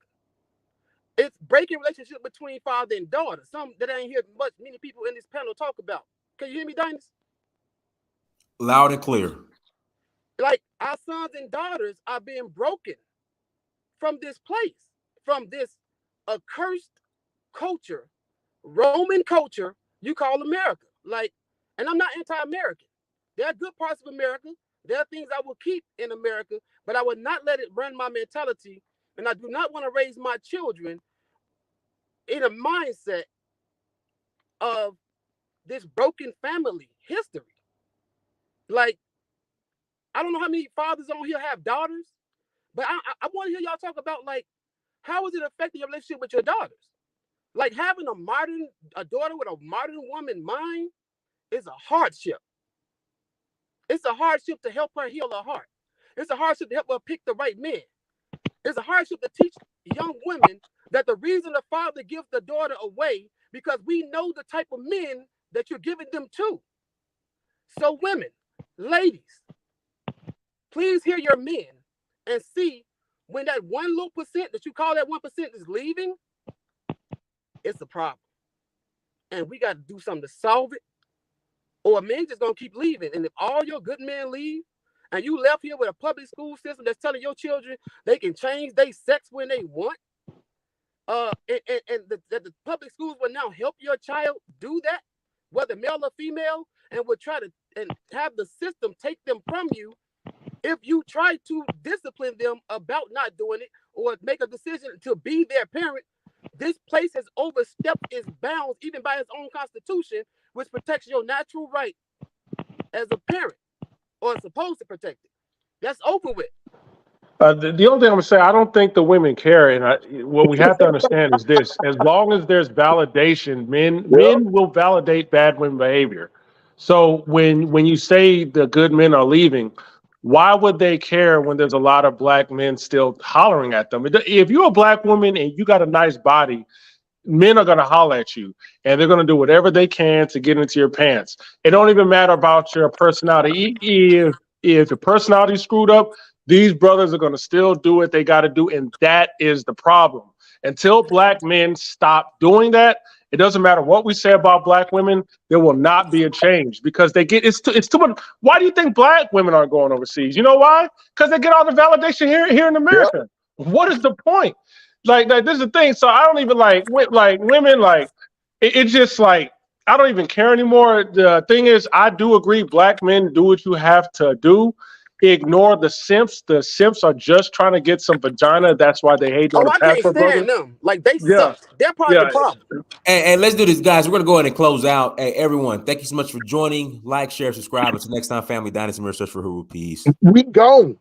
It's breaking relationship between father and daughter. Some that I ain't hear many people in this panel talk about. Can you hear me, Dynast? Loud and clear. Like, our sons and daughters are being broken from this place, from this accursed culture, Roman culture you call America. Like, and I'm not anti-American. There are good parts of America. There are things I will keep in America, but I would not let it run my mentality. And I do not want to raise my children in a mindset of this broken family history. Like, I don't know how many fathers on here have daughters, but I want to hear y'all talk about, like, how is it affecting your relationship with your daughters? Like, having a daughter with a modern woman mind is a hardship. It's a hardship to help her heal her heart. It's a hardship to help her pick the right men. It's a hardship to teach young women that the reason the father gives the daughter away because we know the type of men that you're giving them to. So women, ladies, please hear your men and see when that 1% that you call that 1% is leaving, it's a problem. And we got to do something to solve it, or men just gonna keep leaving. And if all your good men leave, and you left here with a public school system that's telling your children they can change their sex when they want, and the public schools will now help your child do that, whether male or female, and will try to and have the system take them from you if you try to discipline them about not doing it or make a decision to be their parent. This place has overstepped its bounds, even by its own constitution, which protects your natural right as a parent, or is supposed to protect it. That's over with. The only thing I'm gonna say, I don't think the women care, and what we have to understand is this: as long as there's validation, men will validate bad women behavior. So when you say the good men are leaving, why would they care when there's a lot of black men still hollering at them? If you're a black woman and you got a nice body, men are going to holler at you, and they're going to do whatever they can to get into your pants. It don't even matter about your personality. If your personality is screwed up, these brothers are going to still do what they got to do, and that is the problem. Until black men stop doing that, it doesn't matter what we say about black women, there will not be a change, because they get it's too much. Why do you think black women aren't going overseas? You know why? Because they get all the validation here in America. What is the point? Like this is the thing. So I don't even like women. Like it's just like I don't even care anymore. The thing is, I do agree. Black men, do what you have to do. Ignore the simps. The simps are just trying to get some vagina. That's why they hate on the I can't pastor stand brothers. them. Like they suck. They're part of the problem. And let's do this, guys. We're gonna go ahead and close out. Hey, everyone, thank you so much for joining. Like, share, subscribe. Until next time, family. Dynasty Search for Uhuru. Peace. We gone.